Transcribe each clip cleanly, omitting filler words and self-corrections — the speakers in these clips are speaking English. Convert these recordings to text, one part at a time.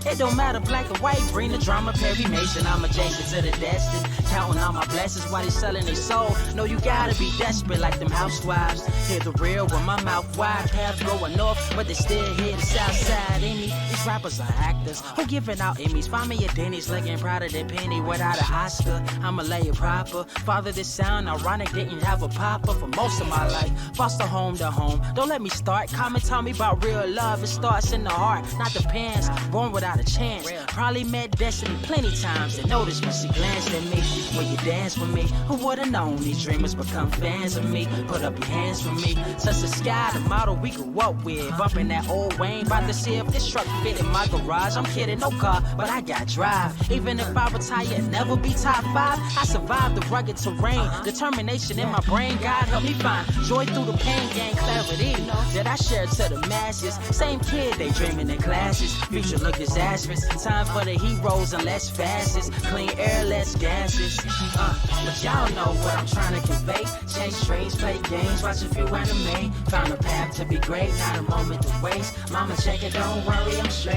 It don't matter black or white, bring the drama, Perry Mason. I'm adjacent to the destined, counting on my blessings while they selling their soul. No, you gotta be desperate like them housewives. Hear the real with my mouth wide, paths going north, but they still hear the south side in me. These rappers are actors who giving out Emmys. Find me a Denny's looking proud of their penny without an Oscar. I'ma lay it proper. Father, this sound ironic, didn't have a papa for most of my life. Foster home to home. Don't let me start. Comment tell me about real love. It starts in the heart, not the pants. Born without a chance. Probably met Destiny plenty times and noticed when she glanced at me. When you dance with me, who would've known these dreamers become fans of me? Put up your hands for me. Touch the sky, the model we grew up with. Bumping that old Wayne, about to see if this truck fit in my garage. I'm kidding, no car, but I got drive. Even if I retire, never be top 5. I survived the rugged terrain. Determination in my brain, God help me find joy through the pain, gain clarity that I share to the masses. Same kid, they dreaming in classes. Future look disastrous. Time for the heroes and less fastest. Clean air, less gases. But y'all know what I'm trying to convey. Chase streams, play games, watch a few anime. Found a path to be great, not a moment to waste. Mama check it, don't worry, I'm straight.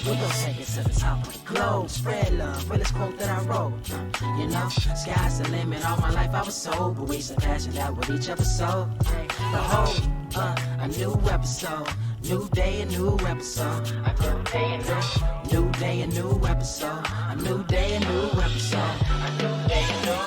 We gon' take it to the top of the globe. Spread love, realest quote that I wrote. You know, sky's the limit. All my life I was sold, but we surpassing that with each episode. Behold, a new episode. New day, a new episode. A new day, a new day, a new episode. A new day, a new episode. A new day, a new.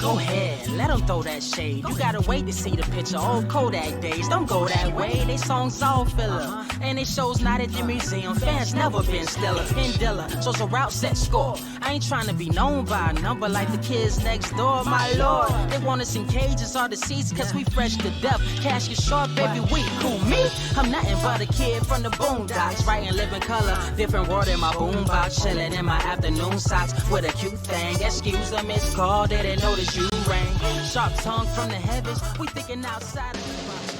Go ahead, let them throw that shade. You gotta wait to see the picture. Old Kodak days, don't go that way. They songs all filler, and it shows not at the museum. Fans never been stiller. Pin Dilla, so it's a route set score. I ain't trying to be known by a number like the kids next door. My lord, they want us in cages or the seats, cause we fresh to death. Cash is short every week. Who, me? I'm nothing but a kid from the boondocks, writing living color. Different word in my boombox, chilling in my afternoon socks with a cute thing. Excuse the missed call, they didn't notice you rang. Sharp tongue from the heavens, we thinking outside of the box.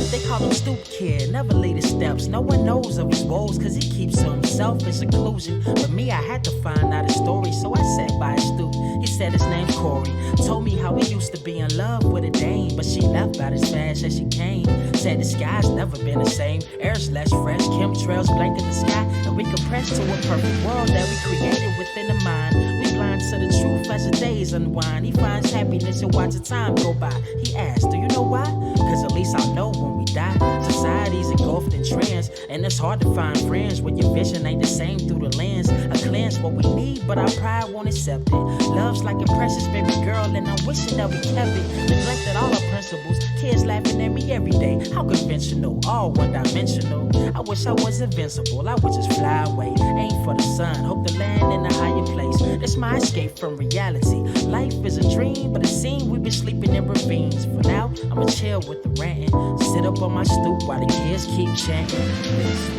They call him Stoop Kid, never lead his steps. No one knows of his woes, cause he keeps to himself in seclusion. But me, I had to find out his story, so I sat by his stoop. He said his name's Corey. Told me how he used to be in love with a dame, but she left about as fast as she came. Said the sky's never been the same. Air's less fresh, chemtrails blanket the sky, and we compressed to a perfect world that we created within the mind. We blind to the truth as the days unwind. He finds happiness and watch the time go by. He asked, do you know why? Cause at least I'll know when we die. Society's engulfed in trends, and it's hard to find friends when your vision ain't the same through the lens. A cleanse what we need, but our pride won't accept it. Love's like a precious baby girl, and I'm wishing that we kept it. Neglected all our principles, kids laughing at me every day. How conventional, all one-dimensional. I wish I was invincible, I would just fly away. Aim for the sun, hope to land in a higher place. That's my escape from reality. Life is a dream, but it seems we've been sleeping in ravines. For now, I'ma chill with the ranting. Sit up on my stoop while the kids keep chanting.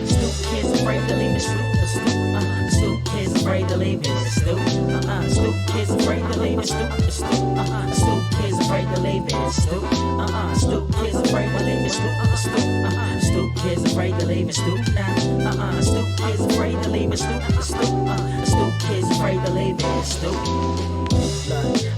Stoop kids afraid to leave the stoop. Stoop kids afraid to leave it. Stoop. Stoop kids afraid to leave it. Stoop. Stoop kids afraid to leave it. Stoop. Stoop kids afraid to leave it. Stoop. Stoop kids afraid to leave it. Stoop. Stoop kids afraid to leave it. Stoop. Stoop kids afraid to leave it. Stoop.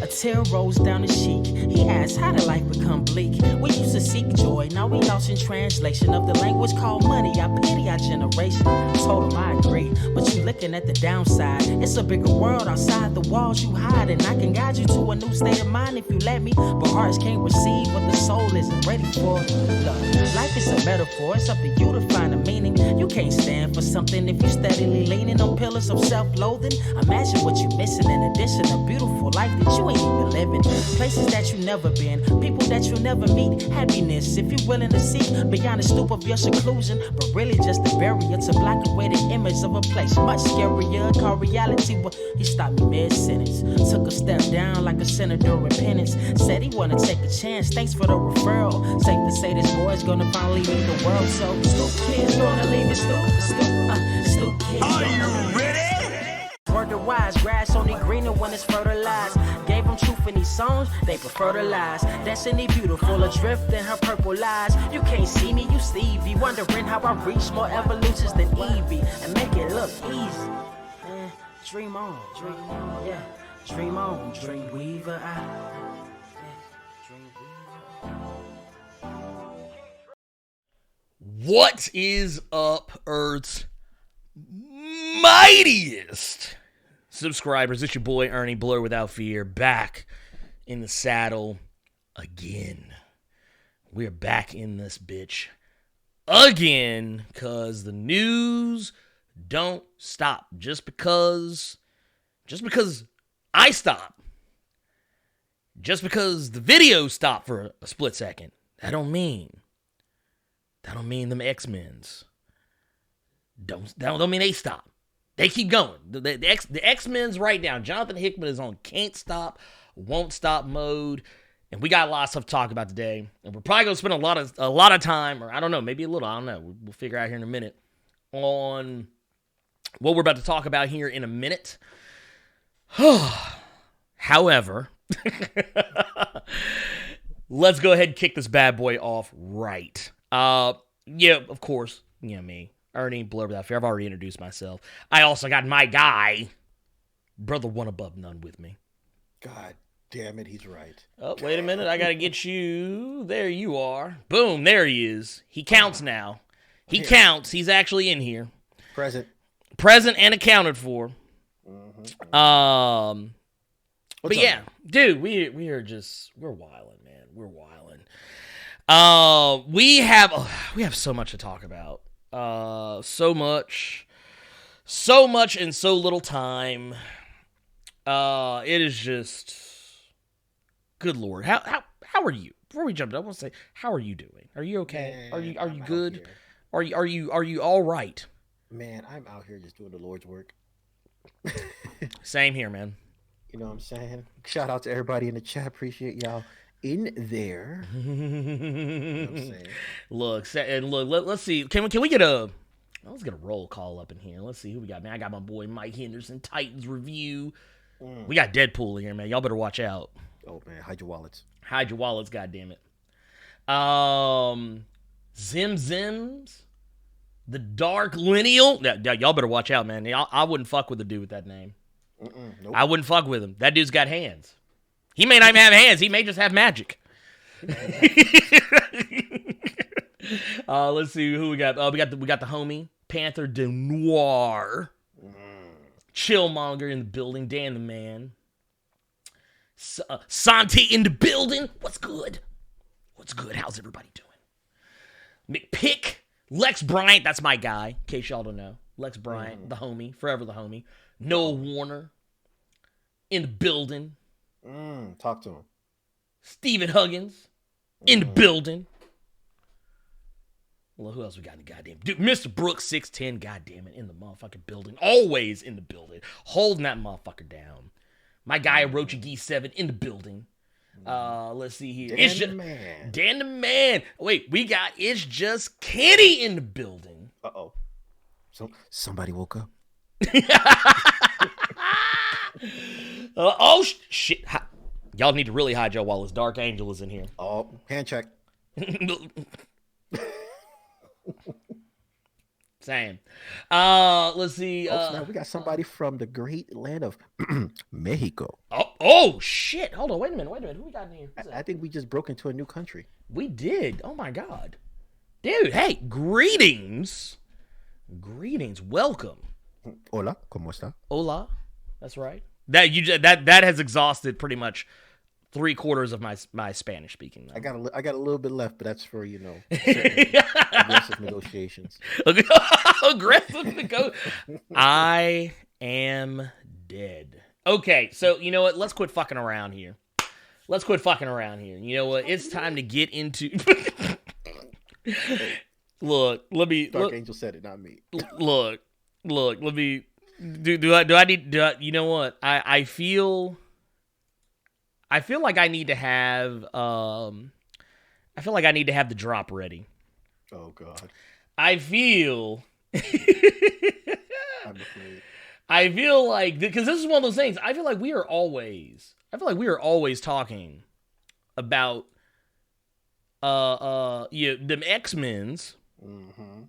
A tear rolls down his cheek. He asks, how did life become bleak? We used to seek joy, now we lost in translation of the language called money. I pity our generation. I told him I agree, but you looking at the downside. It's a bigger world outside the walls you hide, and I can guide you to a new state of mind if you let me. But hearts can't receive what the soul isn't ready for. Look, life is a metaphor, it's up to you to find a meaning. You can't stand for something if you steadily leaning on pillars of self-loathing. Imagine what you're missing in addition to beautiful life that you ain't even living. Places that you never been, people that you'll never meet. Happiness if you're willing to seek beyond the stoop of your seclusion, but really just a barrier to block away the image of a place much scarier. Called reality. Well, he stopped me mid-sentence, took a step down like a sinner doing penance. Said he wanna take a chance, thanks for the referral. Safe to say this boy's gonna finally leave the world, so stoop kids gonna leave it. Stoop kids. Are you ready? Word to wise, grass only greener when it's fertilized. Gave them truth in these songs, they prefer to lies. Destiny beautiful, adrift in her purple lies. You can't see me, you Stevie, wondering how I reach more evolutions than Evie and make it look easy. Dream on, yeah. Dream on, dream weaver. What is up, Earths? mightiest subscribers. It's your boy Ernie Blerd Without Fear, back in the saddle again. We're back in this bitch again, cause the news don't stop. Just because I stop, just because the video stopped for a split second, that don't mean them X-Men's don't mean they stop. They keep going. The X-Men's right now. Jonathan Hickman is on can't stop, won't stop mode. And we got a lot of stuff to talk about today. And we're probably going to spend a lot of time, or I don't know, maybe a little, I don't know. We'll figure out here in a minute on what we're about to talk about here in a minute. However, let's go ahead and kick this bad boy off right. Yeah, of course, you know me. Ernie Blerd Without Fear. I've already introduced myself. I also got my guy, Brother One Above None, with me. God damn it, he's right. Oh, wait a minute. I got to get you. There you are. Boom, there he is. He counts now. He counts. He's actually in here. Present and accounted for. Mm-hmm. But yeah, dude, we're wilding, man. We're wilding. We have so much to talk about. So much in so little time. It is just, good Lord. How are you? Before we jump in, I want to say, how are you doing? Are you okay? Man, are you good? Are you all right? Man, I'm out here just doing the Lord's work. Same here, man. You know what I'm saying? Shout out to everybody in the chat. Appreciate y'all in there. You know what I'm saying? Let's see. Can we get let's get a roll call up in here. Let's see who we got, man. I got my boy Mike Henderson, Titans review. We got Deadpool in here, man. Y'all better watch out. Oh man, hide your wallets. Hide your wallets, goddammit. Zims, the Dark Lineal. Y'all better watch out, man. I wouldn't fuck with a dude with that name. Nope. I wouldn't fuck with him. That dude's got hands. He may not even have hands. He may just have magic. Let's see who we got. We got the homie Panther de Noir, Chillmonger in the building. Dan the man, Santi in the building. What's good? How's everybody doing? McPick, Lex Bryant. That's my guy. In case y'all don't know, Lex Bryant, the homie, forever the homie. Noah Warner in the building. Talk to him. Steven Huggins in the building. Well, who else we got in the goddamn... Dude, Mr. Brooks, 6'10", goddamn it, in the motherfucking building. Always in the building. Holding that motherfucker down. My guy, Rochi Gee 7, in the building. Let's see here. Dan the man. Wait, we got It's Just Kenny in the building. Uh-oh. So, somebody woke up. Shit. Y'all need to really hide your wallets. Dark Angel is in here. Oh, hand check. Same. Let's see. Now we got somebody from the great land of Mexico. Oh, shit. Hold on. Wait a minute. Who we got in here? I think we just broke into a new country. We did. Oh, my God. Dude, hey, greetings. Welcome. Hola, ¿cómo está? Hola. That's right. That has exhausted pretty much 3/4 of my Spanish speaking. I got a little bit left, but that's for aggressive negotiations. Aggressive negotiations. I am dead. Okay, so you know what? Let's quit fucking around here. You know what? It's time to get into. Look, let me. Dark Angel said it, not me. Look. Let me. Do I need? You know what? I feel like I need to have. I feel like I need to have the drop ready. Oh God. I feel. I'm afraid. I feel like, because this is one of those things. I feel like we are always talking about them X-Men's. Mm-hmm.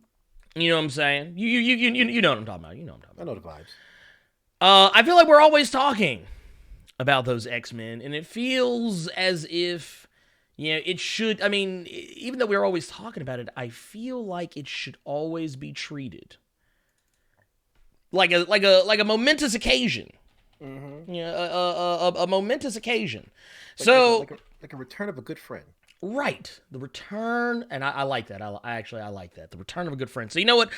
You know what I'm saying? You know what I'm talking about. I know the vibes. I feel like we're always talking about those X-Men, and it feels as if, it should, I mean, even though we're always talking about it, I feel like it should always be treated like a momentous occasion. Mm-hmm. Yeah, a momentous occasion. Like a return of a good friend. Right, the return, and I like that. I like that. The return of a good friend. So you know what?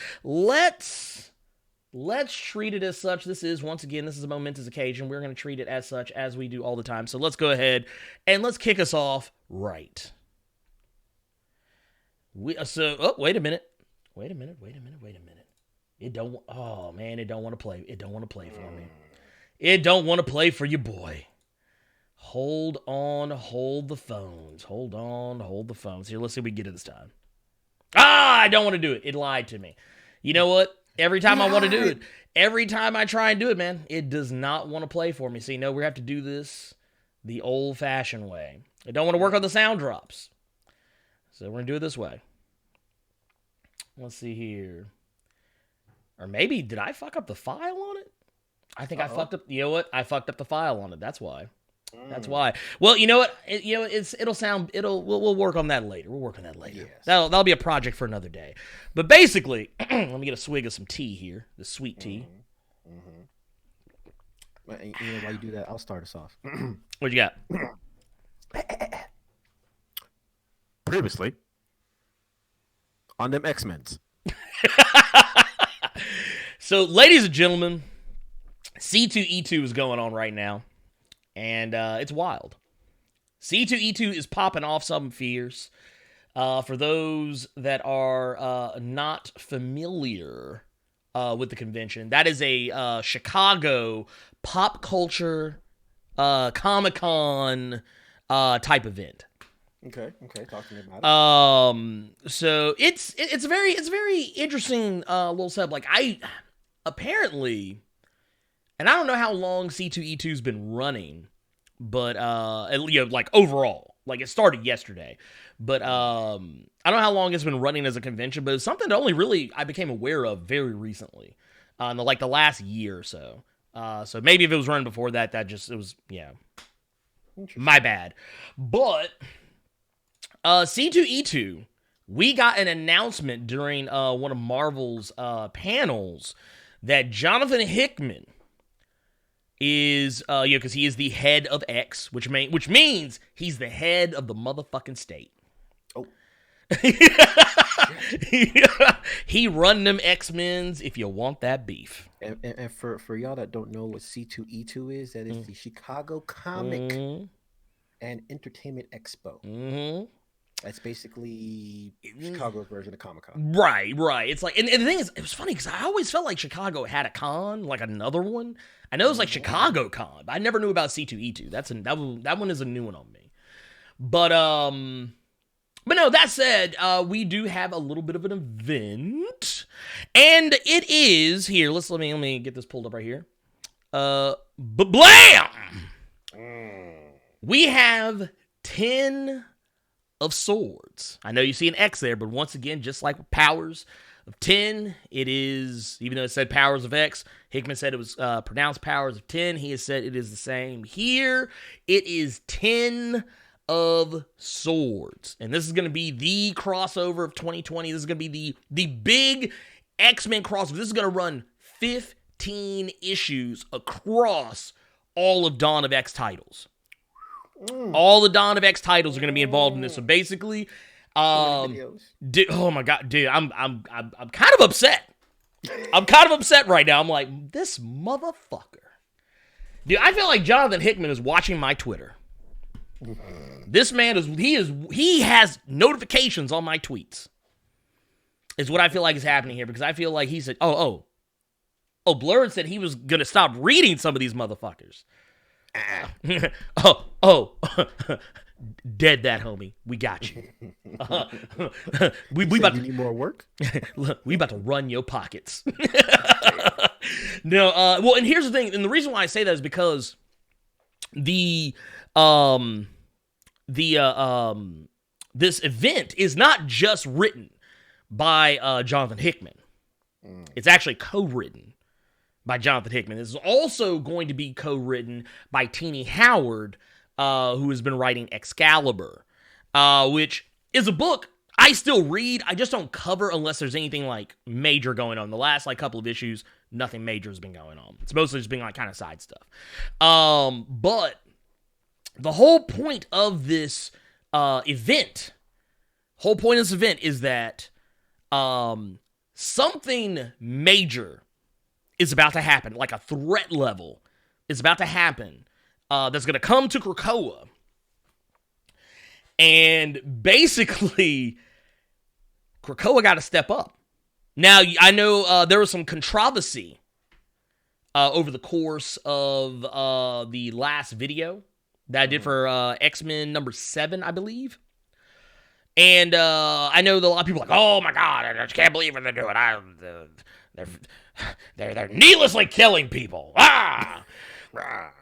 Let's treat it as such. This is a momentous occasion. We're going to treat it as such as we do all the time. So let's go ahead and let's kick us off right. Wait a minute. It don't want to play. It don't want to play for me. It don't want to play for you, boy. Hold on, hold the phones. Hold the phones. Here, let's see if we get it this time. I don't want to do it. It lied to me. You know what? Every time I want to do it, every time I try and do it, man, it does not want to play for me. See, no, we have to do this the old-fashioned way. I don't want to work on the sound drops. So we're going to do it this way. Let's see here. Or maybe, did I fuck up the file on it? I think I fucked up, you know what? I fucked up the file on it. That's why. That's why. Well, you know what? We'll work on that later. We'll work on that later. Yes. That'll be a project for another day. But basically, let me get a swig of some tea here, the sweet tea. Mm-hmm. You know, while you do that, I'll start us off. What you got? Previously on them X-Men's. So, ladies and gentlemen, C2E2 is going on right now, and it's wild. C2E2 is popping off some fears. For those that are not familiar with the convention, that is a Chicago pop culture Comic-Con type event. Okay, talk to me about it. So it's a very interesting little setup. Like apparently, and I don't know how long C2E2's been running, but like overall, like it started yesterday, but I don't know how long it's been running as a convention, but it's something that only really I became aware of very recently, in the last year or so. So maybe if it was running before that, my bad. But C2E2, we got an announcement during one of Marvel's panels that Jonathan Hickman is, because he is the head of X, which means he's the head of the motherfucking state. Oh. He run them X-Men's if you want that beef. And for y'all that don't know what C2E2 is, that is the Chicago Comic and Entertainment Expo. Mm-hmm. That's basically Chicago's version of Comic-Con. Right. It's like, and the thing is, it was funny because I always felt like Chicago had a con, like another one. I know it was like Chicago Con, but I never knew about C2E2. That one is a new one on me. But no, that said, we do have a little bit of an event, and it is here. Let me get this pulled up right here. Blam! We have 10 of Swords. I know you see an X there, but once again, just like with Powers of 10, it is, even though it said Powers of X, Hickman said it was pronounced Powers of 10. He has said it is the same here. It is 10 of Swords. And this is going to be the crossover of 2020. This is going to be the big X-Men crossover. This is going to run 15 issues across all of Dawn of X titles. All the Dawn of X titles are going to be involved in this. So basically, oh my god, dude, I'm kind of upset. I'm kind of upset right now. I'm like, this motherfucker. Dude, I feel like Jonathan Hickman is watching my Twitter. This man he has notifications on my tweets. Is what I feel like is happening here, because I feel like he said, oh, Blerd said he was going to stop reading some of these motherfuckers. Dead that, homie. We got you. We about to, you need more work? We about to run your pockets. No, well, and here's the thing, and the reason why I say that is because this event is not just written by Jonathan Hickman. It's actually co-written by Jonathan Hickman. This is also going to be co-written by Tini Howard, who has been writing Excalibur, which is a book I still read. I just don't cover unless there's anything like major going on. The last like couple of issues, nothing major has been going on. It's mostly just being like kind of side stuff. But the whole point of this event is that something major is about to happen, like a threat level is about to happen that's going to come to Krakoa. And basically, Krakoa got to step up. Now, I know there was some controversy over the course of the last video that I did for X-Men number 7, I believe. And I know that a lot of people are like, oh my God, I just can't believe what they're doing. They're needlessly killing people. Ah!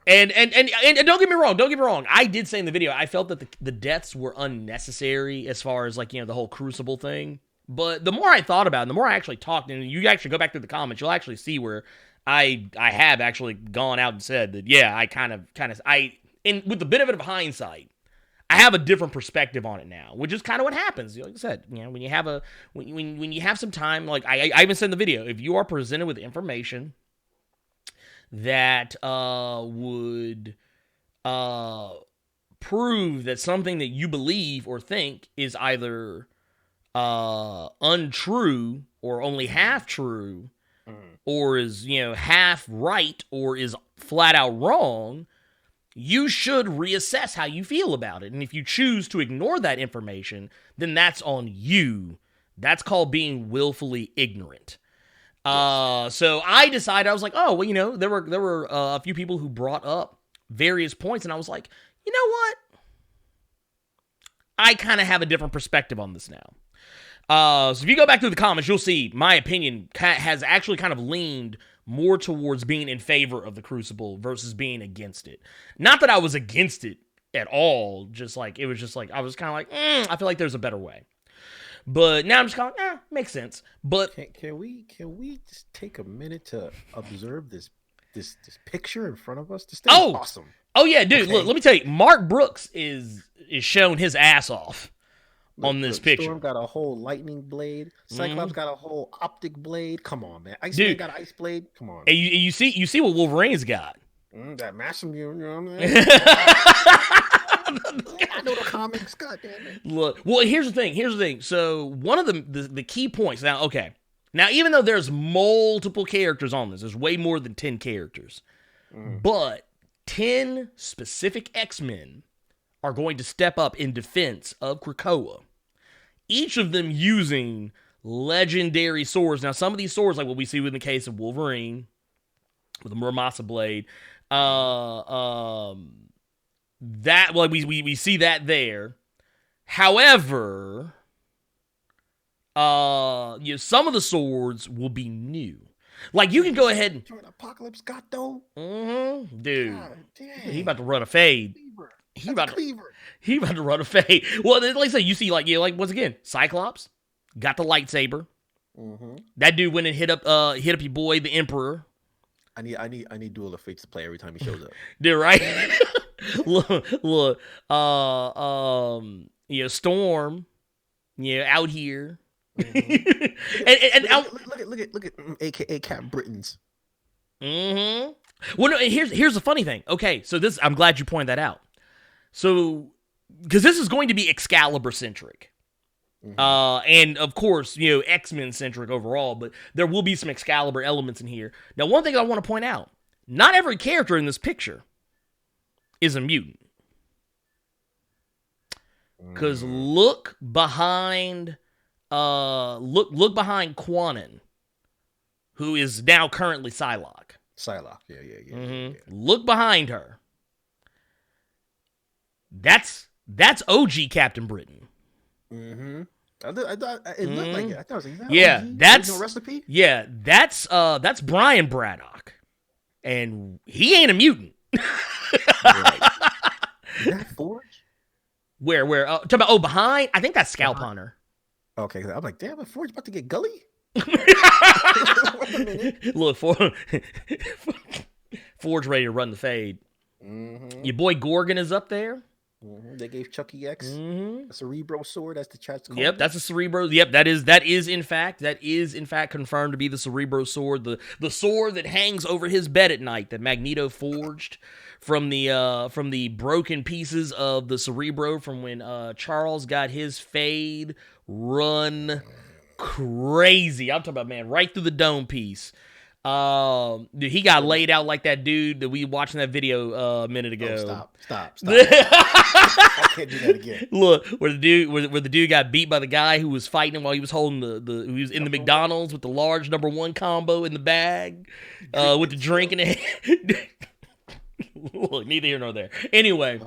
And don't get me wrong. I did say in the video, I felt that the deaths were unnecessary as far as like, the whole Crucible thing. But the more I thought about it, the more I actually talked, and you actually go back through the comments, you'll actually see where I have actually gone out and said that, yeah, I with the benefit of hindsight, I have a different perspective on it now, which is kind of what happens. Like I said, when you have when you have some time, like I even said in the video, if you are presented with information that would prove that something that you believe or think is either untrue or only half true, or is half right or is flat out wrong, you should reassess how you feel about it. And if you choose to ignore that information, then that's on you. That's called being willfully ignorant. So I decided, I was like, oh, well, there were a few people who brought up various points, and I was like, you know what? I kind of have a different perspective on this now. So if you go back through the comments, you'll see my opinion has actually kind of leaned more towards being in favor of the Crucible versus being against it. Not that I was against it at all, just like, it was just like, I was kind of like, I feel like there's a better way. But now I'm just kind of, makes sense. But can we just take a minute to observe this picture in front of us? This thing is awesome. Oh yeah, dude. Okay. Look, let me tell you, Mark Brooks is showing his ass off on this picture. Storm got a whole lightning blade. Cyclops got a whole optic blade. Come on, man. Iceman got an ice blade. Come on. And you see what Wolverine's got. That massive, you know what I mean? I know the comics. God damn it. Look, well, here's the thing. So one of the key points. Now, even though there's multiple characters on this, there's way more than 10 characters. But 10 specific X-Men are going to step up in defense of Krakoa. Each of them using legendary swords. Now, some of these swords, like what we see in the case of Wolverine, with the Muramasa blade, that, well, we see that there. However, some of the swords will be new. Like, you can go ahead and Apocalypse got though. Dude, God, he about to run a fade. He about to run a fade. Well, like I said, you see, like once again, Cyclops got the lightsaber. That dude went and hit up your boy, the Emperor. I need Duel of Fates to play every time he shows up. Dude, right? look, Storm, out here. and look at AKA Cap Britons. Well, no, here's the funny thing. Okay, so I'm glad you pointed that out. So, because this is going to be Excalibur centric, and of course, X-Men centric overall, but there will be some Excalibur elements in here. Now, one thing I want to point out: not every character in this picture is a mutant. Because look behind Quanon, who is now currently Psylocke. Yeah. Look behind her. That's OG Captain Britain. I thought it looked like it. I thought it was like, that's no recipe. Yeah, that's Brian Braddock, and he ain't a mutant. Right. Is that Forge? Where? Talk about behind. I think that's Scalp Hunter. Okay, I'm like, damn, is Forge about to get gully? Look, Forge ready to run the fade. Your boy Gorgon is up there. They gave Chucky X a Cerebro sword, as the chat's called. Yep, that's a Cerebro. Yep, that is in fact confirmed to be the Cerebro sword, the sword that hangs over his bed at night that Magneto forged from the broken pieces of the Cerebro from when Charles got his fade run crazy. I'm talking about, man, right through the dome piece. Dude, he got laid out like that dude that we watching that video a minute ago. Oh, stop. I can't do that again. Look, where the dude got beat by the guy who was fighting him while he was holding he was in the McDonald's with the large #1 combo in the bag, with the drink in it. Look, neither here nor there. Anyway,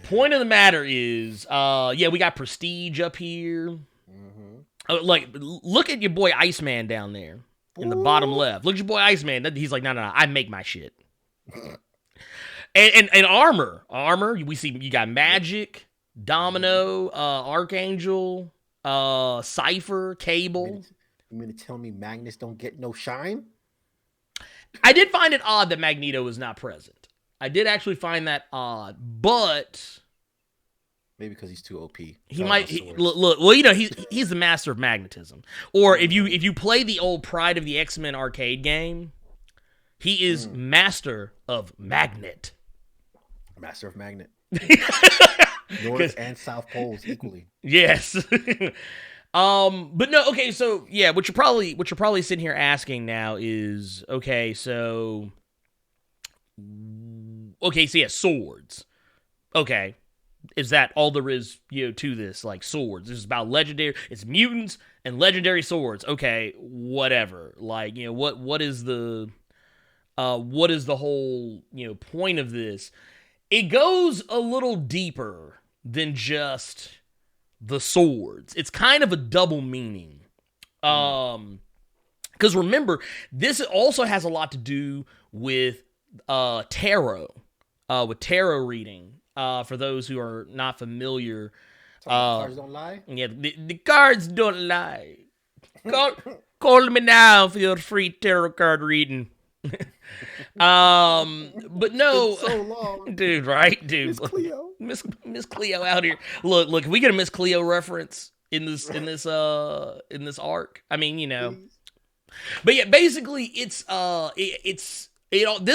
point of the matter is, we got Prestige up here. Like, look at your boy Iceman down there. In the bottom left. Look at your boy Iceman. He's like, no, I make my shit. and armor. We see you got Magic, Domino, Archangel, Cypher, Cable. You mean to tell me Magnus don't get no shine? I did find it odd that Magneto was not present. I did actually find that odd, but maybe because he's too OP. He might look. Well, you know, he's the master of magnetism. Or if you play the old Pride of the X-Men arcade game, he is master of magnet. Master of magnet. North and South poles equally. Yes. But no. Okay. So yeah, what you're probably sitting here asking now is, okay. So yeah, swords. Okay. Is that all there is, to this? Like, swords. This is about legendary. It's mutants and legendary swords. Okay, whatever. Like, what is the whole, point of this? It goes a little deeper than just the swords. It's kind of a double meaning. Because remember, this also has a lot to do with tarot, with tarot reading. For those who are not familiar, cards don't lie. Yeah, the cards don't lie. Call me now for your free tarot card reading. But no, it's so long, dude. Right, dude. Miss Cleo, Miss Cleo out here. Look. If we get a Miss Cleo reference in this arc, I mean, Please. But yeah, basically, this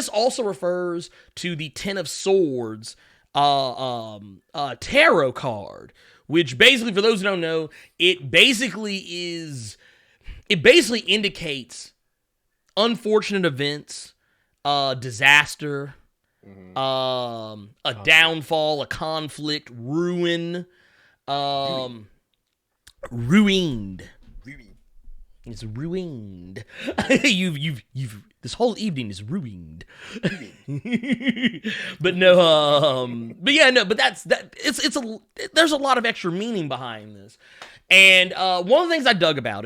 also refers to the Ten of Swords. Tarot card, which basically, for those who don't know, it basically indicates unfortunate events, disaster, a downfall, a conflict, ruin, ruined. It's ruined. You've this whole evening is ruined. But there's a lot of extra meaning behind this. And one of the things I dug about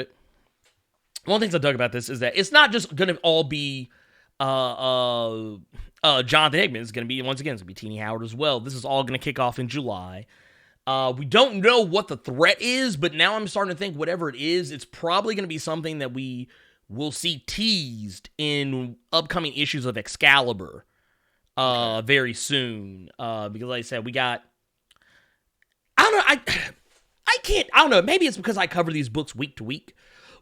this is that it's not just going to all be Jonathan Hickman. It's going to be Tini Howard as well. This is all going to kick off in July. We don't know what the threat is, but now I'm starting to think whatever it is, it's probably going to be something that we will see teased in upcoming issues of Excalibur very soon. Because like I said, we got... I don't know, maybe it's because I cover these books week to week,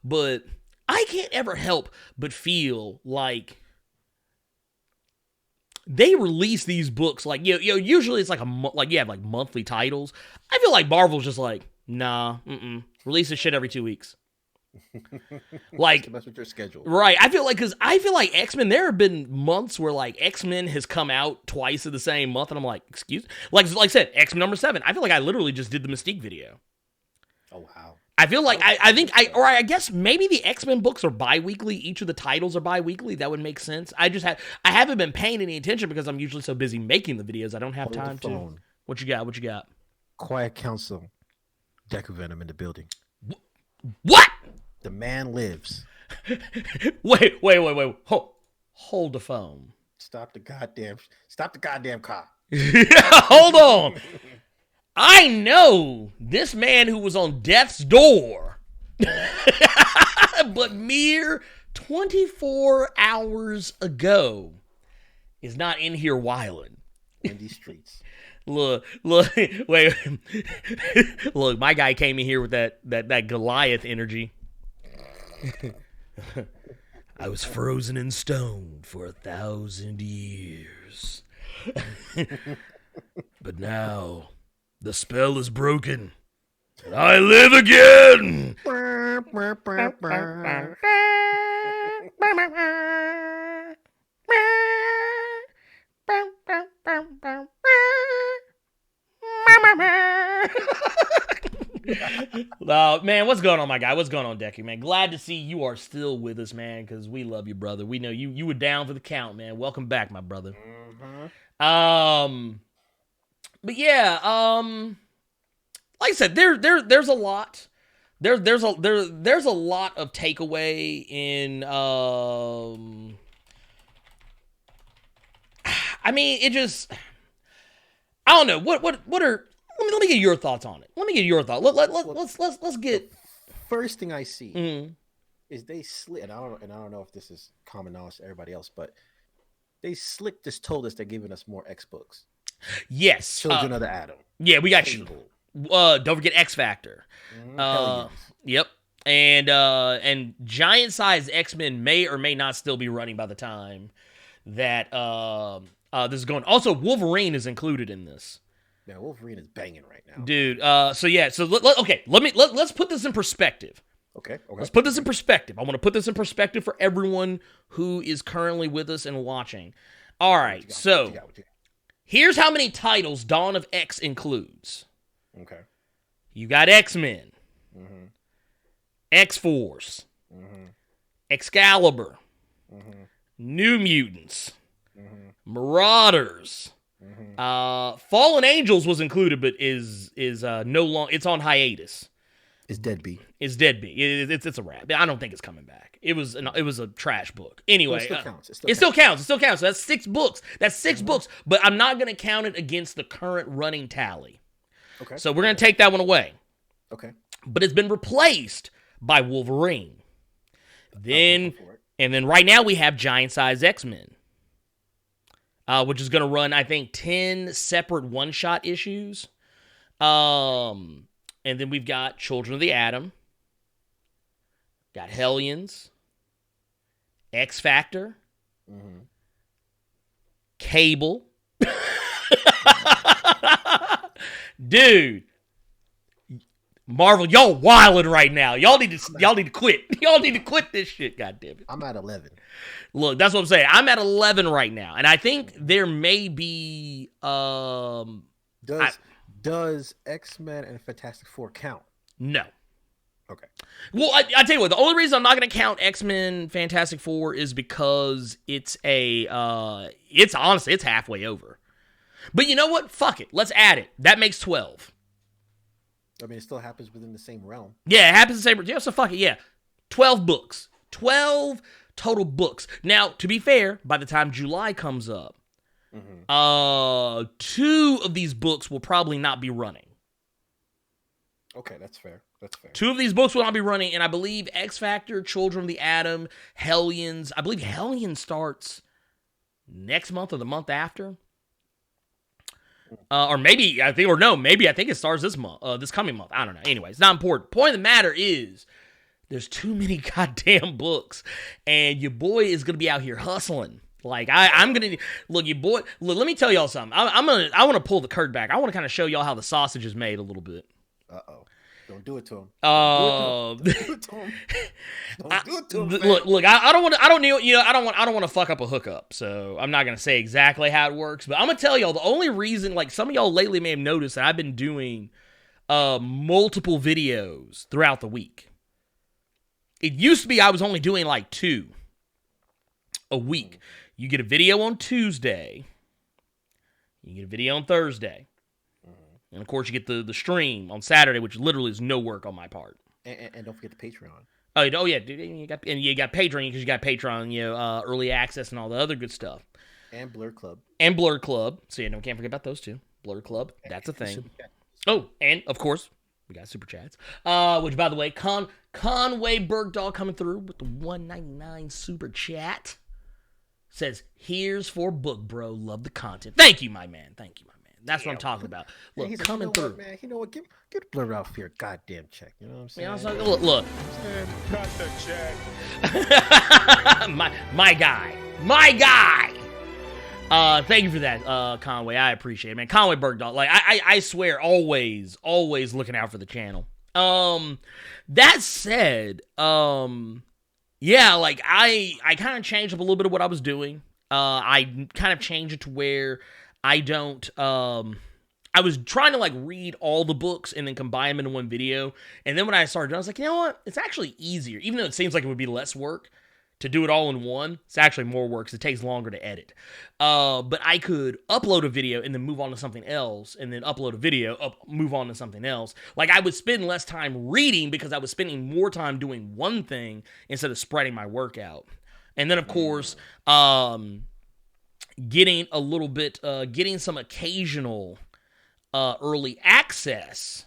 but I can't ever help but feel like they release these books like usually it's like you have like monthly titles. I feel like Marvel's just like, nah, release this shit every 2 weeks. Like, mess with your schedule, right? I feel like X-Men. There have been months where like X-Men has come out twice in the same month, and I'm like, excuse, like I said, X-Men #7. I feel like I literally just did the Mystique video. Oh wow. I feel like I guess maybe the X-Men books are bi-weekly. Each of the titles are bi-weekly. That would make sense. I haven't been paying any attention because I'm usually so busy making the videos. I don't have time to. What you got? Quiet Council. Deku Venom in the building. What? The man lives. Wait. Hold the phone. Stop the goddamn car. Hold on. I know this man who was on death's door, but mere 24 hours ago is not in here wilding. In these streets. Look, wait. Look, my guy came in here with that Goliath energy. I was frozen in stone for 1,000 years. But now, the spell is broken. And I live again! Man, what's going on, my guy? What's going on, Decky, man? Glad to see you are still with us, man, because we love you, brother. We know you were down for the count, man. Welcome back, my brother. But yeah, like I said, there's a lot. There's a lot of takeaway in I mean, it just, I don't know. What are, let me get your thoughts on it. Let me get your thoughts. Let's get. First thing I see is they slick, and I don't know if this is common knowledge to everybody else, but they slick just told us they're giving us more X books. Yes. Children of the Atom. Yeah, we got you. Don't forget X Factor. Yep. And giant size X-Men may or may not still be running by the time that this is going. Also, Wolverine is included in this. Yeah, Wolverine is banging right now, dude. Let's put this in perspective. Okay. Let's put this in perspective. I want to put this in perspective for everyone who is currently with us and watching. All right, so here's how many titles Dawn of X includes. Okay. You got X-Men, X-Force, Excalibur, New Mutants, Marauders. Fallen Angels was included, but is no longer. It's on hiatus. It's deadbeat. It's deadbeat. It's a wrap. I don't think it's coming back. It was a trash book. Anyway, it still counts. It still counts. So that's 6 books. That's 6 books. But I'm not going to count it against the current running tally. Okay. So we're going to take that one away. Okay. But it's been replaced by Wolverine. And then right now we have Giant Size X-Men. Which is going to run, I think, 10 separate one-shot issues. And then we've got Children of the Atom. Got Hellions. X Factor. Cable. Dude. Marvel, y'all wilding right now. Y'all need to quit. Y'all need to quit this shit, goddammit. I'm at 11. Look, that's what I'm saying. I'm at 11 right now. And I think there may be Does X-Men and Fantastic Four count? No. Okay. Well, I tell you what, the only reason I'm not going to count X-Men Fantastic Four is because it's honestly, it's halfway over. But you know what? Fuck it. Let's add it. That makes 12. I mean, it still happens within the same realm. Yeah, it happens the same. Yeah, so fuck it. Yeah. 12 books. 12 total books. Now, to be fair, by the time July comes up, 2 of these books will probably not be running. Okay, that's fair. 2 of these books will not be running, and I believe X Factor, Children of the Atom, Hellions. I believe Hellions starts next month or the month after. Or maybe I think it starts this month, this coming month. I don't know. Anyway, it's not important. Point of the matter is, there's too many goddamn books, and your boy is gonna be out here hustling. Like I'm gonna look, your boy. Look, let me tell y'all something. I want to pull the curtain back. I want to kind of show y'all how the sausage is made a little bit. Don't do it to him. Don't do it to him. Look. I don't want to fuck up a hookup. So I'm not gonna say exactly how it works, but I'm gonna tell y'all the only reason. Like some of y'all lately may have noticed that I've been doing multiple videos throughout the week. It used to be I was only doing like 2 a week. You get a video on Tuesday. You get a video on Thursday. And, of course, you get the stream on Saturday, which literally is no work on my part. And don't forget the Patreon. Oh yeah, dude. You got Patreon because you got Patreon, early access and all the other good stuff. And Blerd Club. So, yeah, no, can't forget about those 2. Blerd Club, that's a thing. Oh, and, of course, we got Super Chats. Which, by the way, Conway Bergdahl coming through with the $1.99 Super Chat. Says, here's for book, bro. Love the content. Thank you, my man. That's what I'm talking about. Look, he's coming like, you know through. what, man. You know what? Get Blerd out here, goddamn check. You know what I'm saying? You know, so, look. Cut the check. my guy. Thank you for that, Conway. I appreciate it, man. Conway Bergdahl. Like, I swear, always looking out for the channel. That said, yeah, like, I kind of changed up a little bit of what I was doing. I kind of changed it to where I don't, I was trying to, like, read all the books and then combine them into one video. And then when I started doing it, I was like, you know what? It's actually easier. Even though it seems like it would be less work to do it all in one, it's actually more work because it takes longer to edit. But I could upload a video and then move on to something else, and then upload a video, move on to something else. Like, I would spend less time reading because I was spending more time doing one thing instead of spreading my work out. And then, of course, getting a little bit, getting some occasional early access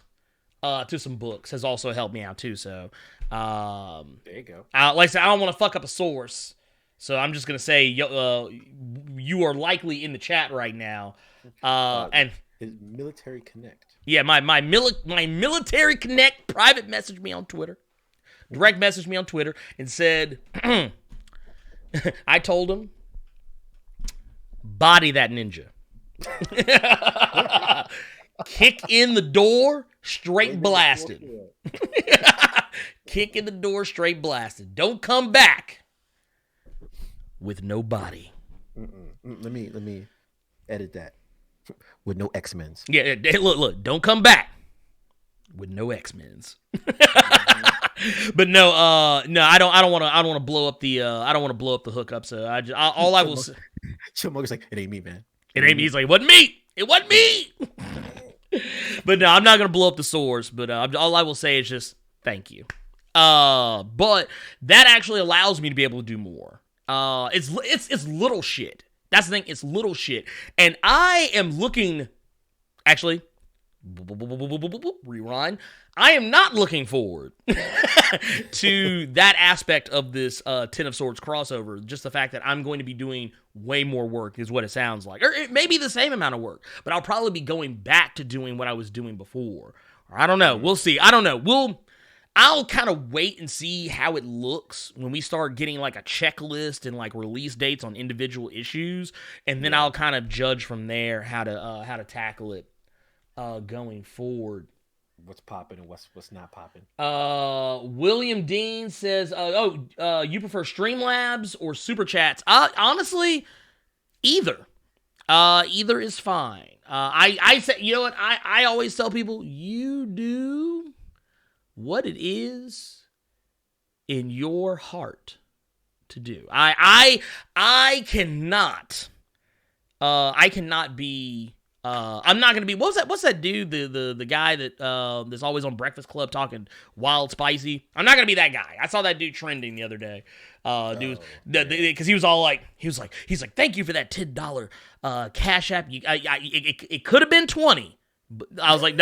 to some books has also helped me out too. So, there you go. Like I said, I don't want to fuck up a source, so I'm just gonna say you are likely in the chat right now. And his Military Connect. Yeah, my Military Connect private messaged me on Twitter, direct messaged me on Twitter, and said, I told him, body that ninja. Kick in the door, straight blasted. Kick in the door, straight blasted. Don't come back with no body. Let me edit that. With no X-Men's. Yeah, look, don't come back with no X-Men's. But no, I don't want to blow up the hookup. So all I will say, Chillmoger's like, it ain't me, man. It ain't me. He's like, it wasn't me. It wasn't me. But no, I'm not gonna blow up the source. But all I will say is just thank you. But that actually allows me to be able to do more. It's little shit. That's the thing. It's little shit, and I am looking. Actually, rewind. I am not looking forward to that aspect of this Ten of Swords crossover. Just the fact that I'm going to be doing way more work is what it sounds like. Or it may be the same amount of work, but I'll probably be going back to doing what I was doing before. Or I don't know. We'll see. I don't know. I'll kind of wait and see how it looks when we start getting like a checklist and like release dates on individual issues, and then I'll kind of judge from there how to tackle it going forward. What's popping and what's not popping? William Dean says, you prefer Streamlabs or Super Chats? Honestly, either. Either is fine. I say, you know what? I always tell people, you do what it is in your heart to do. I cannot be. I'm not gonna be. What's that dude? The guy that's always on Breakfast Club talking wild spicy. I'm not gonna be that guy. I saw that dude trending the other day. Dude, because he was like, thank you for that $10 Cash App. It could have been 20, but I was like,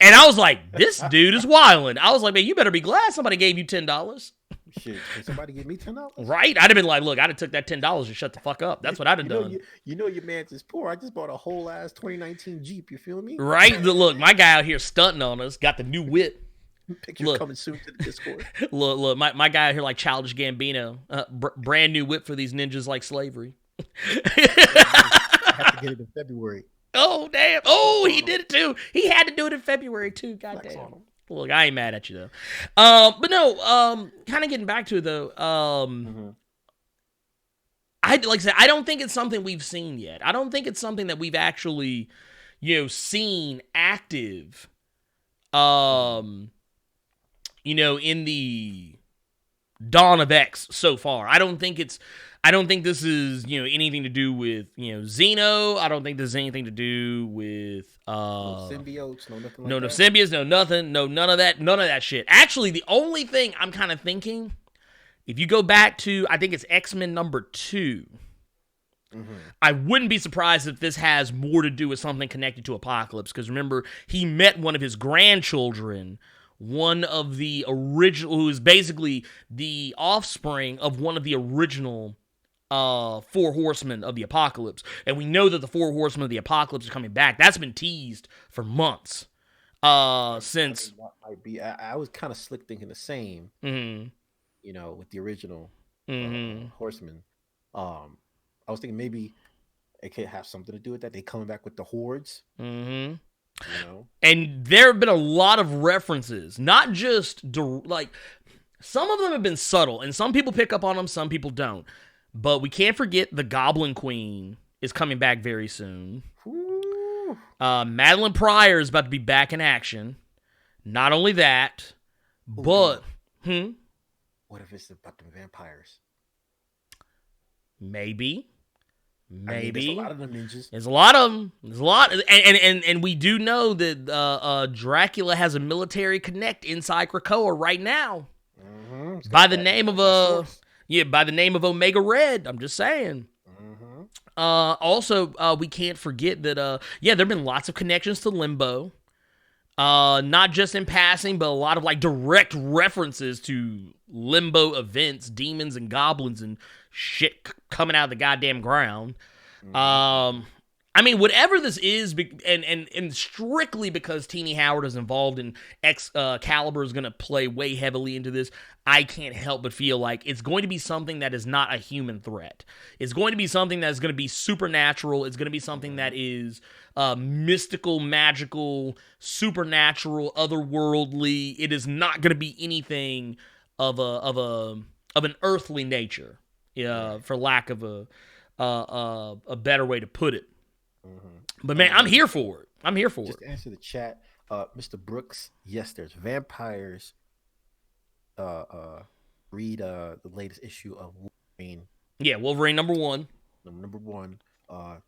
and I was like, this dude is wilding. I was like, man, you better be glad somebody gave you $10. Shit, can somebody give me $10? Right? I'd have been like, look, I'd have took that $10 and shut the fuck up. That's what I'd have done. You know your man's is poor. I just bought a whole ass 2019 Jeep. You feel me? Right? Look, my guy out here stunting on us. Got the new whip. Pictures coming soon to the Discord. Look, my guy out here like Childish Gambino. Brand new whip for these ninjas like slavery. I have to get it in February. Oh, damn. Oh, he did it too. He had to do it in February too. God damn. Look, I ain't mad at you though. But no, kind of getting back to it though. I like I said, I don't think it's something we've seen yet. I don't think it's something that we've actually, seen active. In the dawn of X so far. I don't think this is, anything to do with, Xeno. I don't think this is anything to do with no symbiotes, no nothing like no that. symbiotes, no nothing, no none of that shit. Actually, the only thing I'm kind of thinking, if you go back to, I think it's X-Men number 2, I wouldn't be surprised if this has more to do with something connected to Apocalypse, because remember, he met one of his grandchildren, one of the original, who is basically the offspring of one of the original Four Horsemen of the Apocalypse. And we know that the Four Horsemen of the Apocalypse are coming back. That's been teased for months. Since That might be. I was kind of slick thinking the same. Mm-hmm. You know, with the original Mm-hmm. Horsemen. I was thinking maybe it could have something to do with that. They coming back with the hordes. Mm-hmm. You know, and there have been a lot of references, not just like some of them have been subtle, and some people pick up on them, some people don't. But we can't forget the Goblin Queen is coming back very soon. Ooh. Madeline Pryor is about to be back in action. Not only that, but what if it's about the vampires? Maybe. I mean, there's a lot of them ninjas. There's a lot of them. There's a lot, and we do know that Dracula has a military connect inside Krakoa right now. Mm-hmm. By the name of by the name of Omega Red. I'm just saying. Mm-hmm. Also, we can't forget that there've been lots of connections to Limbo. Not just in passing, but a lot of like direct references to Limbo events, demons and goblins and shit coming out of the goddamn ground. I mean, whatever this is, and strictly because Tini Howard is involved in Excalibur is going to play way heavily into this, I can't help but feel like it's going to be something that is not a human threat. It's going to be something that is going to be supernatural. It's going to be something that is mystical, magical, supernatural, otherworldly. It is not going to be anything of an earthly nature, for lack of a better way to put it. Mm-hmm. But man, I'm here for it. Just to answer the chat, Mr. Brooks. Yes, there's vampires. Read the latest issue of Wolverine. Yeah, Wolverine number 1. Number 1.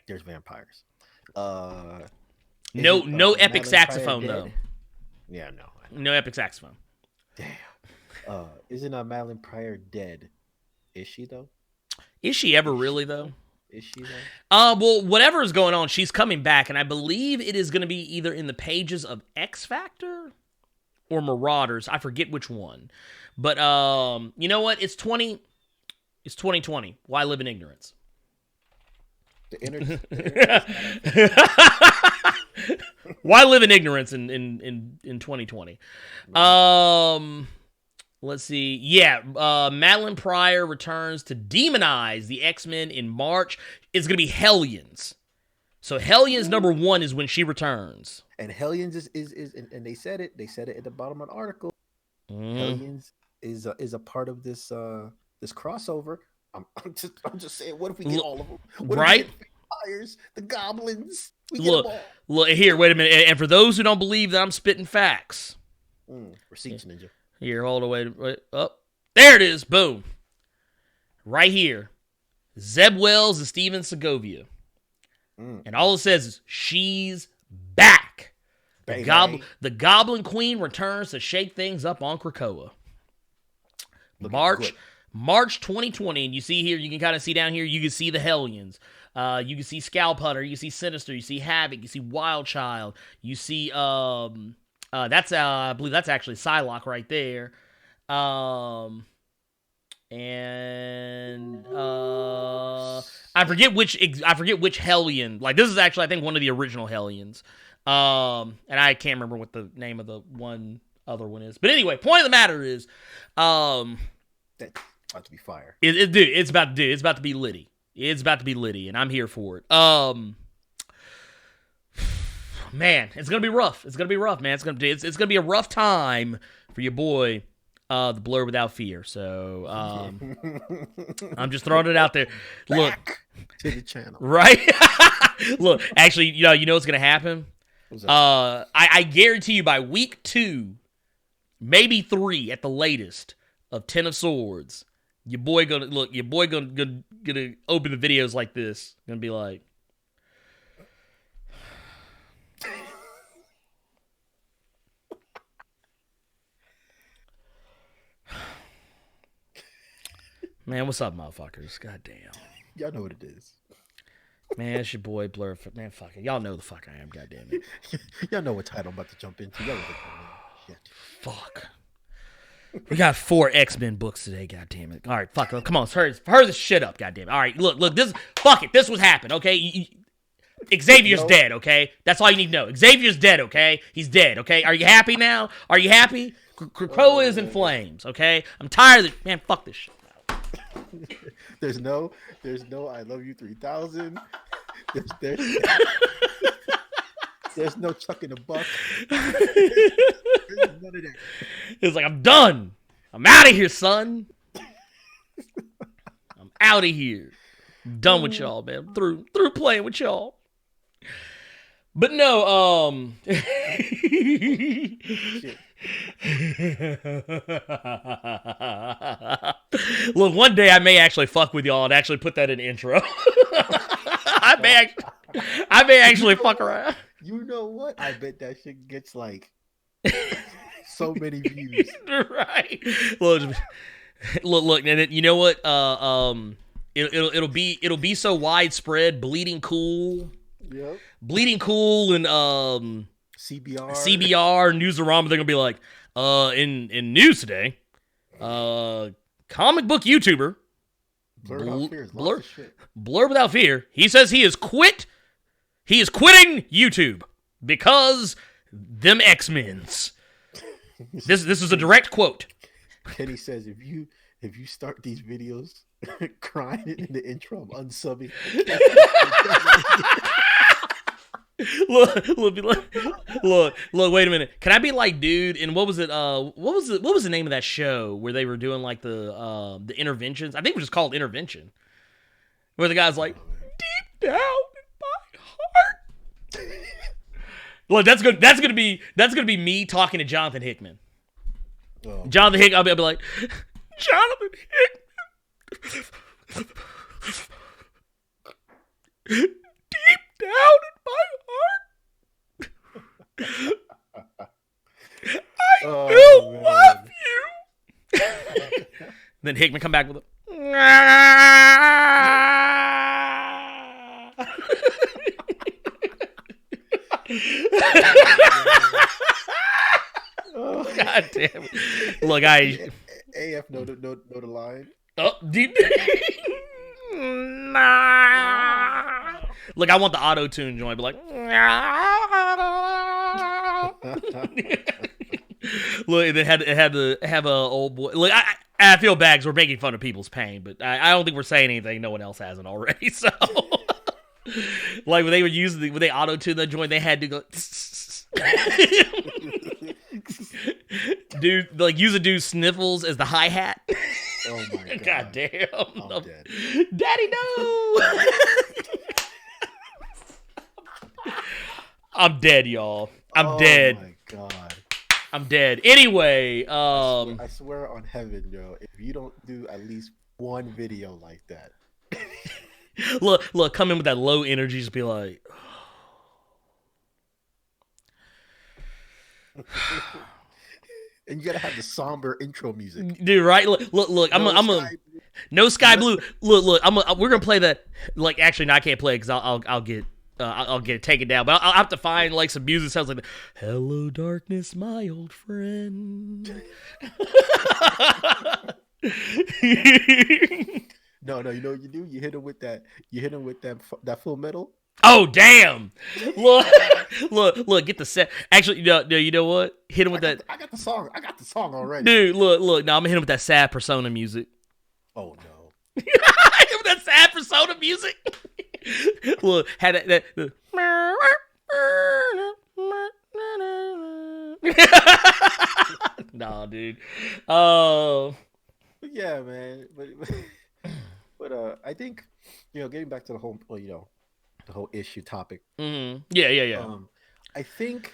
There's vampires. No epic saxophone though. Yeah, no. No epic saxophone. Damn. Isn't Madeline Pryor dead? Is she though? Is she ever really though? Is she though? Well, whatever is going on, she's coming back, and I believe it is going to be either in the pages of X Factor or Marauders. I forget which one. But you know what? It's 2020. Why live in ignorance? The internet. Why live in ignorance in 2020? Let's see. Yeah, Madeline Pryor returns to demonize the X-Men in March. It's going to be Hellions. So Hellions number 1 is when she returns. And Hellions is and they said it. They said it at the bottom of the article. Hellions is a part of this this crossover. I'm just saying. What if we get all of them? What right? If we get the vampires, the goblins. Look here. Wait a minute. And for those who don't believe that I'm spitting facts, receipts, ninja. Here, hold on, wait up. There it is. Boom. Right here. Zeb Wells and Steven Segovia. And all it says is, she's back. The Goblin Queen returns to shake things up on Krakoa. March 2020. And you see here, you can kind of see down here, you can see the Hellions. You can see Scalp Hunter. You can see Sinister. You see Havoc. You see Wild Child. You see... that's I believe that's actually Psylocke right there. And I forget which Hellion. Like, this is actually, I think, one of the original Hellions. And I can't remember what the name of the other one is. But anyway, point of the matter is, that's about to be fire. It's about to be litty. It's about to be litty, and I'm here for it. Man, it's gonna be rough. It's gonna be rough, man. It's gonna be a rough time for your boy, the Blerd Without Fear. So, I'm just throwing it out there. Look to the channel, right? Look, actually, you know what's gonna happen? I guarantee you by week 2, maybe 3 at the latest of 10 of Swords, your boy gonna open the videos like this, gonna be like. Man, what's up, motherfuckers? God damn. Y'all know what it is. Man, it's your boy Blerd. Man, fuck it. Y'all know the fuck I am, god damn it. Y'all know what title I'm about to jump into. Y'all know what shit. Fuck. We got 4 X-Men books today, goddamn it. All right, fuck it. Come on, hurry this shit up, goddamn it. All right, look, fuck it. This was happened, okay? Xavier's dead, okay? That's all you need to know. Xavier's dead, okay? He's dead, okay? Are you happy now? Are you happy? Krakoa is in flames, okay? I'm tired of it. Man, fuck this shit. There's no I love you 3000. There's no Chuck in the buck. There's none of that. It's like, I'm done. I'm out of here, son. I'm out of here. I'm done with y'all, man. I'm through playing with y'all. But no, look, one day I may actually fuck with y'all and actually put that in the intro. I may actually fuck around. You know what? I bet that shit gets like so many views. Right. Look, and you know what? It'll be so widespread. Bleeding Cool. Yep. Bleeding Cool and CBR, Newsarama, they're gonna be like, in news today, comic book YouTuber Blerd Without Fear, he says he is quitting YouTube because them X-Men's. This is a direct quote. Kenny says if you start these videos crying in the intro, I'm unsubbing. Look, wait a minute. Can I be like, dude, and what was it, what was the name of that show where they were doing like the interventions? I think it was just called Intervention. Where the guy's like, deep down in my heart. Look, that's gonna be me talking to Jonathan Hickman. Oh. Jonathan Hickman, I'll be like, Jonathan Hickman. Deep down in my heart, I still love you. Then Hickman come back with a. God damn it! Look, AF know the line. Oh, deep. Look, I want the auto-tune joint, but like, look, it had to have a old boy. Look, I feel bad because we're making fun of people's pain, but I don't think we're saying anything no one else hasn't already. So, like when they would when they auto-tune that joint, they had to go. Dude, like use a dude's sniffles as the hi-hat. Oh my god! God damn! I'm dead. Daddy, no! I'm dead, y'all. I'm dead. Oh my god! I'm dead. Anyway, I swear on heaven, yo, if you don't do at least one video like that, look, come in with that low energy, just be like. And you gotta have the somber intro music, dude. Right? Look. No sky blue. Look. We're gonna play that. Like, actually, no, I can't play it because I'll get it taken down. But I'll have to find like some music that sounds like, "Hello, darkness, my old friend." No, you know what you do? You hit him with that. You hit him with that Full Metal. Oh damn! Look! Get the set. Actually, you know what? Hit him with that. I got the song already. Dude, look. Now I'm gonna hit him with that sad Persona music. Oh no! Hit him with that sad Persona music. Look, had that. Nah, dude. Yeah, man. But I think getting back to the whole the whole issue topic. Mm-hmm. Yeah. I think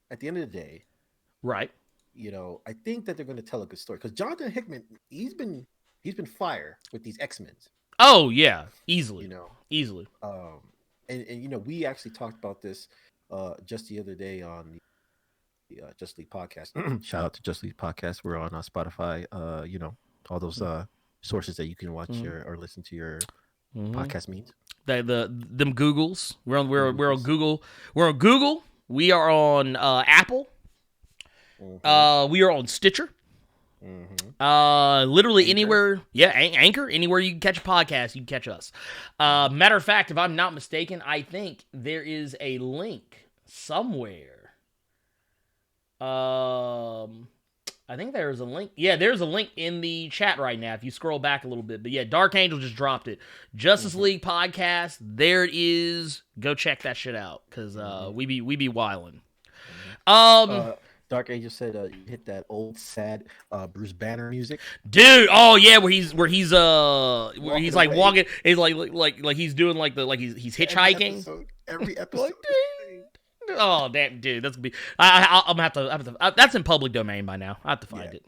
at the end of the day, right? I think that they're going to tell a good story because Jonathan Hickman, he's been fire with these X-Men. Oh yeah, easily. Easily. And we actually talked about this just the other day on the Just League podcast. Shout out to Just League podcast. We're on Spotify. All those sources that you can watch or listen to your podcast means. Them Googles. We're on Google. We're on Google. We are on Apple. We are on Stitcher. Literally Anchor? anywhere. Yeah, Anchor. Anywhere you can catch a podcast, you can catch us. Matter of fact, if I'm not mistaken, I think there is a link somewhere. I think there's a link. Yeah, there's a link in the chat right now if you scroll back a little bit. But yeah, Dark Angel just dropped it. Justice League podcast. There it is. Go check that shit out because we be wildin'. Dark Angel said you hit that old sad Bruce Banner music. Dude, oh yeah, where he's like walking, he's like he's doing like he's hitchhiking. Every episode. Oh damn, dude, that's gonna be. I'm gonna have to. That's in public domain by now. I have to find it.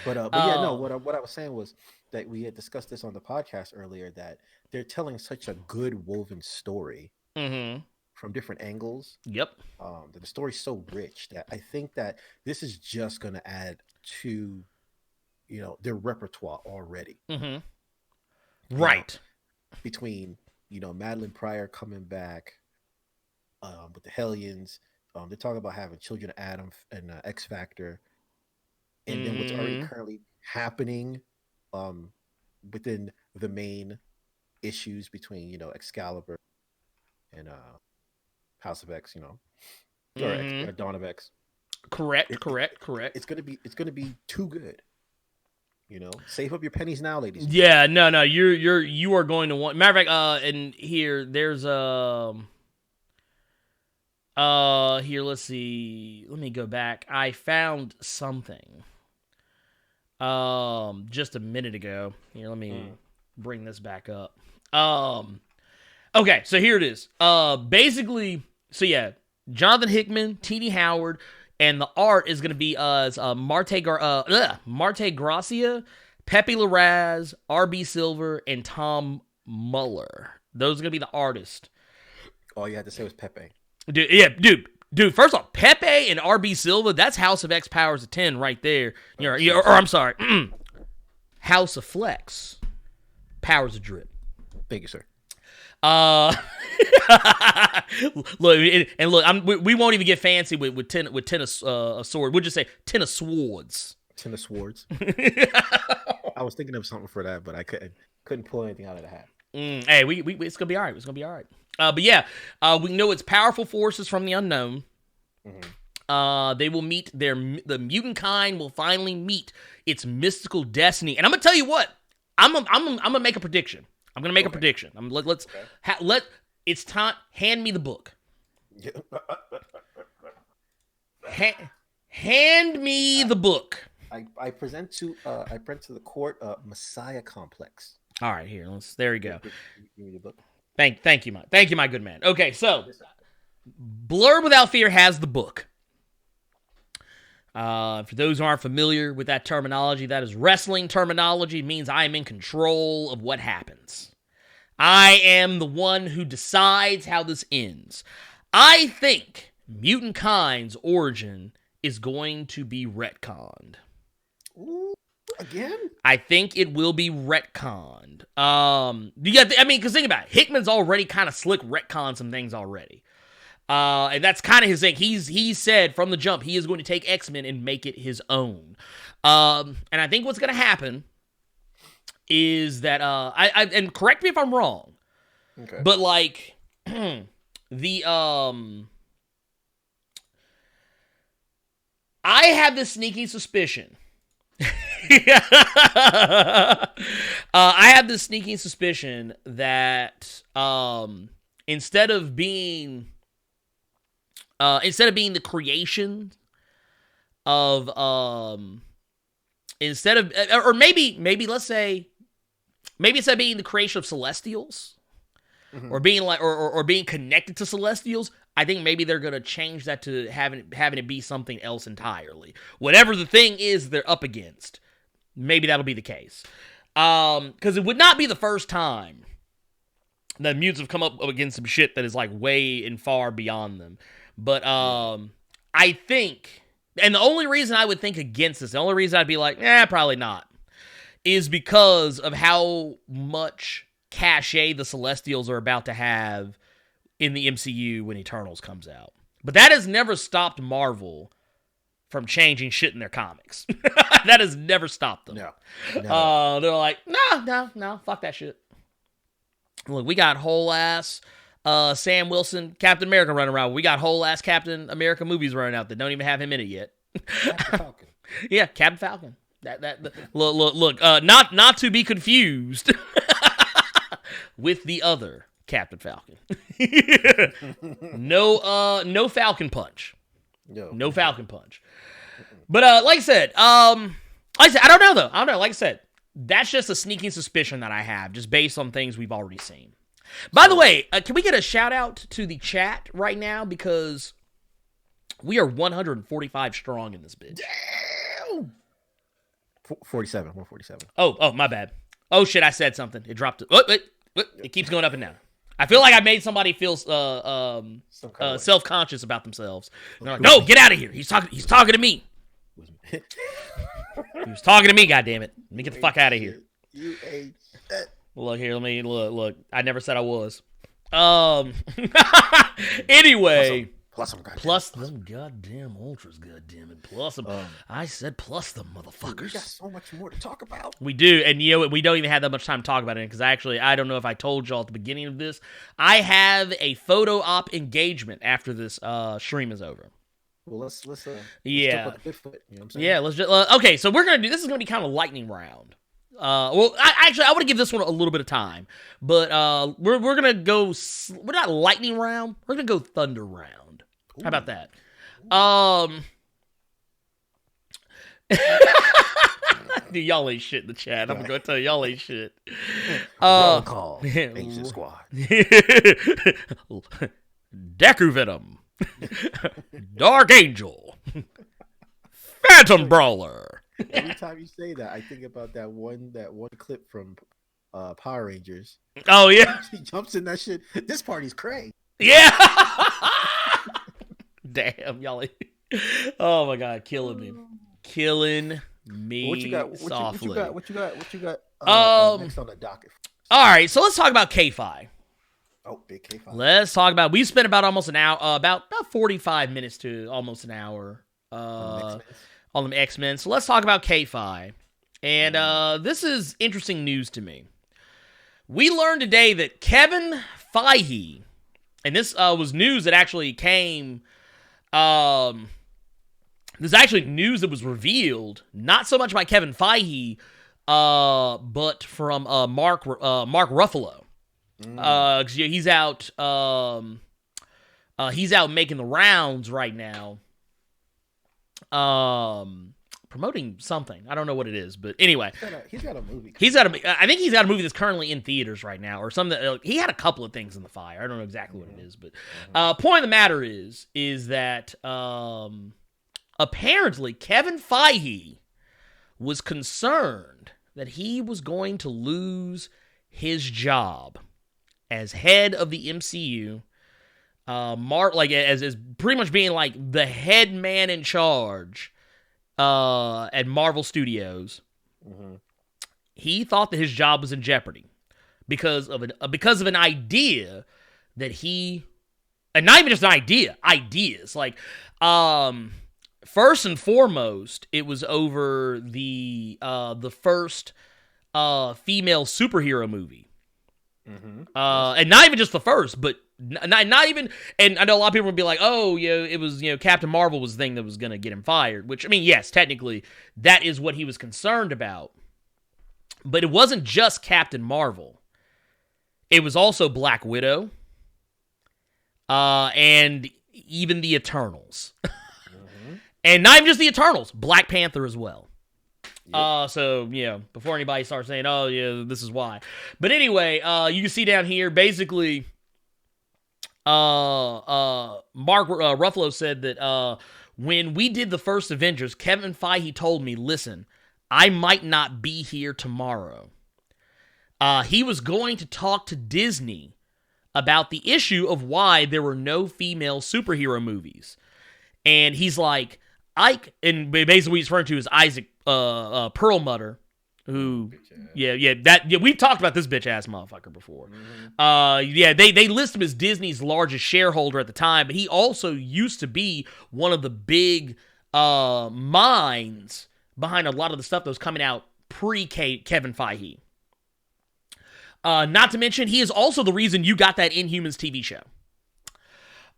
But yeah, no. What I was saying was that we had discussed this on the podcast earlier. That they're telling such a good woven story from different angles. Yep. The story's so rich that I think that this is just gonna add to, their repertoire already. Right. Between Madeline Pryor coming back. With the Hellions, they're talking about having Children of Adam and X Factor, and then what's already currently happening within the main issues between Excalibur and House of X, or Dawn of X. Correct. It's gonna be too good. Save up your pennies now, ladies. Yeah, no, you are going to want. Matter of fact, and here there's here, let's see. Let me go back. I found something just a minute ago. Here, let me bring this back up. Okay, so here it is. Basically, so yeah, Jonathan Hickman, Tini Howard, and the art is going to be Marte Gracia, Pepe Larraz, RB Silver, and Tom Muller. Those are going to be the artists. All you had to say was Pepe. Dude. First off, Pepe and RB Silva, that's House of X powers of 10 right there. Or I'm sorry, House of Flex powers of drip. Thank you, sir. Look, we won't even get fancy with tennis sword. We'll just say tennis swords. Tennis swords. I was thinking of something for that, but I couldn't pull anything out of the hat. Hey, we it's gonna be all right. It's gonna be all right. But yeah, we know it's powerful forces from the unknown. They will meet the mutant kind will finally meet its mystical destiny. And I'm gonna tell you what, I'm gonna make a prediction. I'm gonna make a prediction. It's time. Hand me the book. Hand me the book. I present to the court Messiah Complex. All right, here. There we go. Give me the book. Thank you, my good man. Okay, so Blerd Without Fear has the book. For those who aren't familiar with that terminology, that is wrestling terminology. It means I am in control of what happens. I am the one who decides how this ends. I think Mutant Kind's origin is going to be retconned. Ooh, again? I think it will be retconned. Because think about it. Hickman's already kind of slick retconned some things already. And that's kind of his thing. He said from the jump he is going to take X-Men and make it his own. And I think what's going to happen is that and correct me if I'm wrong. Okay. But like I have this sneaky suspicion. I have this sneaking suspicion that instead of being the creation of instead of being the creation of Celestials, or being like or being connected to Celestials, I think maybe they're gonna change that to having it be something else entirely. Whatever the thing is they're up against, maybe that'll be the case. Because it would not be the first time that mutants have come up against some shit that is like way and far beyond them. But I think, and the only reason I would think against this, the only reason I'd be like, probably not, is because of how much cachet the Celestials are about to have in the MCU when Eternals comes out. But that has never stopped Marvel from changing shit in their comics. That has never stopped them. No. They're like, no, fuck that shit. Look, we got whole ass Sam Wilson, Captain America running around. We got whole ass Captain America movies running out that don't even have him in it yet. Captain Falcon. Yeah, Captain Falcon. Look. Not to be confused with the other Captain Falcon. No Falcon Punch. No Falcon Punch. But like I said, I don't know though. I don't know. Like I said, that's just a sneaking suspicion that I have, just based on things we've already seen. By the way, can we get a shout out to the chat right now, because we are 145 strong in this bitch. Damn. 47. 147. Oh, my bad. Oh shit, I said something. It dropped. It keeps going up and down. I feel like I made somebody feel self-conscious about themselves. They're like, no, get out of here. He's talking to me. He was talking to me, goddammit. Let me get the fuck out of here. You ain't shit. Look here, look. I never said I was. Anyway. Plus them goddamn ultras, goddammit. Plus them. I said plus them, motherfuckers. We got so much more to talk about. We do, and you know we don't even have that much time to talk about it, because I don't know if I told y'all at the beginning of this. I have a photo op engagement after this stream is over. Well, let's jump on the Bigfoot. You know what I'm saying? Yeah, let's just okay. So this is gonna be kind of lightning round. I want to give this one a little bit of time, but we're gonna go. We're not lightning round. We're gonna go thunder round. Ooh. How about that? Dude, y'all ain't shit in the chat. I'm gonna tell y'all ain't shit. Roll call. Asian Squad. Deku Venom. Dark Angel. Phantom Brawler. Every time you say that, I think about that one clip from Power Rangers. Oh yeah. He jumps in that shit. This party's crazy. Yeah. Damn, y'all. Oh my god, killing me. What you got? Softly. What you got? Next on the docket. All right, so let's talk about K-Fi. Oh, big K-Fi. Let's talk about. We spent about almost an hour, about 45 minutes to almost an hour on the X-Men. So let's talk about K-Fi. And this is interesting news to me. We learned today that Kevin Feige, and this was news that actually came. This is actually news that was revealed, not so much by Kevin Feige, but from Mark Ruffalo. He's out. He's out making the rounds right now. Promoting something. I don't know what it is, but anyway, he's got a movie. I think he's got a movie that's currently in theaters right now, or something. He had a couple of things in the fire. I don't know exactly what it is, but point of the matter is that apparently Kevin Feige was concerned that he was going to lose his job as head of the MCU. As pretty much being like the head man in charge at Marvel Studios. Mm-hmm. He thought that his job was in jeopardy because of an idea that he, and not even just an idea, ideas. Like, first and foremost, it was over the first female superhero movie. Mm-hmm. And not even just the first, but not even, and I know a lot of people would be like, oh, it was, Captain Marvel was the thing that was going to get him fired, which, I mean, yes, technically, that is what he was concerned about, but it wasn't just Captain Marvel. It was also Black Widow, and even the Eternals. Mm-hmm. And not even just the Eternals, Black Panther as well. Yep. Before anybody starts saying, oh, yeah, this is why. But anyway, you can see down here, basically, Mark Ruffalo said that when we did the first Avengers, Kevin Feige told me, listen, I might not be here tomorrow. He was going to talk to Disney about the issue of why there were no female superhero movies. And he's like, and basically what he's referring to is Isaac Perlmutter, who, we've talked about this bitch-ass motherfucker before. Mm-hmm. They list him as Disney's largest shareholder at the time, but he also used to be one of the big minds behind a lot of the stuff that was coming out pre-Kevin Feige. Not to mention, he is also the reason you got that Inhumans TV show.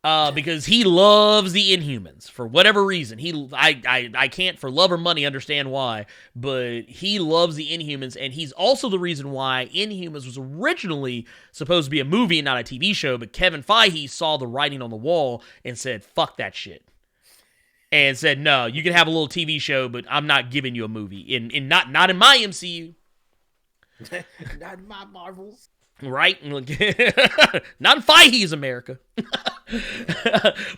Because he loves the Inhumans for whatever reason. I can't for love or money understand why, but he loves the Inhumans, and he's also the reason why Inhumans was originally supposed to be a movie and not a TV show, but Kevin Feige saw the writing on the wall and said, fuck that shit. And said, no, you can have a little TV show, but I'm not giving you a movie. Not in my MCU. Not in my Marvels. Right? Not in Feige's America.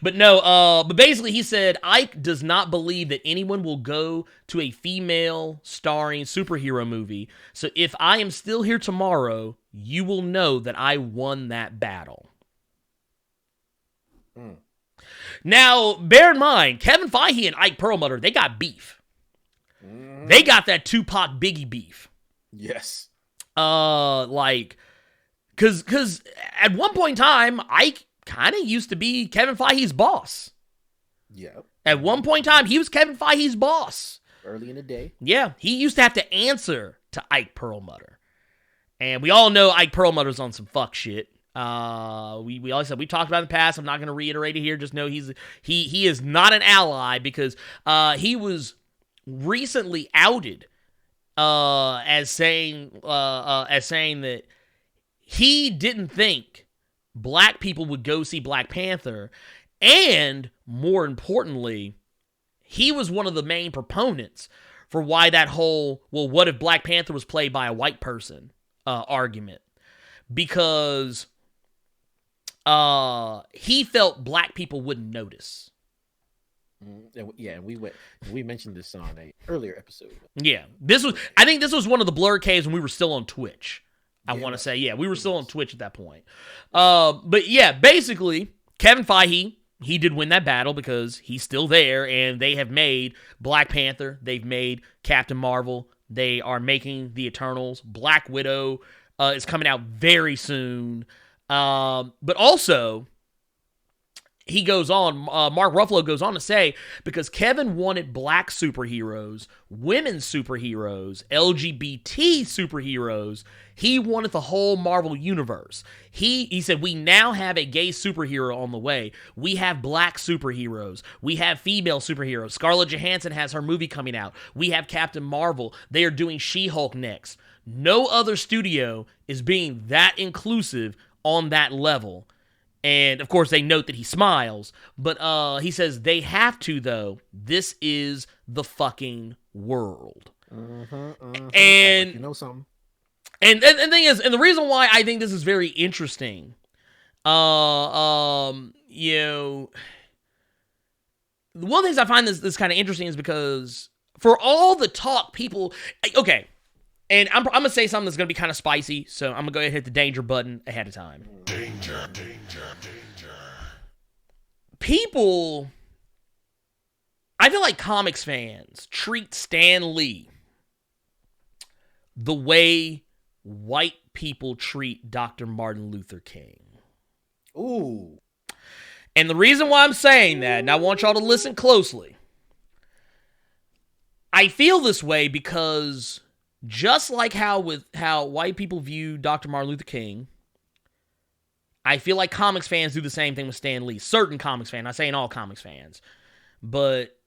But no, but basically he said, Ike does not believe that anyone will go to a female starring superhero movie. So if I am still here tomorrow, you will know that I won that battle. Now, bear in mind, Kevin Feige and Ike Perlmutter, they got beef. They got that Tupac Biggie beef. Yes. Because at one point in time, Ike kind of used to be Kevin Feige's boss. Yeah. At one point in time, he was Kevin Feige's boss. Early in the day. Yeah, he used to have to answer to Ike Perlmutter. And we all know Ike Perlmutter's on some fuck shit. We always said, we talked about it in the past. I'm not going to reiterate it here. Just know he is not an ally because he was recently outed as saying that he didn't think black people would go see Black Panther, and more importantly, he was one of the main proponents for why that whole, well, what if Black Panther was played by a white person argument, because he felt black people wouldn't notice. Yeah, and we mentioned this on a earlier episode. Yeah, I think this was one of the Blerd caves when we were still on Twitch. I want to say, yeah, we were still on Twitch at that point. But yeah, basically, Kevin Feige, he did win that battle because he's still there, and they have made Black Panther, they've made Captain Marvel, they are making the Eternals, Black Widow is coming out very soon. But also, he goes on, Mark Ruffalo goes on to say, because Kevin wanted black superheroes, women superheroes, LGBT superheroes, he wanted the whole Marvel universe. He said, we now have a gay superhero on the way. We have black superheroes. We have female superheroes. Scarlett Johansson has her movie coming out. We have Captain Marvel. They are doing She-Hulk next. No other studio is being that inclusive on that level. And, of course, they note that he smiles. But he says, they have to, though. This is the fucking world. And you know something. And the thing is, and the reason why I think this is very interesting, you know, one of the things I find this kind of interesting is because for all the talk, people, okay, and I'm going to say something that's going to be kind of spicy, so I'm going to go ahead and hit the danger button ahead of time. Danger. People, I feel like comics fans treat Stan Lee the way white people treat Dr. Martin Luther King. Ooh. And the reason why I'm saying that, and I want y'all to listen closely, I feel this way because just like how white people view Dr. Martin Luther King, I feel like comics fans do the same thing with Stan Lee. Certain comics fans, not saying all comics fans, but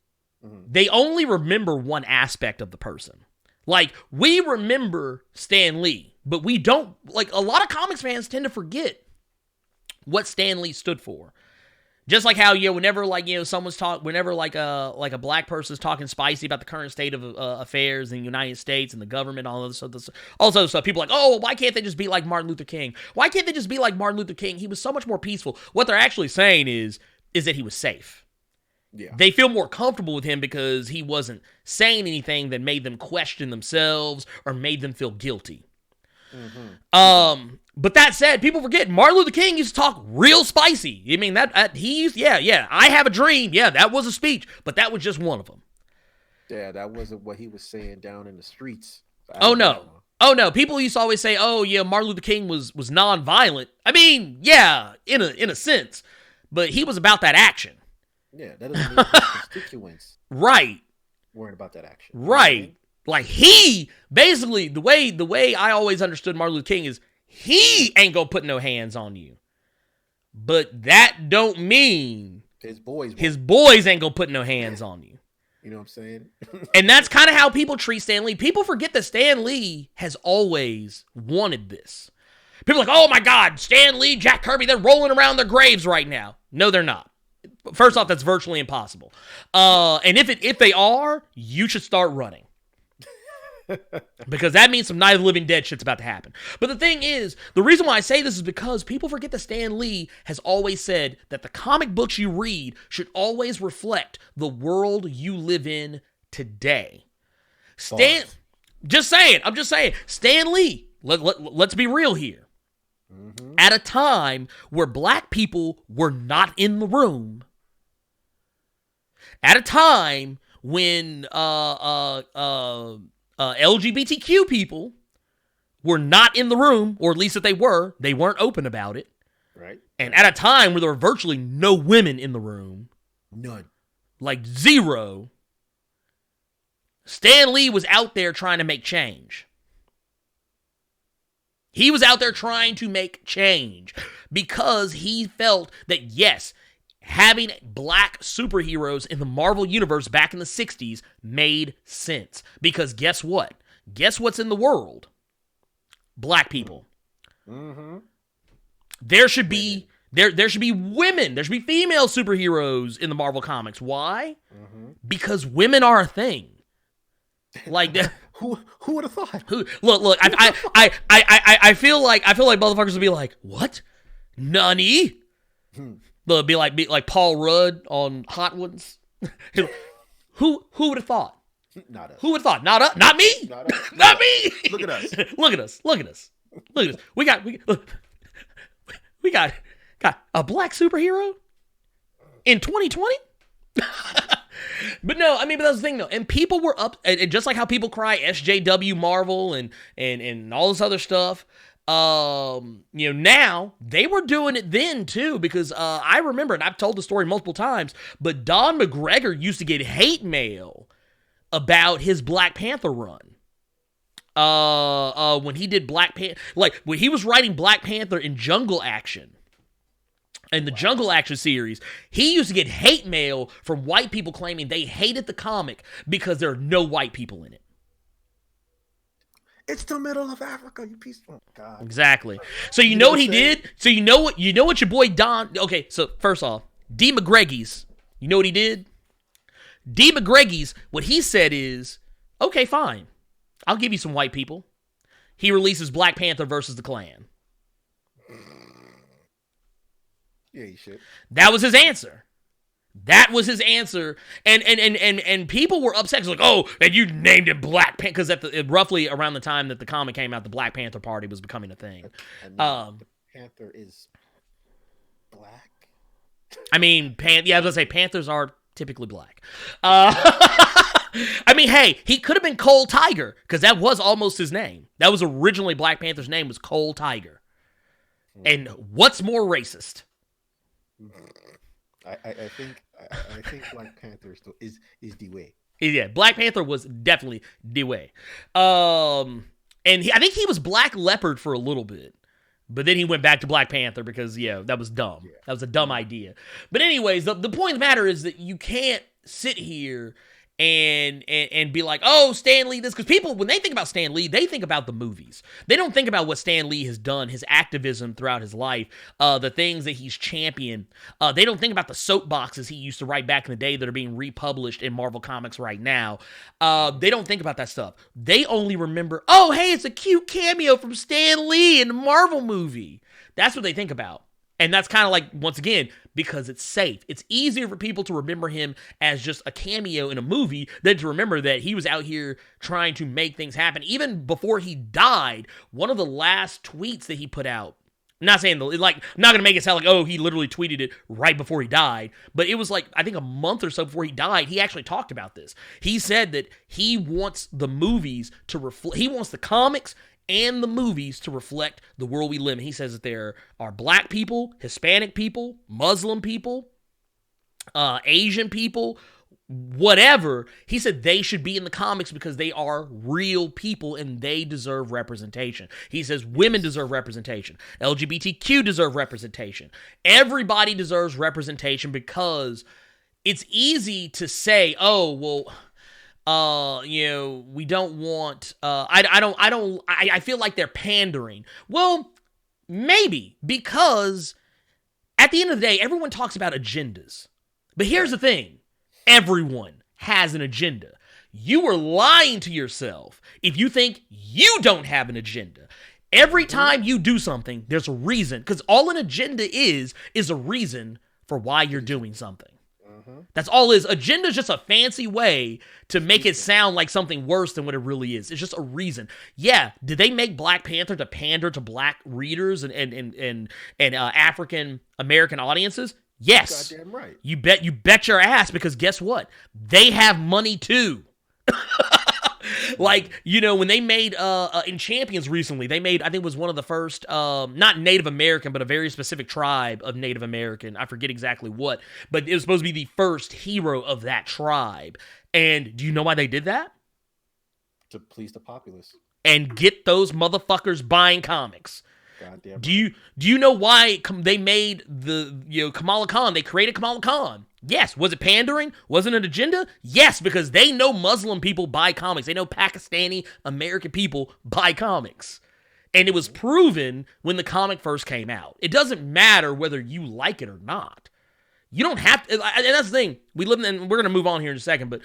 they only remember one aspect of the person. Like, we remember Stan Lee, but we don't, like, a lot of comics fans tend to forget what Stan Lee stood for. Just like how, you know, whenever, like, you know, whenever, like a black person is talking spicy about the current state of affairs in the United States and the government, all this stuff, people are like, oh, why can't they just be like Martin Luther King? Why can't they just be like Martin Luther King? He was so much more peaceful. What they're actually saying is that he was safe. Yeah. They feel more comfortable with him because he wasn't saying anything that made them question themselves or made them feel guilty. But that said, people forget Martin Luther King used to talk real spicy. I mean, he used, I have a dream. Yeah, that was a speech, but that was just one of them. Yeah, that wasn't what he was saying down in the streets. Oh no. People used to always say, oh yeah, Martin Luther King was nonviolent. I mean, yeah, in a sense, but he was about that action. Yeah, that doesn't mean his constituents Right. weren't about that action. Right. Like he basically the way I always understood Martin Luther King is he ain't gonna put no hands on you. But that don't mean his boys ain't gonna put no hands on you. You know what I'm saying? And that's kind of how people treat Stan Lee. People forget that Stan Lee has always wanted this. People are like, oh my God, Stan Lee, Jack Kirby, they're rolling around their graves right now. No, they're not. First off, that's virtually impossible. And if they are, you should start running. Because that means some Night of the Living Dead shit's about to happen. But the thing is, the reason why I say this is because people forget that Stan Lee has always said that the comic books you read should always reflect the world you live in today. I'm just saying, Stan Lee, let's be real here. Mm-hmm. At a time where black people were not in the room, at a time when LGBTQ people were not in the room, or at least if they weren't open about it. Right. And at a time where there were virtually no women in the room. None. Like zero. Stan Lee was out there trying to make change. He was out there trying to make change because he felt that, yes, having black superheroes in the Marvel Universe back in the 60s made sense. Because guess what? Guess what's in the world? Black people. Mm-hmm. There should be women. There should be female superheroes in the Marvel comics. Why? Mm-hmm. Because women are a thing. Like that. Who would have thought? Look. I feel like motherfuckers would be like, what? Nani? They'll be like Paul Rudd on Hot Ones. Who would have thought? Not us. Who would have thought? Not me. Not me. Look at us. Look at us. We got a black superhero in 2020. But no, I mean, but that's the thing though. And people were up, and just like how people cry SJW Marvel and all this other stuff. Now they were doing it then too, because I remember, and I've told the story multiple times, but Don McGregor used to get hate mail about his Black Panther run. When he did Black Panther, like when he was writing Black Panther in Jungle Action. In the Jungle Action series, he used to get hate mail from white people claiming they hated the comic because there are no white people in it. It's the middle of Africa, you piece of God. Exactly. So you know what he did? So you know what your boy Don. Okay, so first off, D. McGregor's. You know what he did? D. McGregor's. What he said is, okay, fine, I'll give you some white people. He releases Black Panther versus the Klan. Yeah, you should. That was his answer. And people were upset because like, oh, and you named it Black Panther because roughly around the time that the comic came out, the Black Panther Party was becoming a thing. The Panther is black. I mean, I was gonna say Panthers are typically black. I mean, hey, he could have been Cole Tiger because that was almost his name. That was originally Black Panther's name was Cole Tiger. And what's more racist? I think Black Panther is the way. Yeah, Black Panther was definitely the way. And I think he was Black Leopard for a little bit, but then he went back to Black Panther because that was dumb. Yeah. That was a dumb idea. But anyways, the point of the matter is that you can't sit here and be like, oh, Stan Lee this, because people, when they think about Stan Lee, they think about the movies. They don't think about what Stan Lee has done, his activism throughout his life, the things that he's championed. They don't think about the soapboxes he used to write back in the day that are being republished in Marvel Comics right now. They don't think about that stuff. They only remember, oh, hey, it's a cute cameo from Stan Lee in the Marvel movie. That's what they think about. And that's kind of like, once again, because it's safe. It's easier for people to remember him as just a cameo in a movie than to remember that he was out here trying to make things happen. Even before he died, one of the last tweets that he put out, I'm not saying, like, I'm not going to make it sound like, oh, he literally tweeted it right before he died, but it was like, I think a month or so before he died, he actually talked about this. He said that he wants the movies to reflect, he wants the comics and the movies to reflect the world we live in. He says that there are black people, Hispanic people, Muslim people, Asian people, whatever. He said they should be in the comics because they are real people and they deserve representation. He says women deserve representation. LGBTQ deserve representation. Everybody deserves representation because it's easy to say, oh, well, we don't want, I feel like they're pandering. Well, maybe, because at the end of the day, everyone talks about agendas. But here's the thing. Everyone has an agenda. You are lying to yourself if you think you don't have an agenda. Every time you do something, there's a reason. Because all an agenda is a reason for why you're doing something. That's all it is. Agenda is just a fancy way to make it sound like something worse than what it really is. It's just a reason. Yeah, did they make Black Panther to pander to black readers and African American audiences? Yes. Goddamn right. You bet your ass, because guess what? They have money too. Like, when they made in Champions recently, they made, I think it was one of the first, not Native American, but a very specific tribe of Native American. I forget exactly what, but it was supposed to be the first hero of that tribe. And do you know why they did that? To please the populace. And get those motherfuckers buying comics. Goddamn. Do you know why they made Kamala Khan? They created Kamala Khan. Yes. Was it pandering? Was it an agenda? Yes, because they know Muslim people buy comics. They know Pakistani American people buy comics. And it was proven when the comic first came out. It doesn't matter whether you like it or not. You don't have to. And that's the thing. We live in, and we're going to move on here in a second, but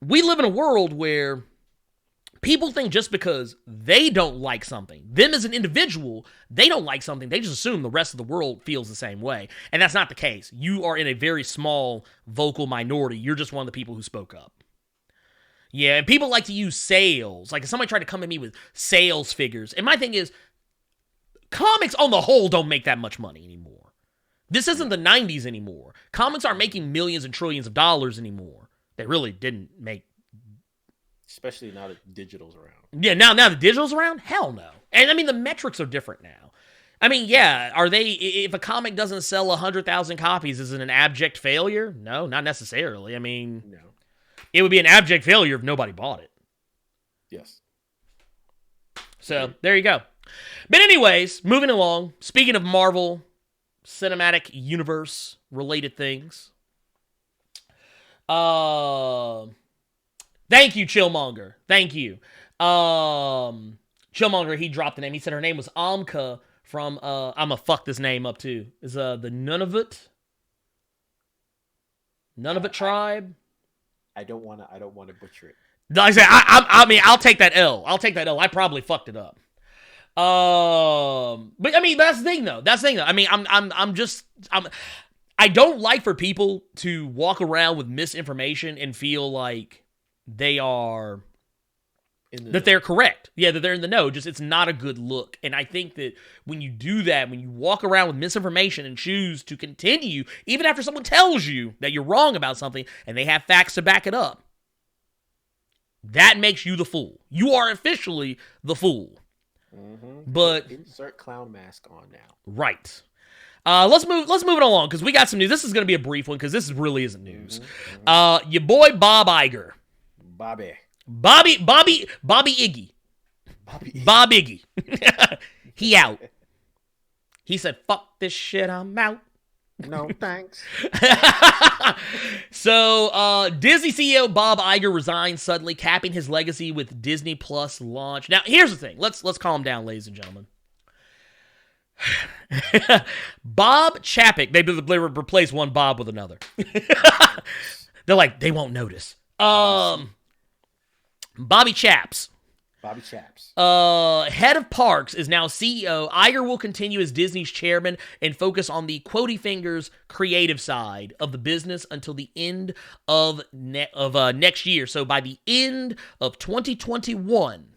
we live in a world where people think just because they don't like something, them as an individual, they don't like something, they just assume the rest of the world feels the same way. And that's not the case. You are in a very small vocal minority. You're just one of the people who spoke up. Yeah, and people like to use sales. Like if somebody tried to come at me with sales figures, and my thing is, comics on the whole don't make that much money anymore. This isn't the 90s anymore. Comics aren't making millions and trillions of dollars anymore. They really didn't make. Especially now that digital's around. Yeah, now the digital's around? Hell no. And I mean, the metrics are different now. I mean, yeah, if a comic doesn't sell 100,000 copies, is it an abject failure? No, not necessarily. I mean, No. It would be an abject failure if nobody bought it. Yes. So, there you go. But anyways, moving along, speaking of Marvel Cinematic Universe related things, thank you, Chillmonger. Thank you. Chillmonger, he dropped the name. He said her name was Amka from, I'm gonna fuck this name up too. Is the Nunavut tribe? I don't want to butcher it. Like I said, I mean, I'll take that L. I probably fucked it up. But I mean, that's the thing though. I mean, I don't like for people to walk around with misinformation and feel like they are they're correct. Yeah, that they're in the know. Just it's not a good look. And I think that when you do that, when you walk around with misinformation and choose to continue, even after someone tells you that you're wrong about something and they have facts to back it up, that makes you the fool. You are officially the fool. But insert clown mask on now. Right. Let's move it along because we got some news. This is going to be a brief one because this really isn't news. Your boy Bob Iger. Bobby Iggy. Bob Iggy. He out. He said, "Fuck this shit, I'm out." No, thanks. So, Disney CEO Bob Iger resigned suddenly, capping his legacy with Disney Plus launch. Now, here's the thing. Let's calm down, ladies and gentlemen. Bob Chapek, they replaced one Bob with another. They're like, they won't notice. Bobby Chaps. Head of Parks is now CEO. Iger will continue as Disney's chairman and focus on the quotey fingers creative side of the business until the end of next year. So by the end of 2021,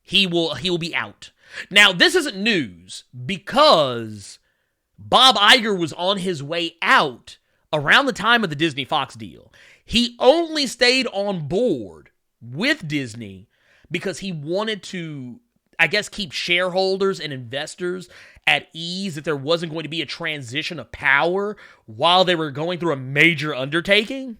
he will be out. Now, this isn't news because Bob Iger was on his way out around the time of the Disney Fox deal. He only stayed on board with Disney because he wanted to, I guess, keep shareholders and investors at ease that there wasn't going to be a transition of power while they were going through a major undertaking.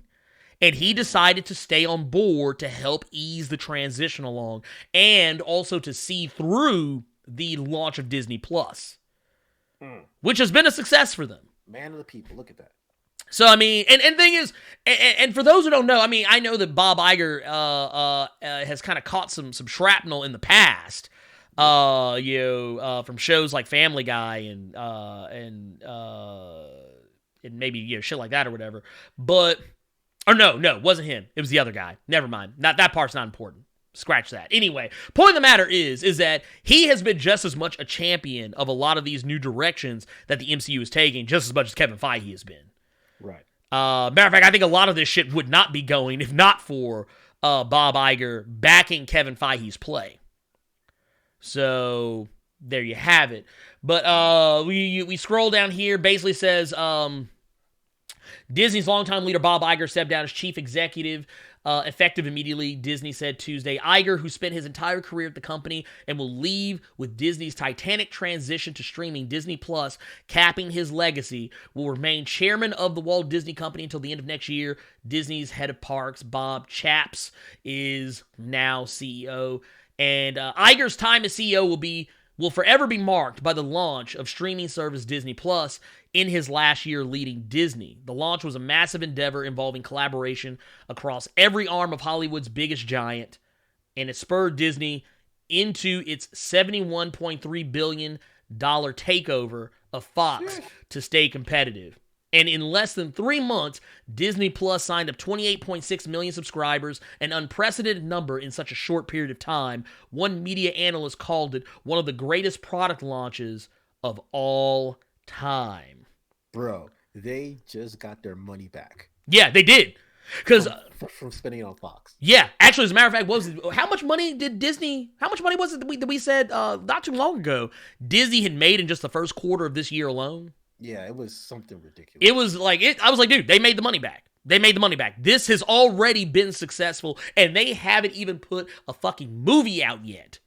And he decided to stay on board to help ease the transition along and also to see through the launch of Disney Plus, which has been a success for them. Man of the people, look at that. So, I mean, and thing is, and for those who don't know, I mean, I know that Bob Iger has kind of caught some shrapnel in the past, from shows like Family Guy and maybe, shit like that or whatever. But, or no, it wasn't him. It was the other guy. Never mind. That part's not important. Scratch that. Anyway, point of the matter is that he has been just as much a champion of a lot of these new directions that the MCU is taking, just as much as Kevin Feige has been. Right. Matter of fact, I think a lot of this shit would not be going if not for Bob Iger backing Kevin Feige's play. So there you have it. But we scroll down here. Basically says Disney's longtime leader Bob Iger stepped down as chief executive. Effective immediately, Disney said Tuesday. Iger, who spent his entire career at the company and will leave with Disney's titanic transition to streaming Disney Plus, capping his legacy, will remain chairman of the Walt Disney Company until the end of next year. Disney's head of parks, Bob Chapps, is now CEO. And Iger's time as CEO will forever be marked by the launch of streaming service Disney Plus in his last year leading Disney. The launch was a massive endeavor involving collaboration across every arm of Hollywood's biggest giant, and it spurred Disney into its $71.3 billion takeover of Fox to stay competitive. And in less than 3 months, Disney Plus signed up 28.6 million subscribers, an unprecedented number in such a short period of time. One media analyst called it one of the greatest product launches of all time. Bro, they just got their money back. Yeah, they did. Because from spending on Fox. Yeah, actually, as a matter of fact, how much money was it that we said not too long ago Disney had made in just the first quarter of this year alone? Yeah, it was something ridiculous. It was like, I was like, dude, they made the money back. They made the money back. This has already been successful, and they haven't even put a fucking movie out yet.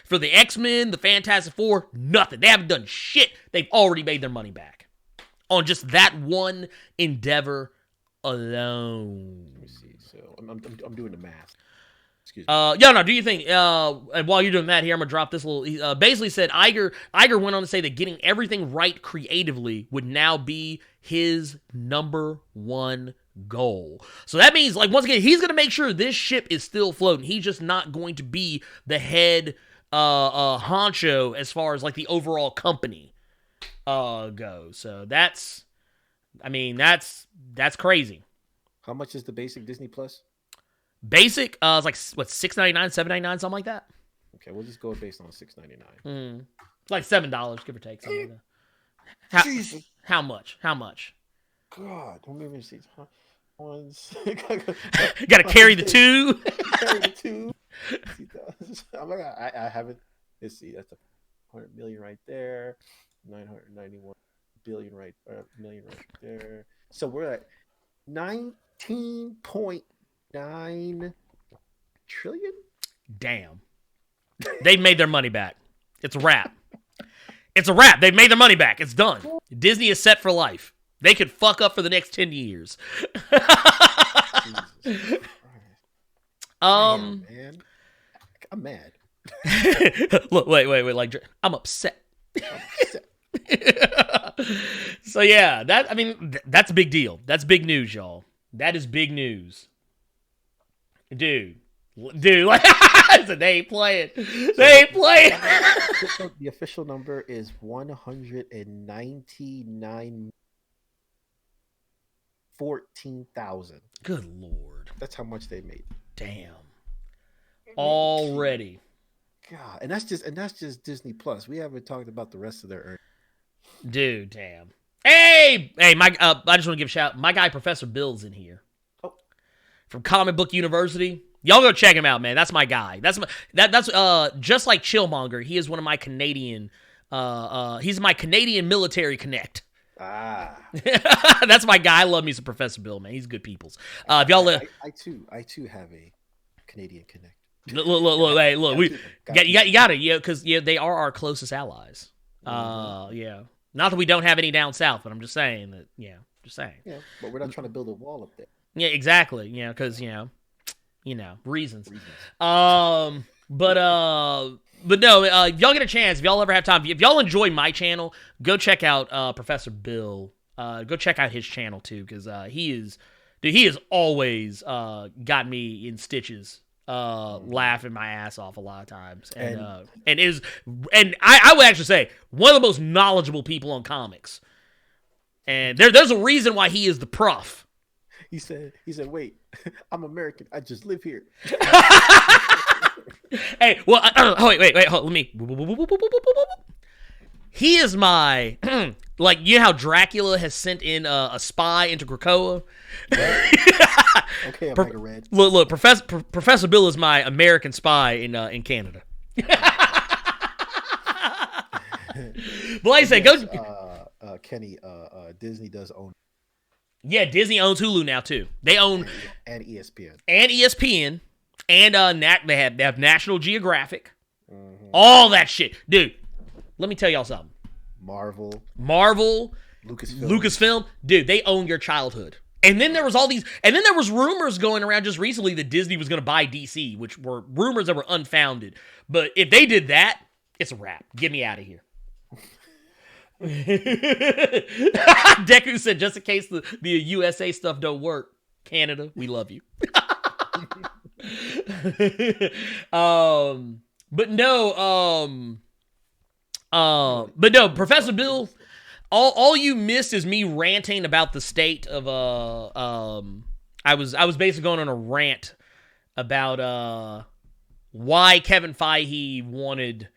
For the X-Men, the Fantastic Four, nothing. They haven't done shit. They've already made their money back on just that one endeavor alone. Let me see. So I'm doing the math. Excuse me. Do you think? And while you're doing that, here I'm gonna drop this little. Basically, said Iger went on to say that getting everything right creatively would now be his number one goal. So that means, like, once again, he's gonna make sure this ship is still floating. He's just not going to be the head honcho as far as like the overall company goes. So that's crazy. How much is the basic Disney Plus? Basic, it's like what, $6.99, $7.99, something like that. Okay, we'll just go based on $6.99. Like $7, give or take, something like that. How much? God, don't even see. Gotta carry the two. Carry the two. Oh my God, I haven't. Let's see. That's 100 million right there. 991 billion million right there. So we're at 19.9 trillion. Damn. They've made their money back. It's a wrap. It's a wrap. They've made their money back. It's done. Disney is set for life. They could fuck up for the next 10 years. Man, I'm mad. Look, wait. Like, I'm upset. So yeah, that's a big deal. That's big news, y'all. That is big news, dude. Like, they ain't playing. They ain't playing. The official number is 199,014,000. Good Lord. That's how much they made. Damn. Already. God, and that's just Disney Plus. We haven't talked about the rest of their earnings. Dude, damn. Hey, my I just want to give a shout. My guy Professor Bill's in here. Oh. From Comic Book University. Y'all go check him out, man. That's my guy. That's just like Chillmonger. He is one of my Canadian he's my Canadian military connect. That's my guy. I love me some Professor Bill, man. He's good peoples. If y'all I too have a Canadian connect. Look, hey, look, Gotta we keep 'em, you got to, yeah, because they are our closest allies. Yeah, not that we don't have any down south, but I'm just saying that, just saying. Yeah, but we're not trying to build a wall up there. Yeah, exactly. Because reasons. But no, if y'all get a chance, if y'all ever have time, if y'all enjoy my channel, go check out Professor Bill. Go check out his channel too, because he has always got me in stitches, laughing my ass off a lot of times, and I would actually say one of the most knowledgeable people on comics. And there's a reason why he is the prof. He said, wait, I'm American. I just live here. Hey, well, wait, hold, let me. He is my, like, you know how Dracula has sent in a spy into Krakoa? Okay, I'm like a red. Look, Professor Bill is my American spy in Canada. But like I said, go. Kenny, Disney does own. Yeah, Disney owns Hulu now too. They own and ESPN and they have National Geographic, all that shit, dude. Let me tell y'all something. Marvel, Lucasfilm, dude. They own your childhood. And then there was rumors going around just recently that Disney was going to buy DC, which were rumors that were unfounded. But if they did that, it's a wrap. Get me out of here. Deku said, just in case the USA stuff don't work, Canada, we love you. But no, Professor Bill, all you missed is me ranting about the state of I was basically going on a rant about why Kevin Feige wanted.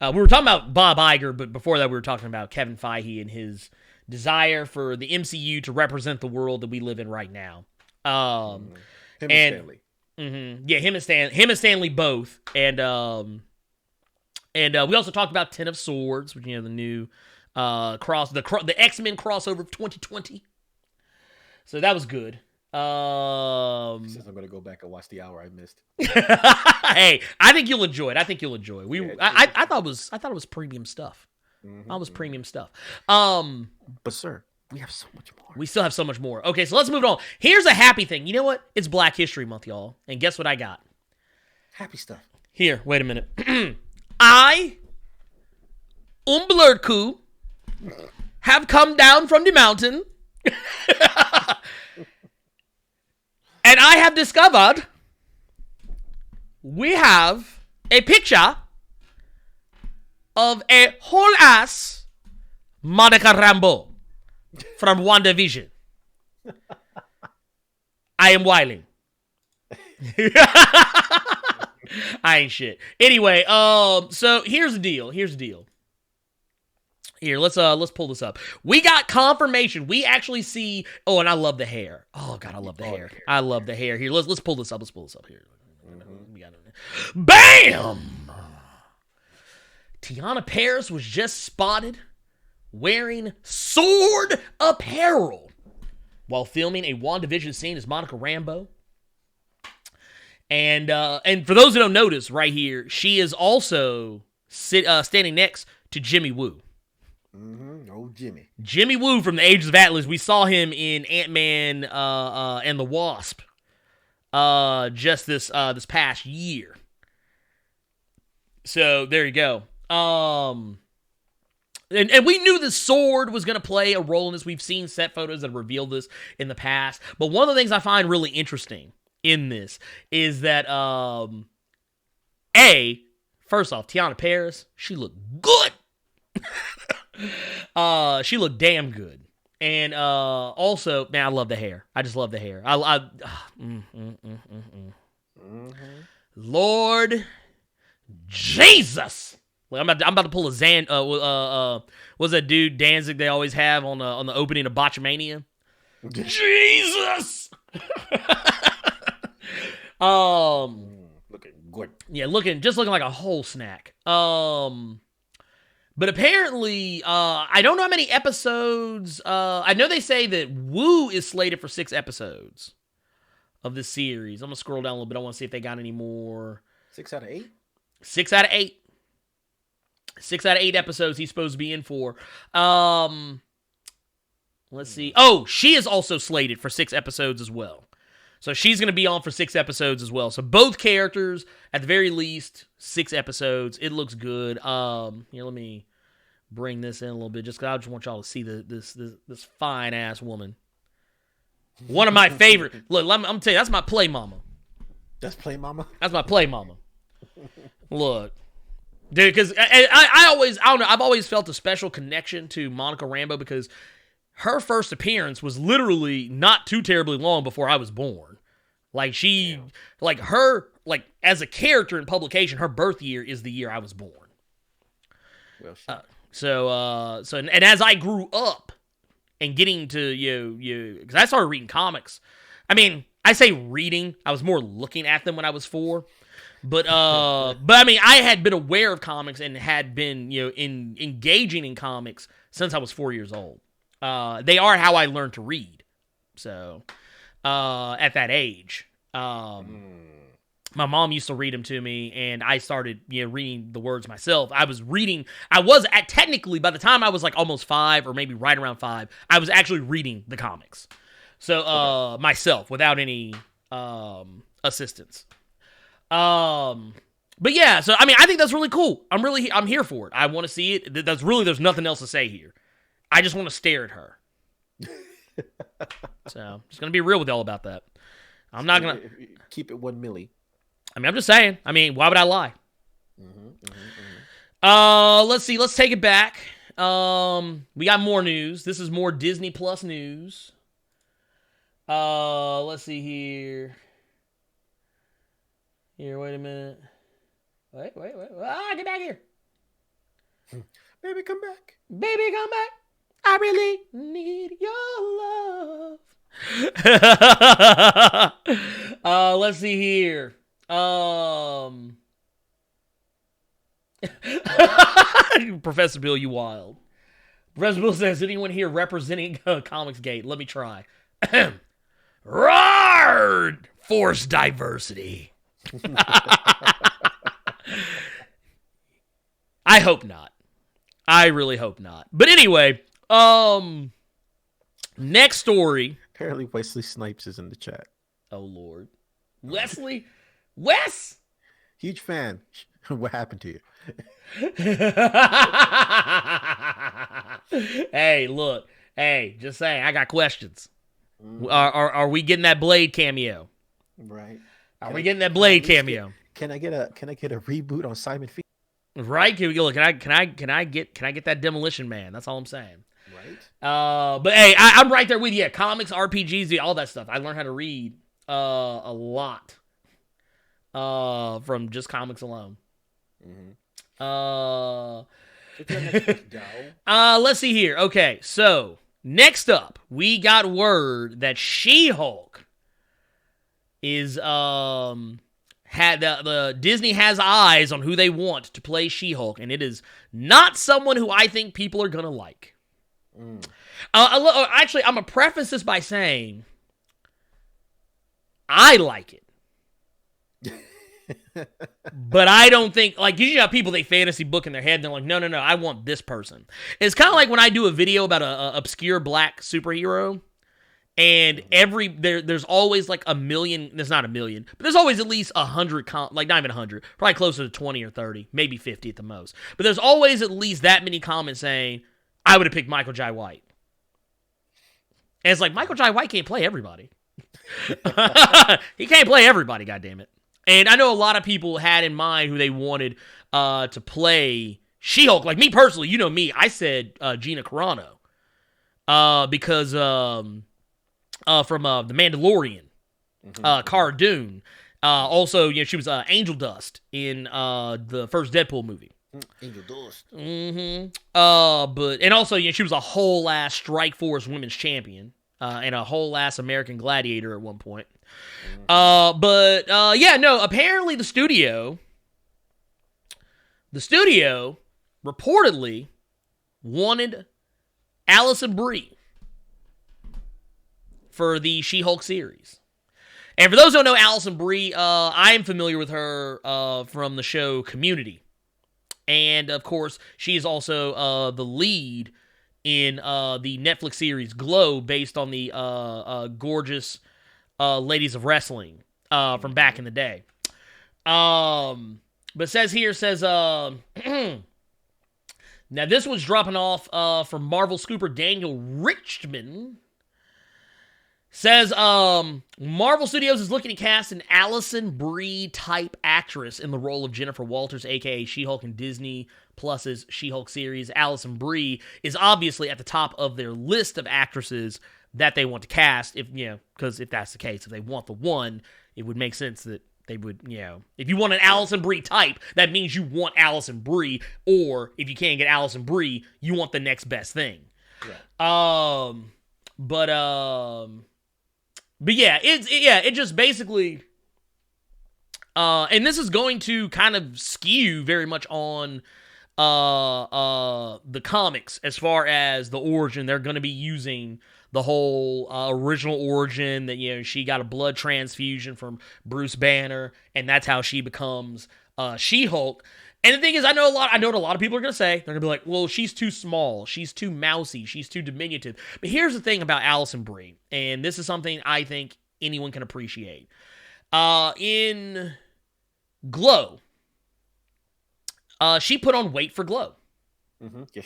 We were talking about Bob Iger, but before that we were talking about Kevin Feige and his desire for the MCU to represent the world that we live in right now. Him and Stanley. Yeah, him and Stanley both. And we also talked about Ten of Swords, which, the new the X-Men crossover of 2020. So that was good. Since I'm gonna go back and watch the hour I missed. Hey, I think you'll enjoy it. I thought it was premium stuff. That was premium stuff. But sir, we have so much more. We still have so much more. Okay, so let's move on. Here's a happy thing. You know what? It's Black History Month, y'all. And guess what I got? Happy stuff. Here, wait a minute. I, Blerd, have come down from the mountain. And I have discovered we have a picture of a whole ass Monica Rambeau from WandaVision. I am whiling. I ain't shit. Anyway, so here's the deal. Here, let's pull this up. We got confirmation. We actually see. Oh, and I love the hair. Oh God, I love the hair. I love the hair. Here, let's pull this up. Here. We got it. Bam! Teyonah Parris was just spotted wearing sword apparel while filming a WandaVision scene as Monica Rambeau. And for those who don't notice, right here, she is also standing next to Jimmy Woo. Oh, Jimmy Woo from the Ages of Atlas. We saw him in Ant-Man and the Wasp just this past year. So there you go. And we knew the sword was going to play a role in this. We've seen set photos that revealed this in the past. But one of the things I find really interesting in this is that, first off, Teyonah Parris, she looked good. She looked damn good. And also, man, I love the hair. I just love the hair. Lord Jesus. Like, I'm about to pull a what's that dude Danzig they always have on the opening of Botchamania? Jesus. Looking good. Yeah, looking like a whole snack. But apparently, I don't know how many episodes. I know they say that Woo is slated for 6 episodes of this series. I'm gonna scroll down a little bit. I want to see if they got any more 6 out of 8? 6 out of 8. 6 out of 8 episodes he's supposed to be in for. Let's see. Oh, she is also slated for 6 episodes as well. So she's going to be on for 6 episodes as well. So both characters, at the very least, 6 episodes. It looks good. Here, let me bring this in a little bit, just because I just want y'all to see this fine ass woman. One of my favorite. Look, I'm telling you, that's my play mama. That's play mama. That's my play mama. Look, dude, because I've always felt a special connection to Monica Rambeau because her first appearance was literally not too terribly long before I was born. Like as a character in publication, her birth year is the year I was born. Well, and as I grew up and getting to because I started reading comics. I mean, I say reading, I was more looking at them when I was 4. But I mean, I had been aware of comics and had been engaging in comics since I was 4 years old. They are how I learned to read. So, at that age, my mom used to read them to me, and I started, reading the words myself. Technically, by the time I was like almost 5 or maybe right around 5, I was actually reading the comics. So, myself, without any, assistance. But yeah, so, I mean, I think that's really cool. I'm here for it. I want to see it. There's nothing else to say here. I just want to stare at her. So, I'm just going to be real with y'all about that. I'm not going to... Keep it 1 milli. I mean, I'm just saying. I mean, why would I lie? Let's see. Let's take it back. We got more news. This is more Disney Plus news. Let's see here. Here, wait a minute. Wait. Get back here. Baby, come back. Baby, come back. I really need your love. Let's see here. Professor Bill, you wild. Professor Bill says, "Is anyone here representing Comics Gate? Let me try." Roar! Force diversity. I hope not. I really hope not. But anyway, next story. Apparently Wesley Snipes is in the chat. Oh, Lord. Wesley? Wes? Huge fan. What happened to you? Hey, look. Hey, just saying, I got questions. Are we getting that Blade cameo? Right. Are we getting that Blade cameo? Can I get a reboot on Simon Phoenix? Right? Can I get that Demolition Man? That's all I'm saying. Right. But hey, I'm right there with you. Comics, RPGs, all that stuff. I learned how to read a lot from just comics alone. Let's see here. Okay, so next up, we got word that She-Hulk is the Disney has eyes on who they want to play She-Hulk, and it is not someone who I think people are gonna like. Actually, I'm gonna preface this by saying I like it. But I don't think, like, you have people, they fantasy book in their head, and they're like, no, I want this person. It's kind of like when I do a video about a obscure black superhero, and there's always like a million, there's not a million, but there's always at least 100, like not even 100, probably closer to 20 or 30, maybe 50 at the most. But there's always at least that many comments saying, I would have picked Michael Jai White. And it's like, Michael Jai White can't play everybody. He can't play everybody, goddammit. And I know a lot of people had in mind who they wanted to play She-Hulk. Like me personally, you know me, I said Gina Carano. Because from The Mandalorian, Cara Dune. Also, she was Angel Dust in the first Deadpool movie. Angel Dust. And also, she was a whole ass Strike Force Women's Champion. And a whole ass American Gladiator at one point. Apparently the studio reportedly wanted Alison Brie for the She-Hulk series. And for those who don't know Alison Brie, I am familiar with her from the show Community. And, of course, she is also the lead in the Netflix series Glow, based on the gorgeous ladies of wrestling from back in the day. But says now this was dropping off from Marvel scooper Daniel Richmond. Says, Marvel Studios is looking to cast an Alison Brie type actress in the role of Jennifer Walters, aka She-Hulk in Disney Plus's She-Hulk series. Alison Brie is obviously at the top of their list of actresses that they want to cast, because if that's the case, if they want the one, it would make sense that they would, if you want an Alison Brie type, that means you want Alison Brie, or if you can't get Alison Brie, you want the next best thing. Yeah. But yeah, it just basically, and this is going to kind of skew very much on the comics as far as the origin. They're going to be using the whole original origin that, she got a blood transfusion from Bruce Banner, and that's how she becomes She-Hulk. And the thing is, I know what a lot of people are going to say. They're going to be like, well, she's too small. She's too mousy. She's too diminutive. But here's the thing about Alison Brie, and this is something I think anyone can appreciate. In Glow, she put on weight for Glow. Mm-hmm. Yes,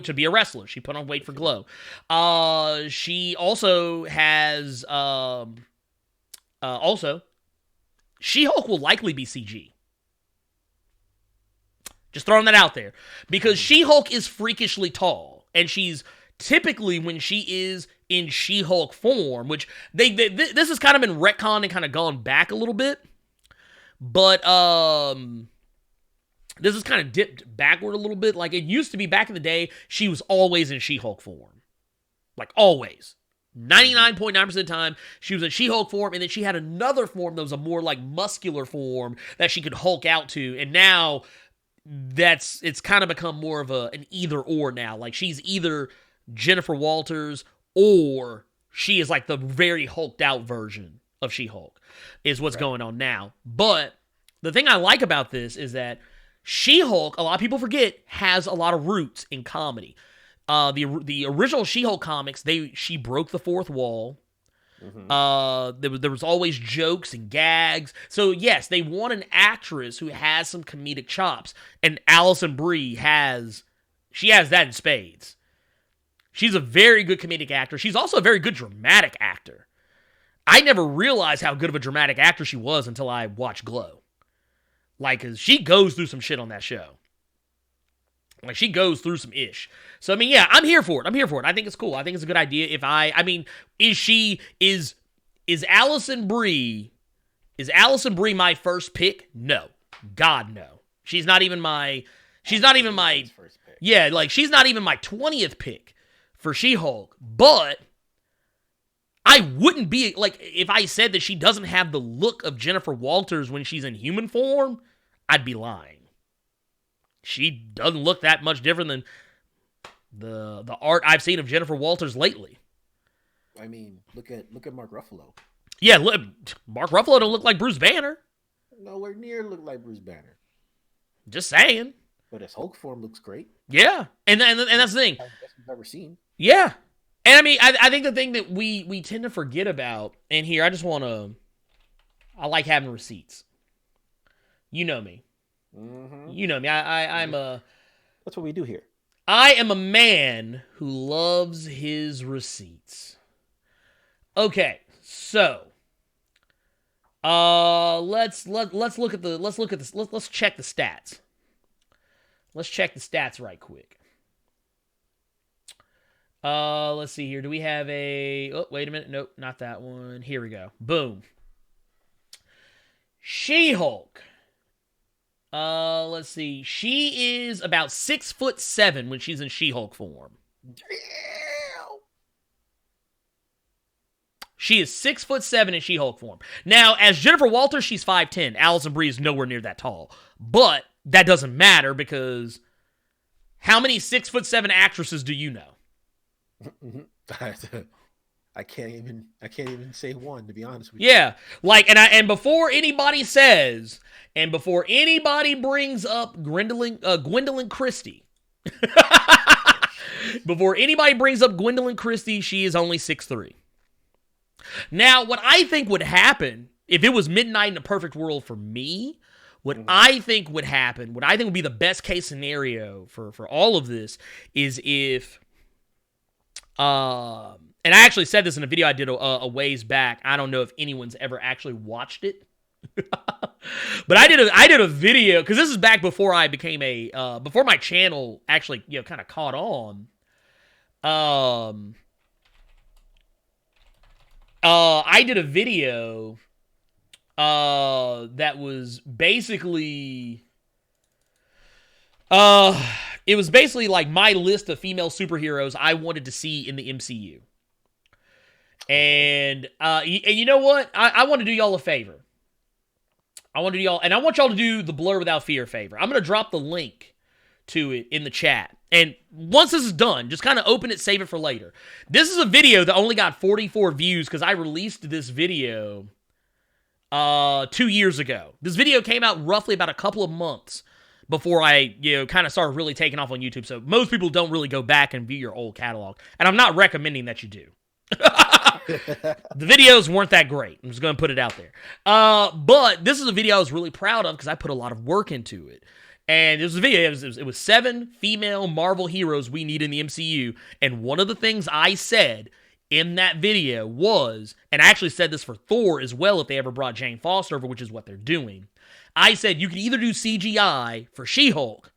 to be a wrestler. She put on weight for Glow. She also has, She-Hulk will likely be CG. Just throwing that out there. Because She-Hulk is freakishly tall. And she's typically, when she is in She-Hulk form, which this has kind of been retconned and kind of gone back a little bit. But this is kind of dipped backward a little bit. Like, it used to be back in the day, she was always in She-Hulk form. Like, always. 99.9% of the time, she was in She-Hulk form, and then she had another form that was a more, like, muscular form that she could Hulk out to. And now it's kind of become more of an either or now. Like, she's either Jennifer Walters or she is like the very hulked out version of She-Hulk is what's going on now. But the thing I like about this is that She-Hulk, a lot of people forget, has a lot of roots in comedy. The original She-Hulk comics, she broke the fourth wall. Mm-hmm. There was always jokes and gags. So yes, they want an actress who has some comedic chops, and Alison Brie has that in spades. She's a very good comedic actor. She's also a very good dramatic actor. I never realized how good of a dramatic actor she was until I watched Glow. Like, 'cause she goes through some shit on that show. Like, she goes through some ish. So, I mean, yeah, I'm here for it. I think it's cool. I think it's a good idea. Is Alison Brie my first pick? No. God, no. She's not even my first pick. Yeah, like, she's not even my 20th pick for She-Hulk. But I wouldn't be, like, if I said that she doesn't have the look of Jennifer Walters when she's in human form, I'd be lying. She doesn't look that much different than the art I've seen of Jennifer Walters lately. I mean, look at Mark Ruffalo. Yeah, Mark Ruffalo don't look like Bruce Banner. Nowhere near look like Bruce Banner. Just saying. But his Hulk form looks great. Yeah, and that's the thing. Best we've ever seen. Yeah, and I mean, I think the thing that we tend to forget about, and here I like having receipts. You know me. Mm-hmm. You know me. That's what we do here. I am a man who loves his receipts. Okay, so let's look at this. Let's check the stats. Let's check the stats right quick. Let's see here. Do we have oh, wait a minute. Nope, not that one. Here we go. Boom. She-Hulk. Let's see. She is about 6'7" when she's in She-Hulk form. She is 6'7" in She-Hulk form. Now, as Jennifer Walters, she's 5'10". Alison Brie is nowhere near that tall. But that doesn't matter because how many 6'7" actresses do you know? I can't even say one, to be honest with you. Yeah, like, and before anybody says, and before anybody brings up Gwendolyn Christie, before anybody brings up Gwendolyn Christie, she is only 6'3". Now, what I think would happen if it was Midnight in a Perfect World for me, what I think would happen, what I think would be the best case scenario for all of this is if, and I actually said this in a video I did a ways back. I don't know if anyone's ever actually watched it. But I did a video, because this is back before I became before my channel actually, kind of caught on. I did a video that was basically it was basically like my list of female superheroes I wanted to see in the MCU. And you know what? I want to do y'all a favor. I want y'all to do the Blerd Without Fear a favor. I'm going to drop the link to it in the chat. And once this is done, just kind of open it, save it for later. This is a video that only got 44 views because I released this video 2 years ago. This video came out roughly about a couple of months before I, kind of started really taking off on YouTube. So most people don't really go back and view your old catalog. And I'm not recommending that you do. The videos weren't that great. I'm just going to put it out there. But this is a video I was really proud of because I put a lot of work into it. And this was a video, it was 7 female Marvel heroes we need in the MCU. And one of the things I said in that video was, and I actually said this for Thor as well if they ever brought Jane Foster over, which is what they're doing. I said you could either do CGI for She-Hulk,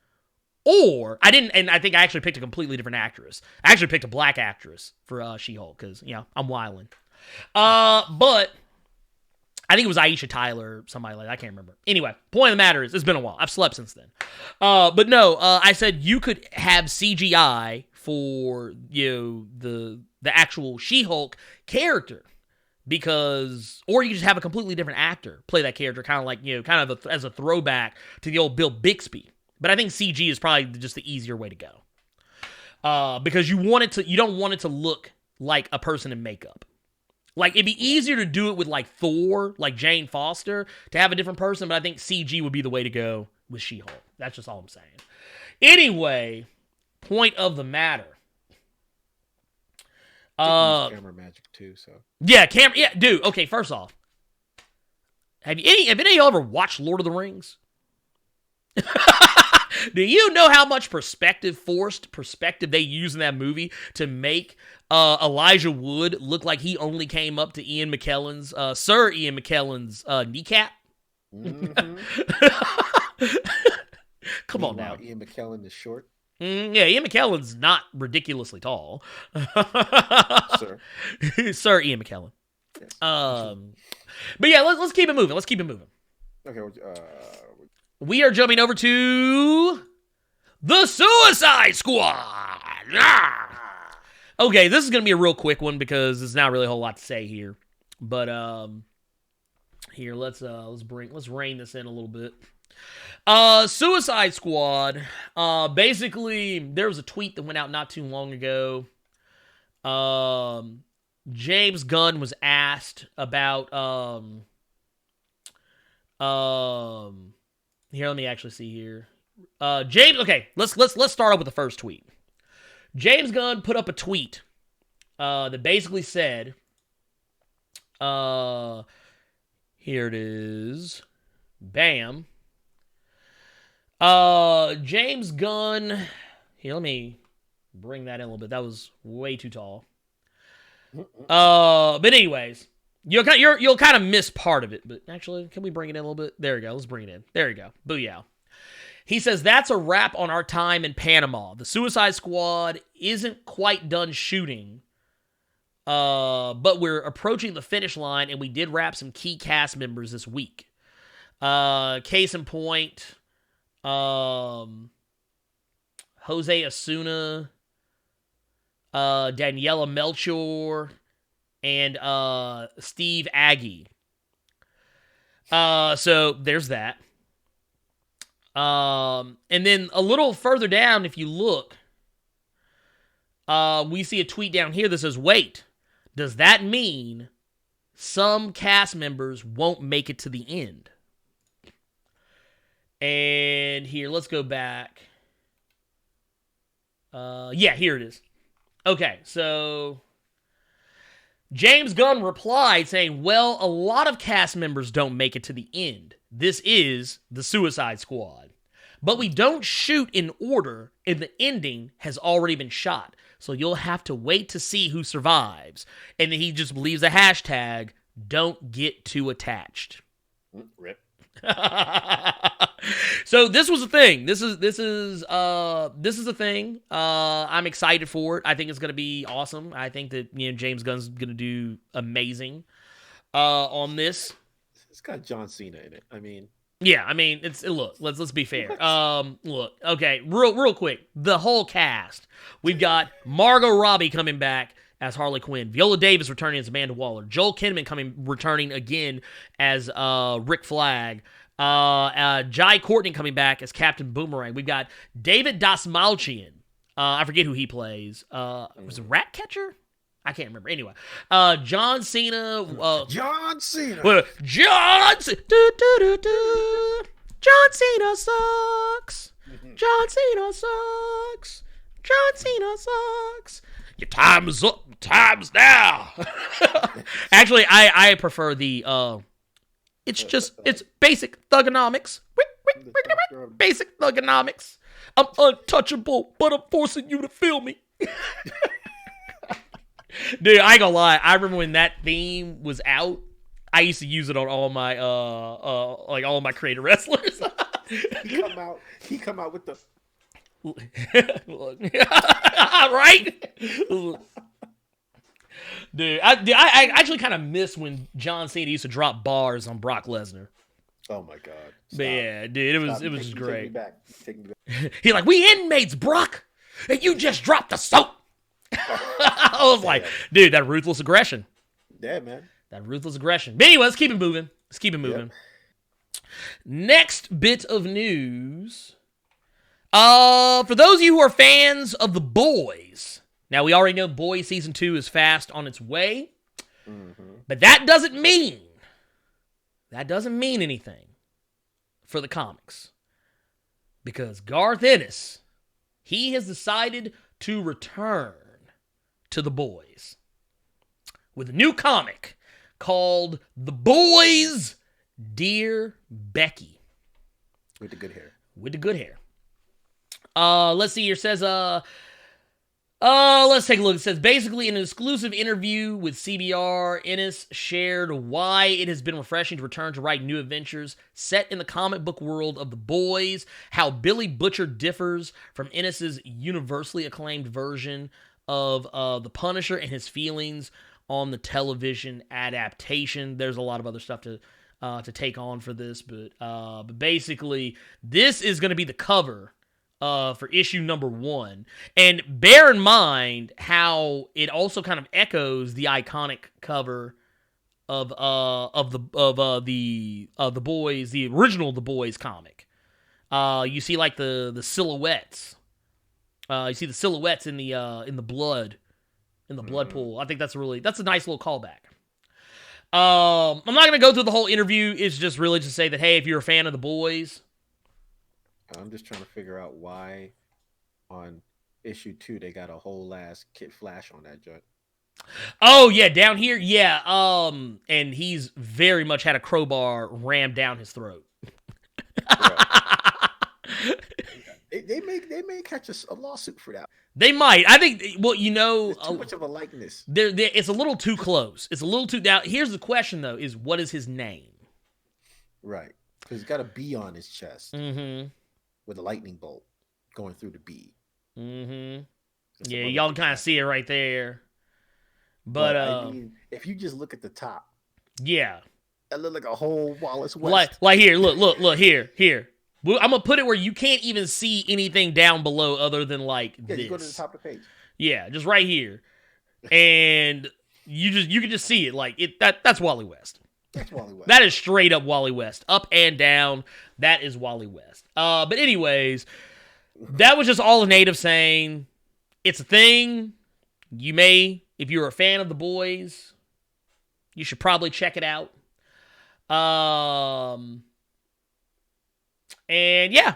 or, I didn't, and I think I actually picked a completely different actress. I actually picked a black actress for She-Hulk, because, I'm wilding. But I think it was Aisha Tyler or somebody like that. I can't remember. Anyway, point of the matter is, it's been a while. I've slept since then. But no, I said you could have CGI for, the actual She-Hulk character. Because, or you just have a completely different actor play that character, kind of like, as a throwback to the old Bill Bixby. But I think CG is probably just the easier way to go. Because you don't want it to look like a person in makeup. Like, it'd be easier to do it with, like, Thor, like Jane Foster, to have a different person, but I think CG would be the way to go with She-Hulk. That's just all I'm saying. Anyway, point of the matter. Camera magic, too, so. Yeah, dude, okay, first off, have any of y'all ever watched Lord of the Rings? Do you know how much forced perspective they use in that movie to make Elijah Wood look like he only came up to Sir Ian McKellen's kneecap? Mm-hmm. Come on now. Ian McKellen is short. Yeah, Ian McKellen's not ridiculously tall. Sir. Sir Ian McKellen. Yes. But yeah, let's keep it moving. Okay. We are jumping over to the Suicide Squad. Okay, this is going to be a real quick one because there's not really a whole lot to say here. But here, let's rein this in a little bit. Suicide Squad. Basically, there was a tweet that went out not too long ago. James Gunn was asked about here, let me actually see here. Okay, let's start off with the first tweet. James Gunn put up a tweet that basically said, here it is. Bam. James Gunn. Here, let me bring that in a little bit. That was way too tall. But anyways, you'll kind of miss part of it. But actually, can we bring it in a little bit? There we go. Let's bring it in. There we go. Booyah. He says, that's a wrap on our time in Panama. The Suicide Squad isn't quite done shooting, but we're approaching the finish line, and we did wrap some key cast members this week. Case in point, Jose Asuna, Daniela Melchior, and Steve Agee. So there's that. And then a little further down, if you look, we see a tweet down here that says, wait, does that mean some cast members won't make it to the end? And here, let's go back. Yeah, here it is. Okay, so James Gunn replied saying, well, a lot of cast members don't make it to the end. This is the Suicide Squad. But we don't shoot in order, and the ending has already been shot. So you'll have to wait to see who survives. And then he just leaves a hashtag, don't get too attached. Rip. So this was a thing. This is a thing. I'm excited for it. I think it's gonna be awesome. I think that James Gunn's gonna do amazing on this. It's got John Cena in it. I mean, yeah. I mean, let's be fair. Look. Okay. Real quick. The whole cast. We've got Margot Robbie coming back as Harley Quinn, Viola Davis returning as Amanda Waller, Joel Kinnaman returning again as Rick Flag, Jai Courtney coming back as Captain Boomerang. We've got David Dastmalchian. I forget who he plays. Was it Ratcatcher? I can't remember. Anyway, John Cena. John Cena. John Cena sucks. John Cena sucks. John Cena sucks. Your time is up. Time's now. Actually, I prefer the. It's basic thugonomics. Basic thugonomics. I'm untouchable, but I'm forcing you to feel me. Dude, I ain't gonna lie. I remember when that theme was out. I used to use it on all my all my creative wrestlers. He come out with the right. Dude, I actually kind of miss when John Cena used to drop bars on Brock Lesnar. Oh my god! But yeah, dude, it was just great. Take me back. He's like, "We inmates, Brock, and you just dropped the soap." I was like, dude, that ruthless aggression. Yeah, man. That ruthless aggression. But anyway, let's keep it moving. Yep. Next bit of news. For those of you who are fans of The Boys, now we already know Boys Season 2 is fast on its way, but that doesn't mean anything for the comics. Because Garth Ennis, he has decided to return to The Boys with a new comic called The Boys Dear Becky. With the good hair. Let's see here. It says, let's take a look. It says, basically, in an exclusive interview with CBR, Ennis shared why it has been refreshing to return to write new adventures set in the comic book world of The Boys, how Billy Butcher differs from Ennis's universally acclaimed version of The Punisher, and his feelings on the television adaptation. There's a lot of other stuff to take on for this, but basically, this is going to be the cover for issue number 1. And bear in mind how it also kind of echoes the iconic cover of the Boys, the original The Boys comic. You see like the silhouettes. You see the silhouettes in the blood pool. I think that's a nice little callback. I'm not gonna go through the whole interview. It's just really to say that, hey, if you're a fan of The Boys, I'm just trying to figure out why on issue 2 they got a whole ass Kid Flash on that joint. Oh yeah, down here, yeah. And he's very much had a crowbar rammed down his throat. They may catch a lawsuit for that. They might. I think. Well, there's too much of a likeness. It's a little too close. It's a little too. Now, here's the question though: is what is his name? Right, because he's got a B on his chest with a lightning bolt going through the B. Yeah, y'all kind of see it right there. But I mean, if you just look at the top, yeah, that look like a whole Wallace West. Like here, look here. I'm gonna put it where you can't even see anything down below other than like this. You go to the top of the page. Yeah, just right here, and you can just see it like it. That's Wally West. That's Wally West. That is straight up Wally West, up and down. That is Wally West. But anyways, that was just all a native saying it's a thing. You may if you're a fan of The Boys, you should probably check it out. And yeah,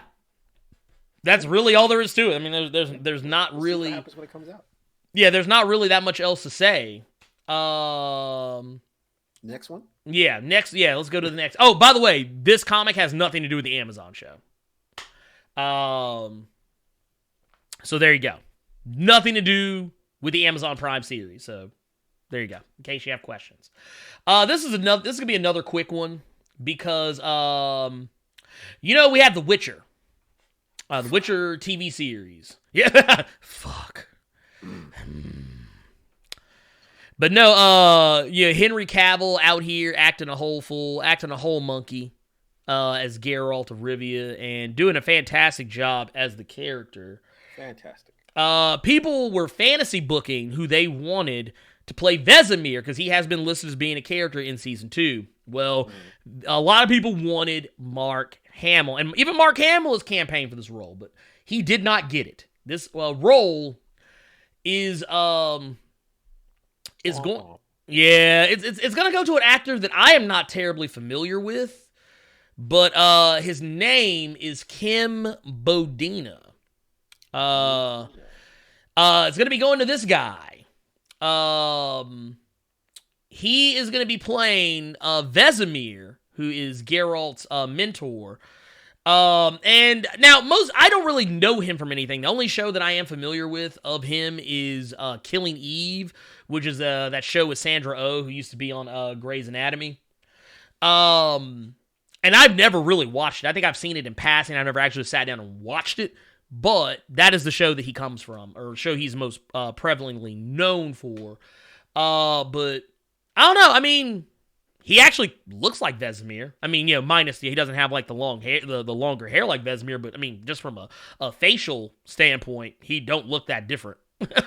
that's really all there is to it. I mean, there's not really. What happens when it comes out? Yeah, there's not really that much else to say. Next one? Yeah, let's go to the next. Oh, by the way, this comic has nothing to do with the Amazon show. So there you go. Nothing to do with the Amazon Prime series. So there you go. In case you have questions. This is gonna be another quick one because we had The Witcher. The Witcher TV series. Yeah. Fuck. But no, Henry Cavill out here acting a whole monkey as Geralt of Rivia and doing a fantastic job as the character. Fantastic. People were fantasy booking who they wanted to play Vesemir because he has been listed as being a character in season 2. Well, a lot of people wanted Mark Hamill, and even Mark Hamill has campaigned for this role, but he did not get it. This role is going. Yeah, it's gonna go to an actor that I am not terribly familiar with, but his name is Kim Bodina. It's gonna be going to this guy. He is gonna be playing Vesemir, who is Geralt's mentor. And now I don't really know him from anything. The only show that I am familiar with of him is Killing Eve, which is that show with Sandra Oh, who used to be on Grey's Anatomy. And I've never really watched it. I think I've seen it in passing. I've never actually sat down and watched it. But that is the show that he comes from, or show he's most prevalently known for. But I don't know. I mean, he actually looks like Vesemir. I mean, minus he doesn't have like the long hair, the longer hair like Vesemir. But I mean, just from a facial standpoint, he don't look that different. Because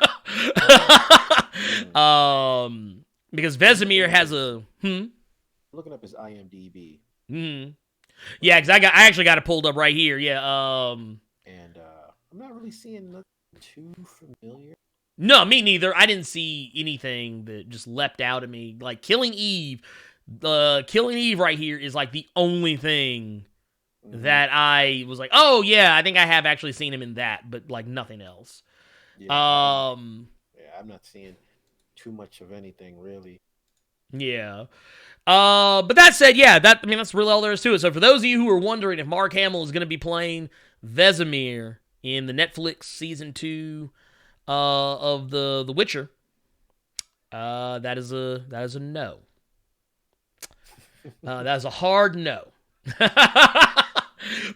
Vesemir has a Looking up his IMDb. Yeah, because I actually got it pulled up right here. Yeah. And I'm not really seeing nothing too familiar. No, me neither. I didn't see anything that just leapt out at me. Like Killing Eve. Killing Eve right here is like the only thing that I was like, oh yeah, I think I have actually seen him in that, but like nothing else. Yeah, I'm not seeing too much of anything really. Yeah. But that said, yeah, that's really all there is to it. So for those of you who are wondering if Mark Hamill is going to be playing Vesemir in the Netflix season 2 of the Witcher, that is a no. That is a hard no.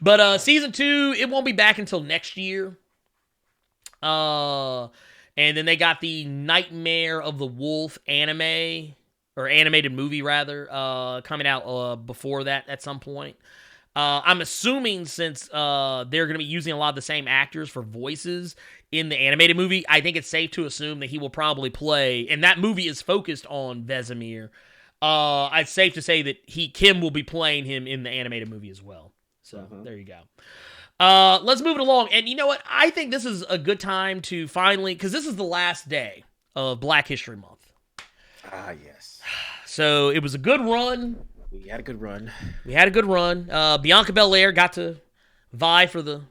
But season 2, it won't be back until next year. And then they got the Nightmare of the Wolf anime, or animated movie rather, coming out before that at some point. I'm assuming since they're going to be using a lot of the same actors for voices in the animated movie, I think it's safe to assume that he will probably play, and that movie is focused on Vesemir. It's safe to say that Kim will be playing him in the animated movie as well. So there you go. Let's move it along. And you know what? I think this is a good time to finally, because this is the last day of Black History Month. Ah, yes. So it was a good run. We had a good run. Bianca Belair got to vie for the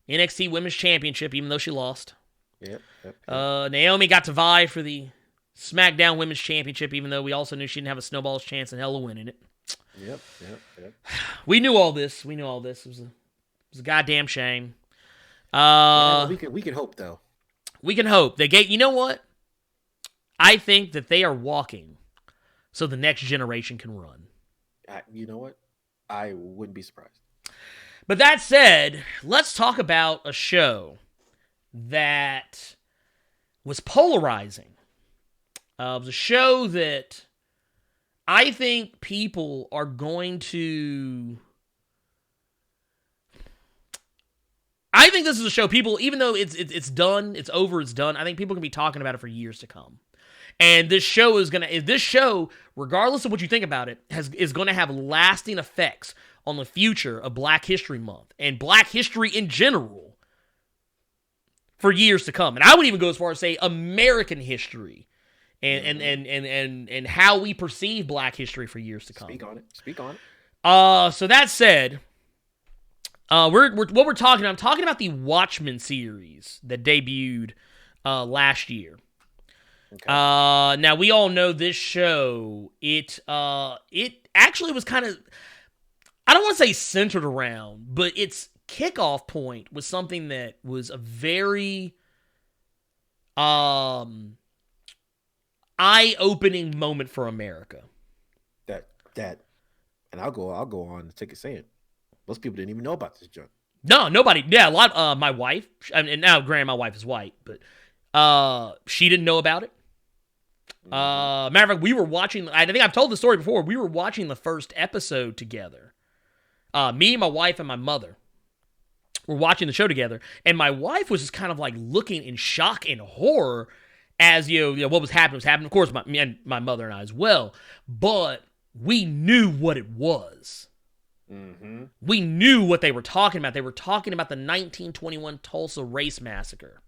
NXT Women's Championship, even though she lost. Yep. Naomi got to vie for the SmackDown Women's Championship, even though we also knew she didn't have a snowball's chance in hell of winning it. Yep. We knew all this. It was a goddamn shame. We can hope, though. We can hope. You know what? I think that they are walking so the next generation can run. You know what? I wouldn't be surprised. But that said, let's talk about a show that was polarizing. It was a show that I think people are going to... I think this is a show people, even though it's done, it's over, it's done, I think people can be talking about it for years to come. And this show regardless of what you think about it, is going to have lasting effects on the future of Black History Month and Black history in general for years to come. And I would even go as far as say American history and how we perceive Black history for years to come. Speak on it. So that said, I'm talking about the Watchmen series that debuted last year. Okay. Now we all know this show. It actually was kind of, I don't want to say centered around, but its kickoff point was something that was a very eye-opening moment for America. That, and I'll go on to take a saying. Most people didn't even know about this junk. No, nobody. Yeah, a lot. My wife, and now, granted, my wife is white, but she didn't know about it. Matter of fact, we were watching. I think I've told the story before. We were watching the first episode together. Me, my wife, and my mother were watching the show together, and my wife was just kind of like looking in shock and horror as you know what was happening was happening. Of course, my mother and I as well, but we knew what it was. Mm-hmm. We knew what they were talking about. They were talking about the 1921 Tulsa race massacre.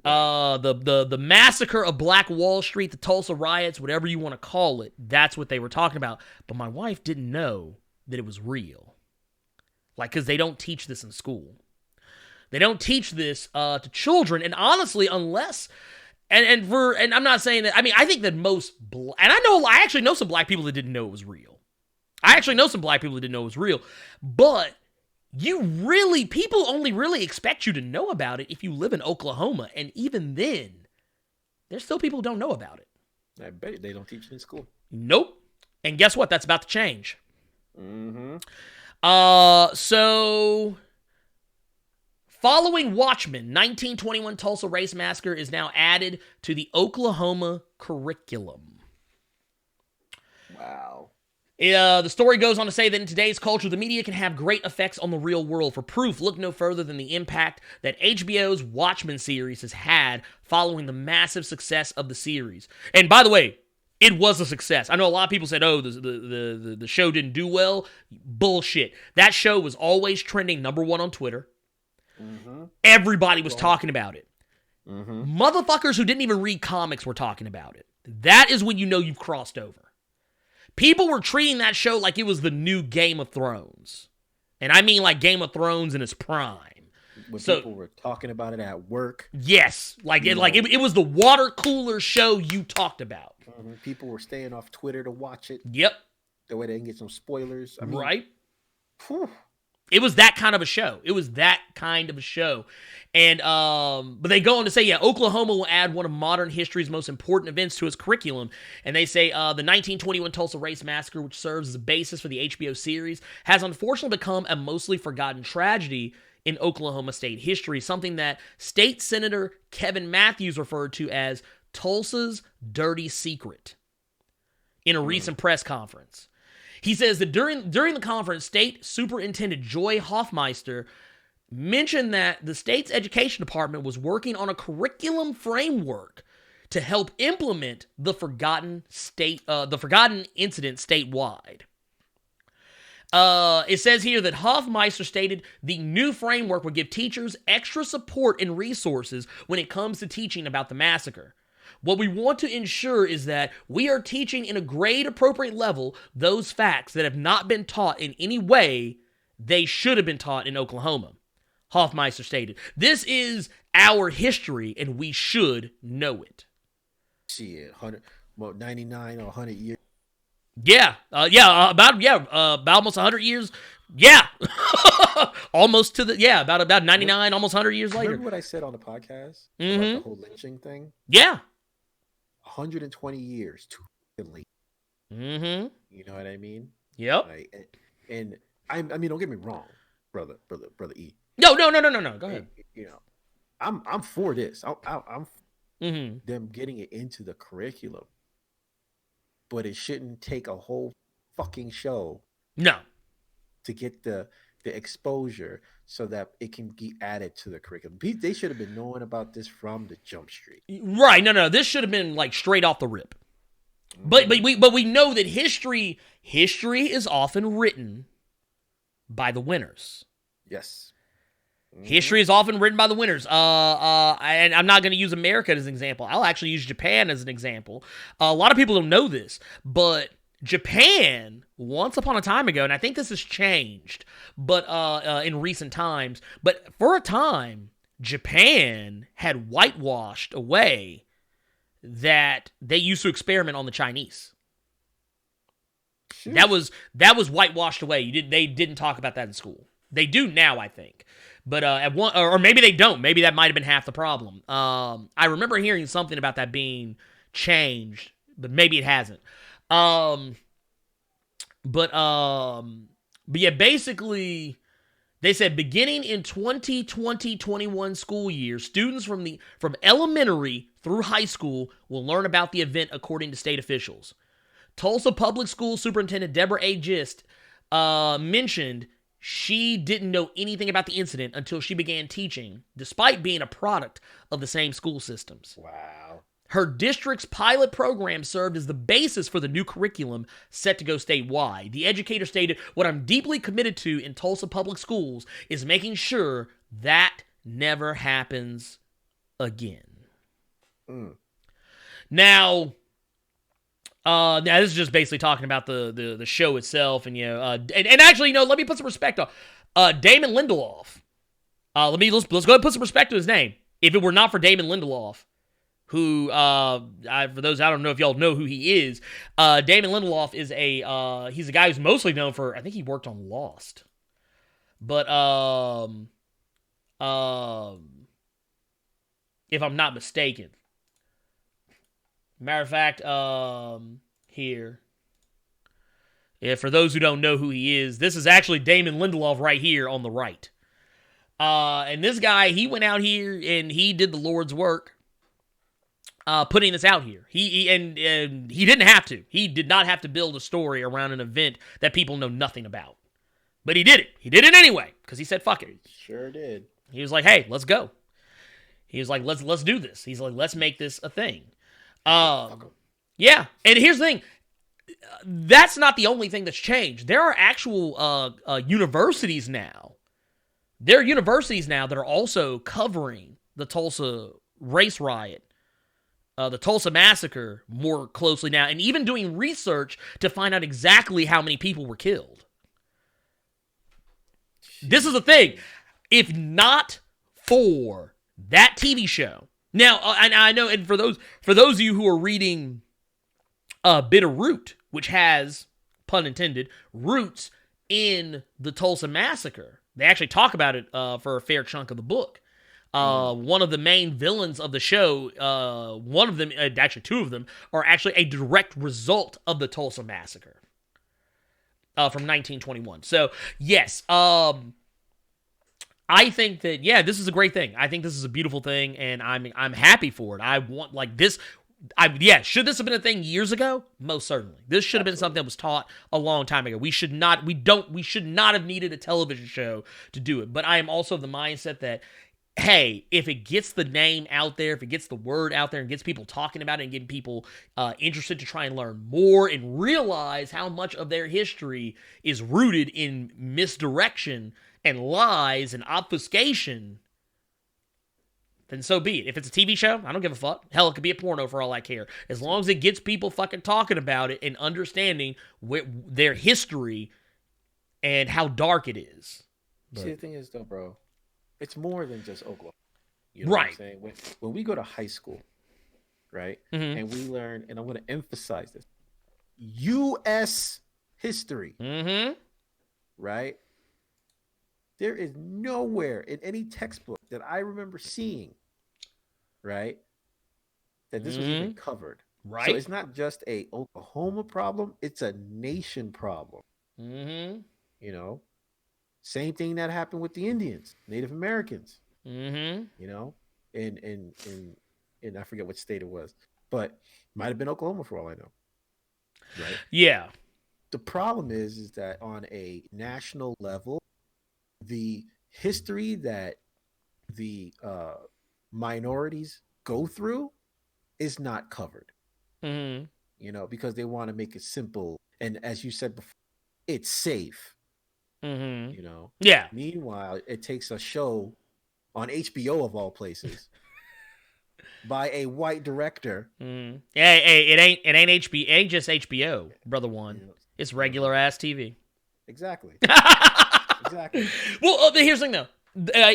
The massacre of Black Wall Street, the Tulsa riots, whatever you want to call it. That's what they were talking about. But my wife didn't know that it was real. Like, because they don't teach this in school. They don't teach this to children. And honestly, unless... And I'm not saying that... I mean, I think that most... And I actually know some Black people that didn't know it was real. But people only really expect you to know about it if you live in Oklahoma. And even then, there's still people who don't know about it. I bet they don't teach it in school. Nope. And guess what? That's about to change. Mm-hmm. So following Watchmen, 1921 Tulsa Race Massacre is now added to the Oklahoma curriculum. Wow. The story goes on to say that in today's culture, the media can have great effects on the real world. For proof, look no further than the impact that HBO's Watchmen series has had following the massive success of the series. And by the way, it was a success. I know a lot of people said, oh, the show didn't do well. Bullshit. That show was always trending #1 on Twitter. Mm-hmm. Everybody was talking about it. Mm-hmm. Motherfuckers who didn't even read comics were talking about it. That is when you know you've crossed over. People were treating that show like it was the new Game of Thrones. And I mean like Game of Thrones in its prime. When people were talking about it at work. Yes. It was the water cooler show you talked about. Mm-hmm. People were staying off Twitter to watch it. Yep. That way they can get some spoilers. I mean, right? Whew. It was that kind of a show. And, but they go on to say, yeah, Oklahoma will add one of modern history's most important events to its curriculum. And they say the 1921 Tulsa Race Massacre, which serves as a basis for the HBO series, has unfortunately become a mostly forgotten tragedy in Oklahoma state history, something that State Senator Kevin Matthews referred to as Tulsa's dirty secret in a recent press conference. He says that during the conference, State Superintendent Joy Hoffmeister mentioned that the state's education department was working on a curriculum framework to help implement the forgotten incident statewide. It says here that Hoffmeister stated the new framework would give teachers extra support and resources when it comes to teaching about the massacre. What we want to ensure is that we are teaching in a grade-appropriate level those facts that have not been taught in any way they should have been taught in Oklahoma, Hoffmeister stated. This is our history, and we should know it. Shit, 99 or 100 years. Yeah, about almost 100 years. Yeah, almost to the about 99, almost 100 years later. Remember what I said on the podcast about the whole lynching thing? Yeah, 120 years too late. Mm-hmm. You know what I mean? Yep. Like, and I mean, don't get me wrong, brother E. No. Go ahead. You know, I'm for this. I'm Mm-hmm. them getting it into the curriculum, but it shouldn't take a whole fucking show. No. To get the exposure so that it can be added to the curriculum. They should have been knowing about this from the jump street. Right. No. This should have been like straight off the rip. Mm-hmm. But we know that history is often written by the winners. Yes. History is often written by the winners. And I'm not going to use America as an example. I'll actually use Japan as an example. A lot of people don't know this, but Japan, once upon a time ago, and I think this has changed, but in recent times, but for a time, Japan had whitewashed away that they used to experiment on the Chinese. Sure. That was whitewashed away. They didn't talk about that in school. They do now, I think. But at one, or maybe they don't. Maybe that might have been half the problem. I remember hearing something about that being changed, but maybe it hasn't. But yeah, basically, they said beginning in 2020-21 school year, students from elementary through high school will learn about the event according to state officials. Tulsa Public School Superintendent Deborah A. Gist mentioned she didn't know anything about the incident until she began teaching, despite being a product of the same school systems. Wow. Her district's pilot program served as the basis for the new curriculum set to go statewide. The educator stated, "What I'm deeply committed to in Tulsa Public Schools is making sure that never happens again." Now, this is just basically talking about the show itself, and and actually, let me put some respect on Damon Lindelof. Let's go ahead and put some respect to his name. If it were not for Damon Lindelof, who for those I don't know if y'all know who he is, Damon Lindelof is he's a guy who's mostly known for, I think he worked on Lost, but if I'm not mistaken. Matter of fact, here. Yeah, for those who don't know who he is, this is actually Damon Lindelof right here on the right. And this guy, he went out here and he did the Lord's work, putting this out here. He didn't have to. He did not have to build a story around an event that people know nothing about. But he did it. He did it anyway, because he said, fuck it. He sure did. He was like, hey, let's go. He was like, let's do this. He's like, let's make this a thing. Yeah, and here's the thing. That's not the only thing that's changed. There are actual universities now. There are universities now that are also covering the Tulsa race riot, the Tulsa Massacre more closely now, and even doing research to find out exactly how many people were killed. This is the thing. If not for that TV show. Now, and I know, and for those of you who are reading Bitterroot, which has, pun intended, roots in the Tulsa Massacre, they actually talk about it for a fair chunk of the book. One of the main villains of the show, one of them, actually two of them, are actually a direct result of the Tulsa Massacre from 1921. So, yes, I think that, yeah, this is a great thing. I think this is a beautiful thing, and I'm happy for it. I want, like, this. Should this have been a thing years ago? Most certainly. This should have been something that was taught a long time ago. We should not have needed a television show to do it. But I am also of the mindset that, hey, if it gets the name out there, if it gets the word out there and gets people talking about it and getting people interested to try and learn more and realize how much of their history is rooted in misdirection and lies and obfuscation, then so be it. If it's a TV show, I don't give a fuck. Hell, it could be a porno for all I care. As long as it gets people fucking talking about it and understanding their history and how dark it is. But see, the thing is, though, bro, it's more than just Oklahoma. You know right. what I'm saying? When we go to high school, right, and we learn, and I'm going to emphasize this, U.S. history, right? There is nowhere in any textbook that I remember seeing, right, that this was even covered. Right. So it's not just a Oklahoma problem; it's a nation problem. You know, same thing that happened with the Indians, Native Americans. You know, in I forget what state it was, but might have been Oklahoma for all I know. Right. Yeah. The problem is that on a national level, the history that the minorities go through is not covered. You know, because they want to make it simple. And as you said before, it's safe. You know. Yeah. Meanwhile, it takes a show on HBO of all places by a white director. Yeah, hey, it ain't HBO. It ain't just HBO, brother one. It's regular ass TV. Exactly. Exactly. Well, here's the thing though.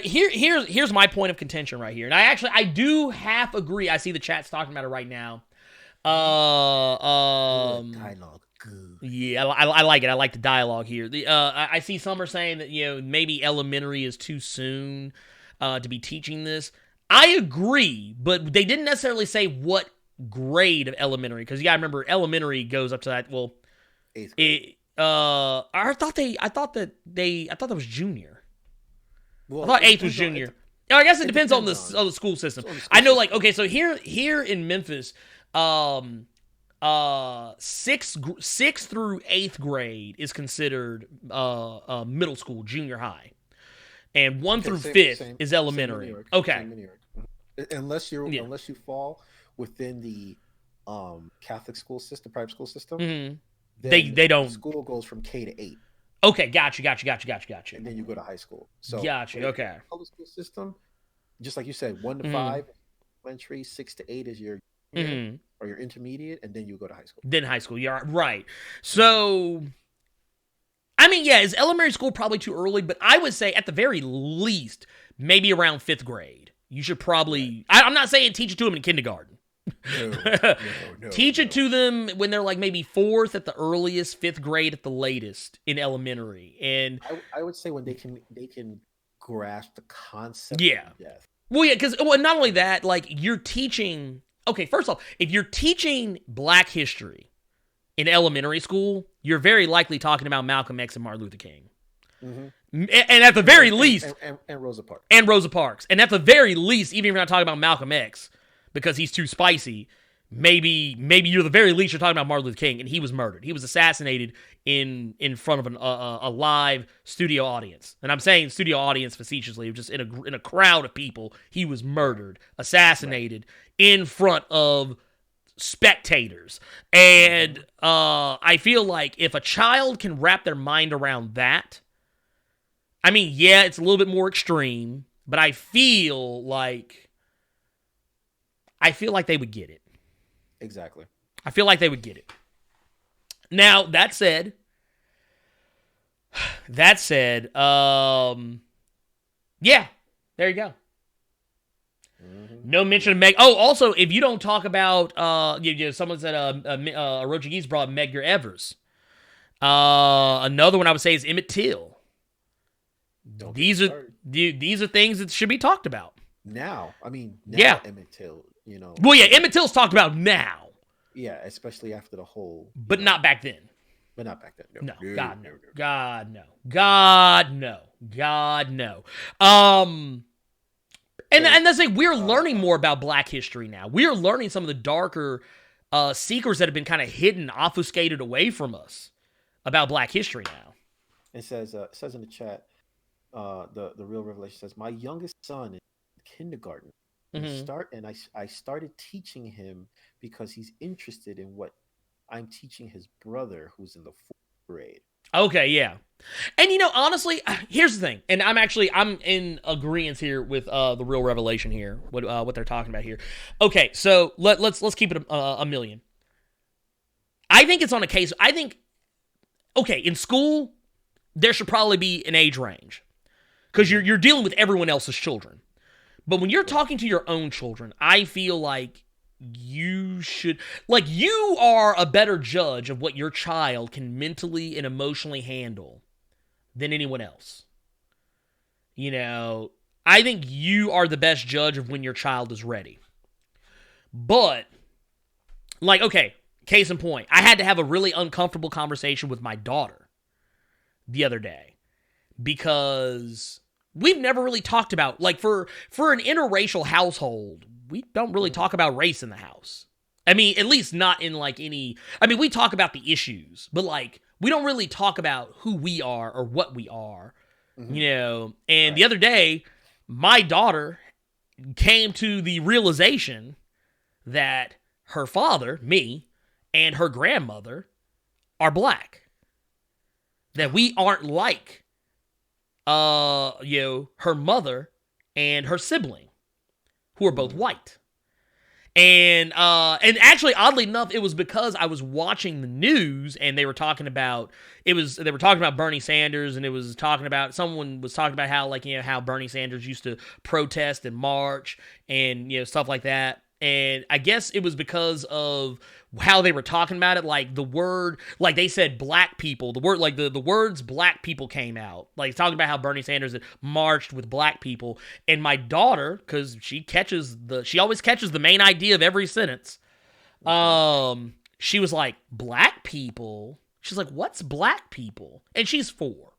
Here's my point of contention right here, and I do half agree. I see the chat's talking about it right now. Dialogue. Good. Yeah, I like it. I like the dialogue here. I see some are saying that maybe elementary is too soon to be teaching this. I agree, but they didn't necessarily say what grade of elementary, because you gotta remember elementary goes up to that. Well, 8th grade. I thought that was junior. Well, I thought 8th was junior. I guess it depends on the school system. I know, like, okay, so here in Memphis, 6th through 8th grade is considered middle school, junior high, and 1 through 5th is elementary. Okay, unless you fall within the Catholic school system, private school system, they don't. School goes from K to 8. Okay, gotcha. And then you go to high school. So gotcha. Okay. Public school system, just like you said, 1 to 5 elementary, 6 to 8 is your or your intermediate, and then you go to high school. Then high school, yeah, right. So, I mean, yeah, is elementary school probably too early? But I would say at the very least, maybe around 5th grade. You should probably. I'm not saying teach it to them in kindergarten. No, teach it to them when they're like maybe 4th at the earliest, 5th grade at the latest in elementary. And I would say when they can grasp the concept of death. Well, yeah, because not only that, like you're teaching. Okay, first off, if you're teaching Black history in elementary school, you're very likely talking about Malcolm X and Martin Luther King. And at the very least, and Rosa Parks. And Rosa Parks. And at the very least, even if you're not talking about Malcolm X, because he's too spicy, maybe you're the very least you're talking about Martin Luther King, and he was murdered. He was assassinated in front of a live studio audience. And I'm saying studio audience facetiously, just in a crowd of people. He was murdered, assassinated in front of spectators. And I feel like if a child can wrap their mind around that, I mean, yeah, it's a little bit more extreme, but I feel like they would get it. Exactly. I feel like they would get it. Now, that said, yeah, there you go. No mention of Meg. Oh, also, if you don't talk about, someone said, Orochigi's brought Medgar Evers. Another one I would say is Emmett Till. These are things that should be talked about. Now, Emmett Till, Well, yeah, Emmett Till's talked about now. Yeah, especially after the whole. But not back then. But not back then. No. God, no. God, no. God, no. God, no. And that's like we're learning more about Black history now. We're learning some of the darker secrets that have been kind of hidden, obfuscated away from us about Black history now. It says in the chat, the real revelation says, my youngest son in kindergarten. I started teaching him because he's interested in what I'm teaching his brother who's in the 4th grade. Okay, yeah. And honestly, here's the thing, and I'm in agreement here with the real revelation here, what they're talking about here. Okay, so let's keep it a million. I think it's on a case. I think in school there should probably be an age range because you're dealing with everyone else's children. But when you're talking to your own children, I feel like you are a better judge of what your child can mentally and emotionally handle than anyone else. I think you are the best judge of when your child is ready. But, case in point, I had to have a really uncomfortable conversation with my daughter the other day because we've never really talked about, for an interracial household, we don't really talk about race in the house. I mean, at least not in any, we talk about the issues, but we don't really talk about who we are or what we are, and right. The other day, my daughter came to the realization that her father, me, and her grandmother are Black. That we aren't like her mother and her sibling, who are both white. And actually, oddly enough, it was because I was watching the news and they were talking about Bernie Sanders, and someone was talking about how, like, how Bernie Sanders used to protest and march and, stuff like that. And I guess it was because of how they were talking about it, like the word, like they said black people, the word, like the words black people came out, like talking about how Bernie Sanders had marched with black people. And my daughter, because she always catches the main idea of every sentence. She was like, black people? She's like, what's black people? And she's 4.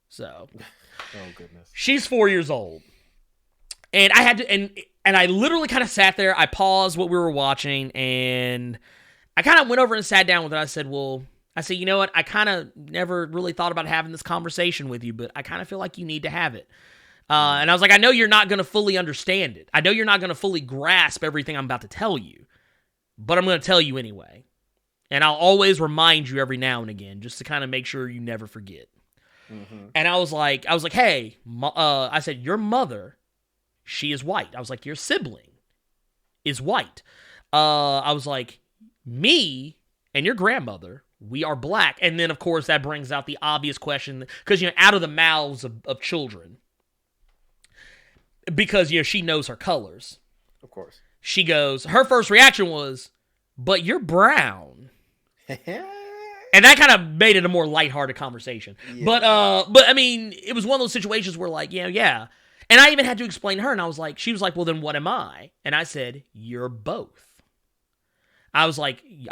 So. Oh, goodness. She's 4 years old. And I had to, and I literally kind of sat there, I paused what we were watching, and I kind of went over and sat down with her. I said, you know what? I kind of never really thought about having this conversation with you, but I kind of feel like you need to have it. And I was like, I know you're not going to fully understand it. I know you're not going to fully grasp everything I'm about to tell you, but I'm going to tell you anyway. And I'll always remind you every now and again, just to kind of make sure you never forget. Mm-hmm. And I was like, hey, I said, your mother, she is white. I was like, your sibling is white. I was like, me and your grandmother, we are black. And then, of course, that brings out the obvious question, because, out of the mouths of children, because, she knows her colors. Of course. She goes, her first reaction was, but you're brown. And that kind of made it a more lighthearted conversation. Yeah. But I mean, it was one of those situations where, like, yeah. And I even had to explain to her, and she was like, well, then what am I? And I said, you're both. I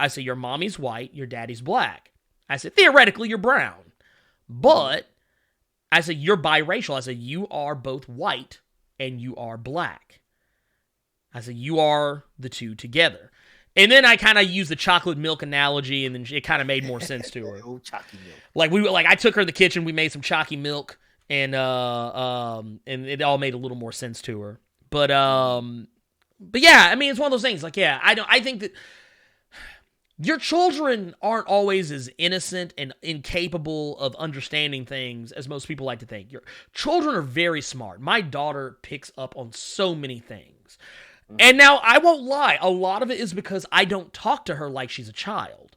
said, your mommy's white, your daddy's black. I said, theoretically, you're brown. But I said, you're biracial. I said, you are both white and you are black. I said, you are the two together. And then I kind of used the chocolate milk analogy, and then it kind of made more sense to her. Oh, chalky milk. I took her to the kitchen, we made some chalky milk, and it all made a little more sense to her. But yeah, I mean, it's one of those things. Like, yeah, I think that your children aren't always as innocent and incapable of understanding things as most people like to think. Your children are very smart. My daughter picks up on so many things. And now, I won't lie, a lot of it is because I don't talk to her like she's a child.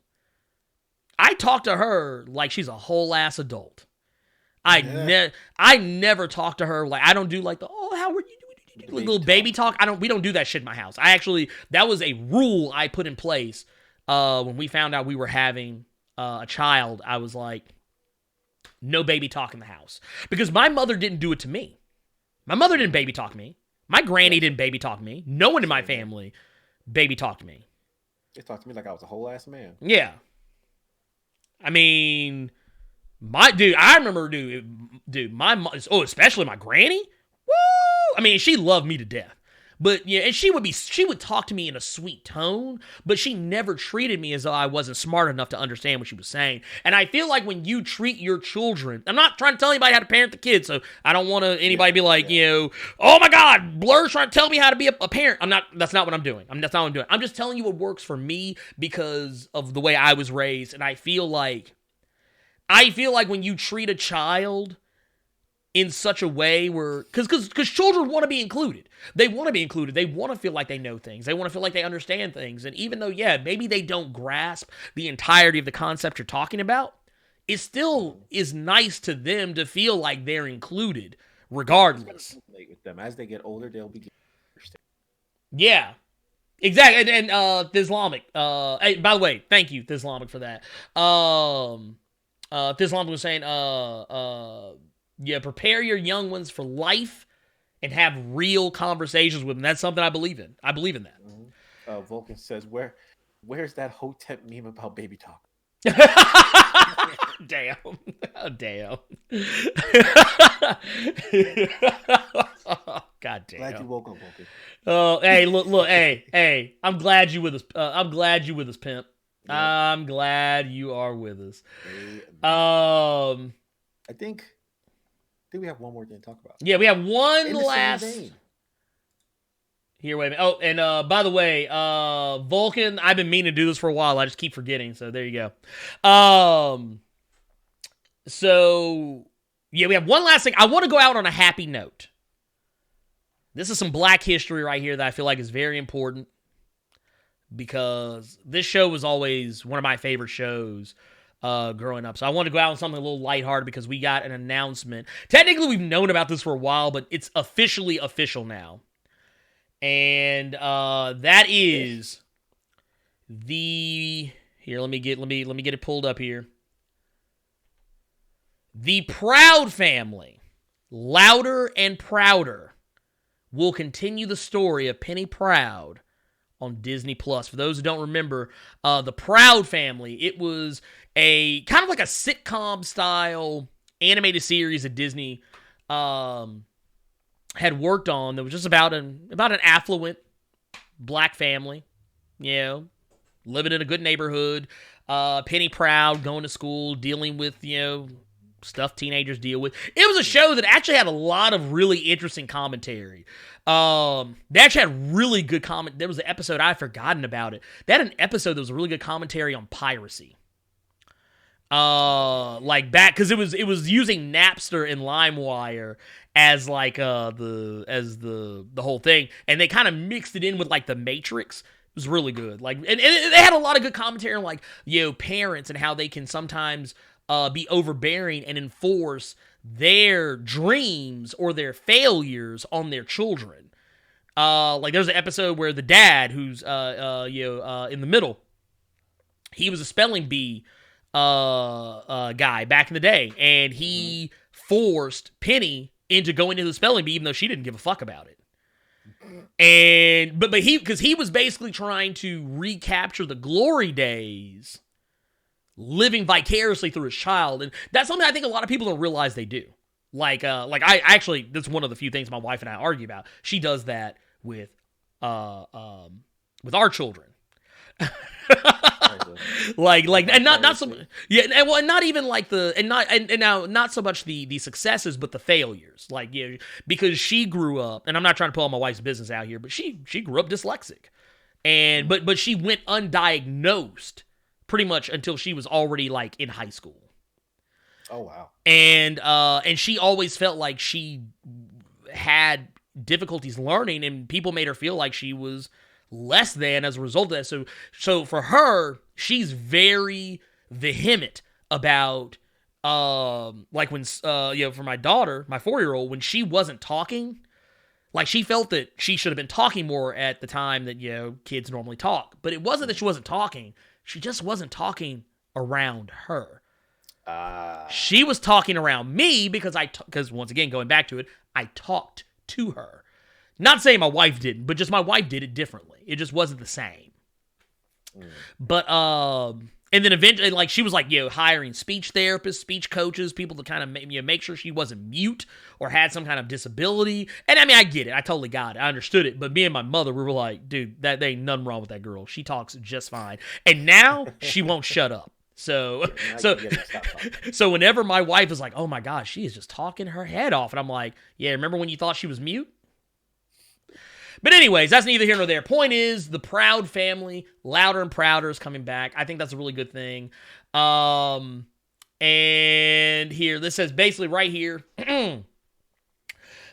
I talk to her like she's a whole-ass adult. I never talk to her like, I don't do like how are you doing? Little baby talk. We don't do that shit in my house. That was a rule I put in place when we found out we were having a child. I was like, no baby talk in the house. Because my mother didn't do it to me. My mother didn't baby talk me. My granny didn't baby talk me. No one in my family baby talked me. They talked to me like I was a whole ass man. Yeah. I mean, I remember, my mom, especially my granny. Woo! I mean, she loved me to death. But yeah, and she would talk to me in a sweet tone, but she never treated me as though I wasn't smart enough to understand what she was saying. And I feel like when you treat your children, I'm not trying to tell anybody how to parent the kids, so I don't want anybody to be like, oh my God, Blerd's trying to tell me how to be a parent. That's not what I'm doing. That's not what I'm doing. I'm just telling you what works for me because of the way I was raised. And I feel like when you treat a child in such a way where, because children want to be included. They want to be included. They want to feel like they know things. They want to feel like they understand things. And even though, maybe they don't grasp the entirety of the concept you're talking about, it still is nice to them to feel like they're included, regardless. With them. As they get older, they'll be understand. Yeah, exactly. And Thislamic. Hey, by the way, thank you, Thislamic, for that. Thislamic was saying, prepare your young ones for life and have real conversations with them. That's something I believe in. I believe in that. Mm-hmm. Vulcan says, where's that Hotep meme about baby talk? Damn. Oh, damn. God damn. Glad you woke up, Vulcan. Oh, hey, look, hey. I'm glad you with us. I'm glad you with us, pimp. Yeah. I'm glad you are with us. I think we have one more thing to talk about. Yeah, we have one last. Here, wait a minute. Oh, and by the way, Vulcan, I've been meaning to do this for a while. I just keep forgetting. So there you go. So Yeah, we have one last thing. I want to go out on a happy note. This is some Black history right here that I feel like is very important because this show was always one of my favorite shows growing up. So I want to go out on something a little lighthearted because we got an announcement. Technically, we've known about this for a while, but it's officially official now. And that is the... Here, let me get it pulled up here. The Proud family, Louder and Prouder, will continue the story of Penny Proud on Disney+. For those who don't remember, the Proud family, it was a kind of like a sitcom-style animated series that Disney had worked on that was just about an affluent Black family, you know, living in a good neighborhood. Penny Proud, going to school, dealing with, you know, stuff teenagers deal with. It was a show that actually had a lot of really interesting commentary. They actually had really good comment. There was an episode, I'd forgotten about it. They had an episode that was a really good commentary on piracy. Like back, because it was using Napster and LimeWire as like the whole thing, and they kind of mixed it in with like The Matrix. It was really good. Like, and they had a lot of good commentary on like, you know, parents and how they can sometimes be overbearing and enforce their dreams or their failures on their children. Like there's an episode where the dad, who's in the middle, he was a spelling bee guy back in the day, and he forced Penny into going into the spelling bee even though she didn't give a fuck about it. And but he was basically trying to recapture the glory days, living vicariously through his child, and that's something I think a lot of people don't realize they do. Like I actually, that's one of the few things my wife and I argue about. She does that with our children. and not so and not even like not so much the successes but the failures, like, you know, because she grew up, and I'm not trying to pull all my wife's business out here, but she grew up dyslexic, and but she went undiagnosed pretty much until she was already like in high school. Oh wow. And she always felt like she had difficulties learning, and people made her feel like she was less than as a result of that. So for her, she's very vehement about like when for my daughter, my 4-year-old, when she wasn't talking, like she felt that she should have been talking more at the time that, you know, kids normally talk. But it wasn't that she wasn't talking, she just wasn't talking around her. She was talking around me because once again, going back to it, I talked to her. Not saying my wife didn't, but just my wife did it differently. It just wasn't the same. But, and then eventually, like, she was like, you know, hiring speech therapists, speech coaches, people to kind of make sure she wasn't mute or had some kind of disability. And I mean, I get it. I totally got it. I understood it. But me and my mother, we were like, dude, there ain't nothing wrong with that girl. She talks just fine. And now she won't shut up. So whenever my wife is like, oh my gosh, she is just talking her head off. And I'm like, yeah, remember when you thought she was mute? But anyways, that's neither here nor there. Point is, the Proud family, Louder and Prouder, is coming back. I think that's a really good thing. And here, this says basically right here,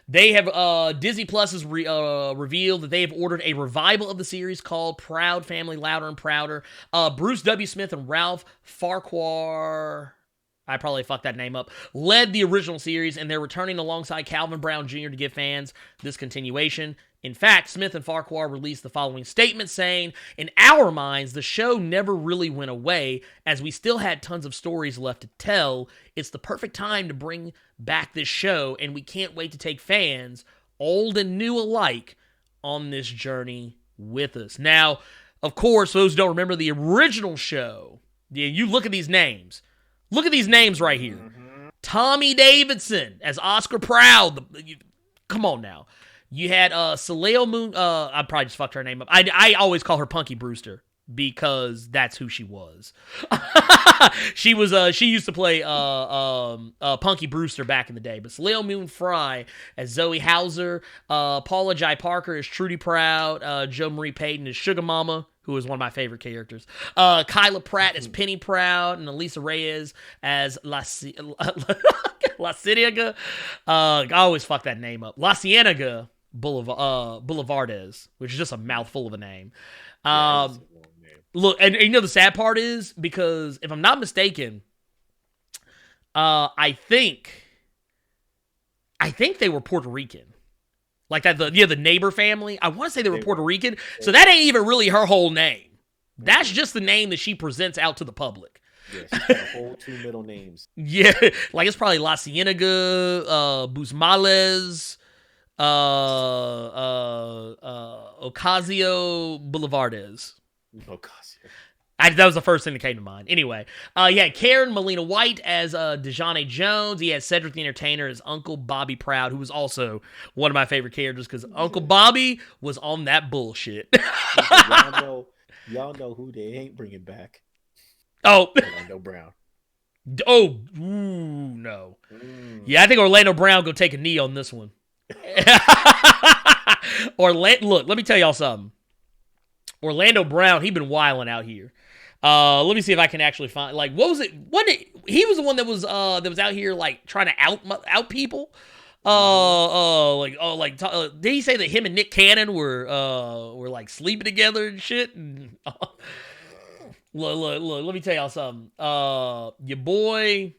they have, Disney Plus has revealed that they have ordered a revival of the series called Proud Family, Louder and Prouder. Bruce W. Smith and Ralph Farquhar, I probably fucked that name up, led the original series, and they're returning alongside Calvin Brown Jr. to give fans this continuation. In fact, Smith and Farquhar released the following statement saying, in our minds, the show never really went away as we still had tons of stories left to tell. It's the perfect time to bring back this show, and we can't wait to take fans, old and new alike, on this journey with us. Now, of course, those who don't remember the original show, you look at these names. Look at these names right here. Tommy Davidson as Oscar Proud. Come on now. You had Soleil Moon. I probably just fucked her name up. I always call her Punky Brewster because that's who she was. She used to play Punky Brewster back in the day. But Soleil Moon Fry as Zoe Hauser, Paula Jai Parker as Trudy Proud, Joe Marie Payton as Sugar Mama, who is one of my favorite characters. Kyla Pratt as Penny Proud, and Elisa Reyes as La Cienega. I always fuck that name up. La Cienega Boulevardes, which is just a mouthful of a name. Look, and you know the sad part is, because if I'm not mistaken, I think they were Puerto Rican. Like that, the neighbor family. I want to say they were Puerto Rican. So that ain't even really her whole name. That's just the name that she presents out to the public. Yeah, she's got a whole 2 middle names. Yeah, like it's probably La Cienega, Busmales, Ocasio Boulevardes. Ocasio. That was the first thing that came to mind. Anyway, he had Karen Molina White as Dejanay Jones. He had Cedric the Entertainer as Uncle Bobby Proud, who was also one of my favorite characters because Uncle Bobby was on that bullshit. y'all know who they ain't bringing back. Oh, Orlando Brown. Oh, ooh, no. Yeah, I think Orlando Brown gonna take a knee on this one. Look, let me tell y'all something. Orlando Brown, he been wilding out here. Let me see if I can actually find, like, what was it? He was the one that was out here like trying to out people. Did he say that him and Nick Cannon were like sleeping together and shit? And, look, let me tell y'all something. Your boy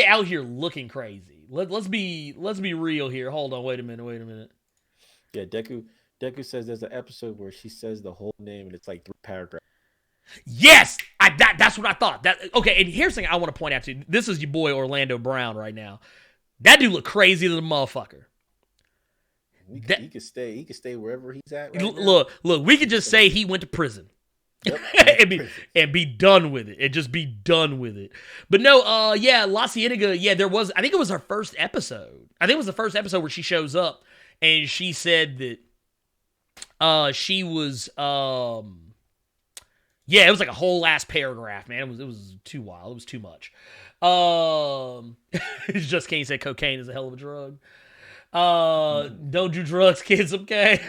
out here looking crazy. Let's be real here. Hold on, wait a minute. Yeah, Deku says there's an episode where she says the whole name and it's like 3 paragraphs. Yes, that's what I thought. Okay, and here's the thing I want to point out to you. This is your boy Orlando Brown right now. That dude look crazy to the motherfucker. He could stay wherever he's at. Right look, we could just say he went to prison. Yep, and be done with it. And just be done with it. But no, La Cienega, I think it was her first episode. I think it was the first episode where she shows up and she said that she was it was like a whole last paragraph, man. It was too wild. It was too much. Just Kane said cocaine is a hell of a drug. Don't do drugs, kids, okay?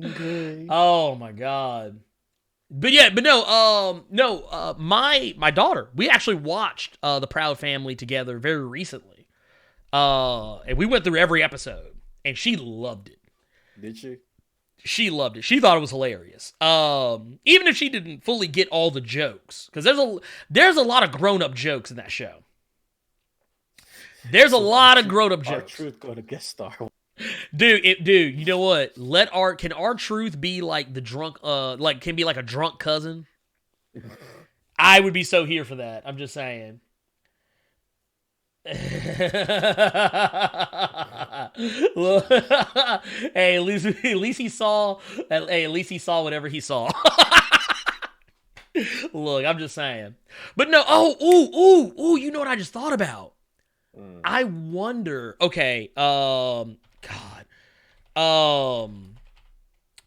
Okay. Oh my god. My daughter, we actually watched The Proud Family together very recently. And we went through every episode and she loved it. Did she? She loved it. She thought it was hilarious. Even if she didn't fully get all the jokes, because there's a lot of grown-up jokes in that show. There's a lot of grown-up jokes. R-Truth go to guest star. Dude, you know what? Can R-Truth be like the drunk, can be like a drunk cousin? I would be so here for that. I'm just saying. Hey, at least he saw whatever he saw. Look, I'm just saying. But no, you know what I just thought about? I wonder, okay,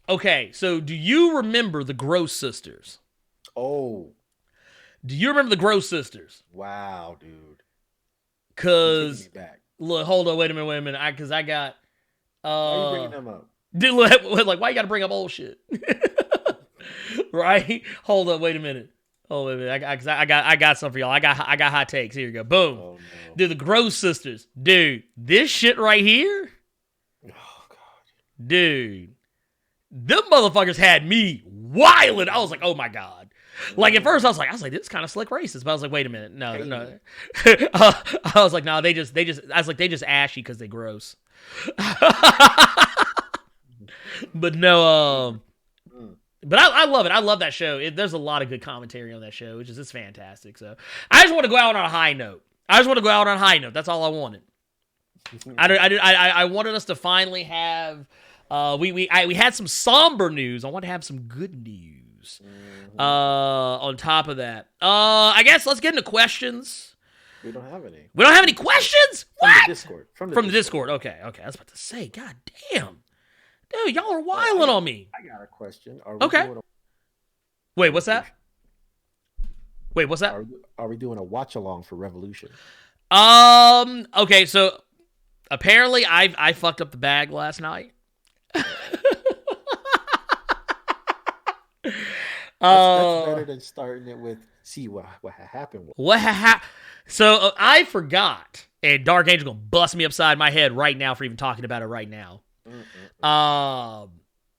okay, so do you remember the Gross Sisters? Oh. Do you remember the Gross Sisters? Wow, dude. Cause look, hold on, wait a minute. Cause I got. Why are you bringing them up? Dude, like, why you gotta bring up old shit? Right? Hold on, wait a minute. I got something for y'all. I got hot takes. Here you go. Boom. Oh, no. Dude, the Gross Sisters. Dude, this shit right here. Oh god. Dude, them motherfuckers had me wildin'. I was like, oh my god. Like at first I was like, this is kind of slick racist, but I was like, wait a minute, no. I was like, no, they just ashy because they gross. But no, but I love it. I love that show. There's a lot of good commentary on that show, which is just fantastic. So I just want to go out on a high note. That's all I wanted. I wanted us to finally have. We had some somber news. I want to have some good news. On top of that, I guess let's get into questions. We don't have any. We don't have any questions? From What? the Discord. From the Discord. Okay. I was about to say, god damn. Dude, y'all are wilding on me. I got a question. Okay. Wait, what's that? Are we doing a watch along for Revolution? Okay, so apparently I fucked up the bag last night. That's better than starting it with see what happened. So I forgot, and Dark Angel gonna bust me upside my head right now for even talking about it right now.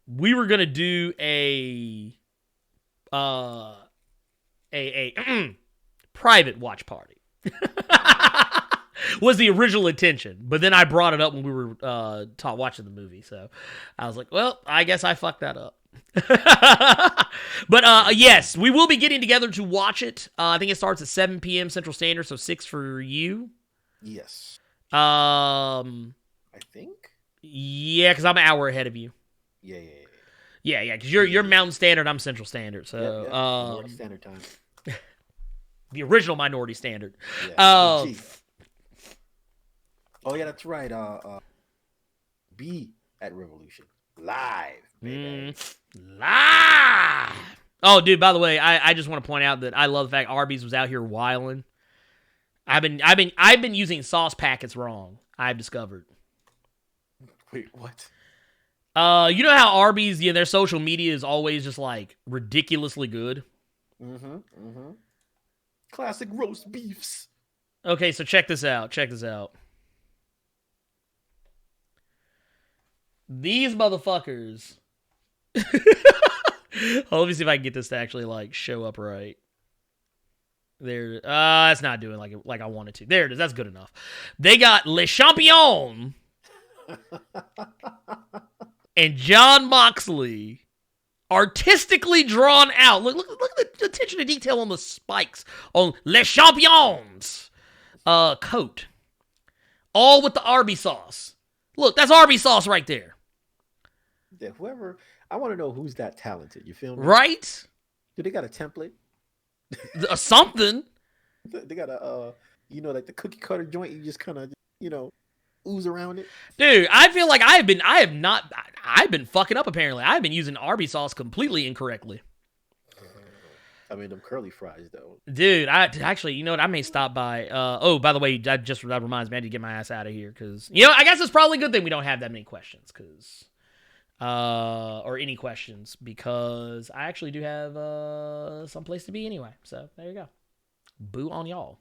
We were gonna do a private watch party. Was the original intention, but then I brought it up when we were watching the movie, so I was like, well, I guess I fucked that up. But yes, we will be getting together to watch it. I think it starts at 7 p.m. Central Standard, so 6 for you. Yes. I think. Yeah, because I'm an hour ahead of you. Yeah. Because you're Mountain Standard, I'm Central Standard, so Minority Standard Time. The original Minority Standard. Yeah. Oh yeah, that's right. Be at Revolution live, baby. Live. Oh, dude. By the way, I just want to point out that I love the fact Arby's was out here wilding. I've been using sauce packets wrong. I've discovered. Wait, what? You know how Arby's, their social media is always just like ridiculously good. Classic roast beefs. Okay, so check this out. These motherfuckers. Let me see if I can get this to actually like show up right. There. It's not doing like I wanted to. There it is. That's good enough. They got Le Champion and John Moxley artistically drawn out. Look at the attention to detail on the spikes on Le Champion's coat. All with the Arby sauce. Look, that's Arby sauce right there. Yeah, whoever, I want to know who's that talented. You feel me? Right? Do they got a template? Something. They got a, like the cookie cutter joint. You just kind of, ooze around it. Dude, I feel like I've been fucking up apparently. I've been using Arby sauce completely incorrectly. I mean, them curly fries, though. Dude, actually, you know what? I may stop by. By the way, that reminds me, I need to get my ass out of here because, I guess it's probably a good thing we don't have that many questions or any questions because I actually do have some place to be anyway. So there you go. Boo on y'all.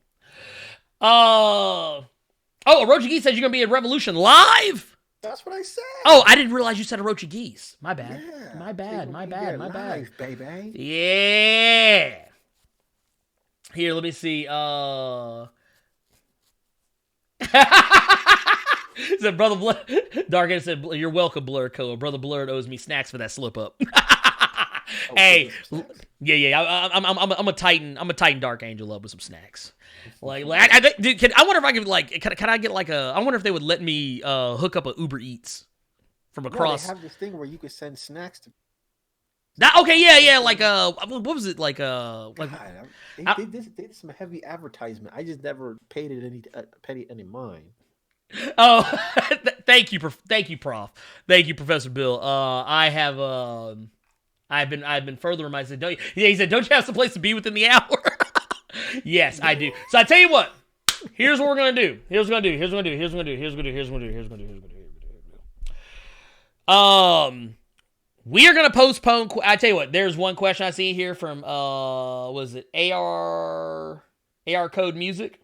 Orochi Geese says you're going to be at Revolution Live? That's what I said. Oh, I didn't realize you said Orochi Geese. My bad. Yeah, my bad. Live, baby. Yeah. Here, let me see. Said Brother Blerd. Dark said, "You're welcome, Blerd Co. Brother Blerd owes me snacks for that slip up." Hey, yeah. I'm a Titan. I'm a Titan Dark Angel up with some snacks. Dude, I wonder if I could can I get I wonder if they would let me hook up a Uber Eats from across. They have this thing where you could send snacks to. Okay, yeah. What was it like? They did some heavy advertisement. I just never paid it any mind. Oh, thank you, Prof. Thank you, Professor Bill. I've been further reminded. He said, don't you have some place to be within the hour? Yes, I do. So I tell you what. Here's what we're gonna do. We are gonna postpone. I tell you what. There's one question I see here from was it AR Code Music?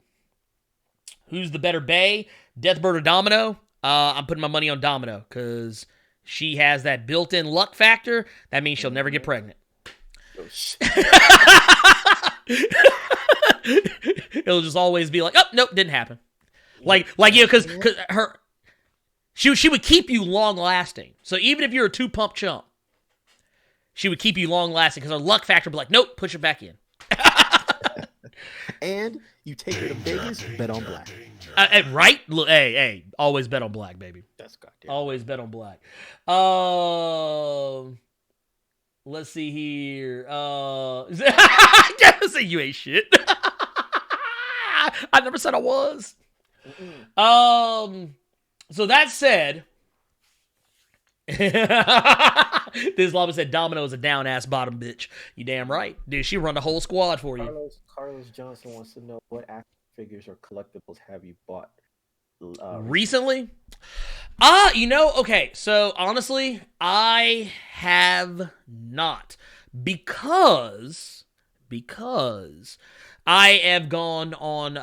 Who's the better bae, Deathbird or Domino? I'm putting my money on Domino because she has that built-in luck factor. That means she'll never get pregnant. Oh, shit. It'll just always be like, oh, nope, didn't happen. Because she would keep you long-lasting. So even if you're a two-pump chump, she would keep you long-lasting because her luck factor would be like, nope, push it back in. And you take her to Vegas, bet on black. Right? Hey, always bet on black, baby. That's goddamn. Always bet on black. Let's see here. Say you ain't shit. I never said I was. So that said, this llama said Domino is a down ass bottom bitch. You damn right, dude. She run the whole squad for you. Carlos Johnson wants to know what action figures or collectibles have you bought recently? Okay. So honestly, I have not. because I have gone on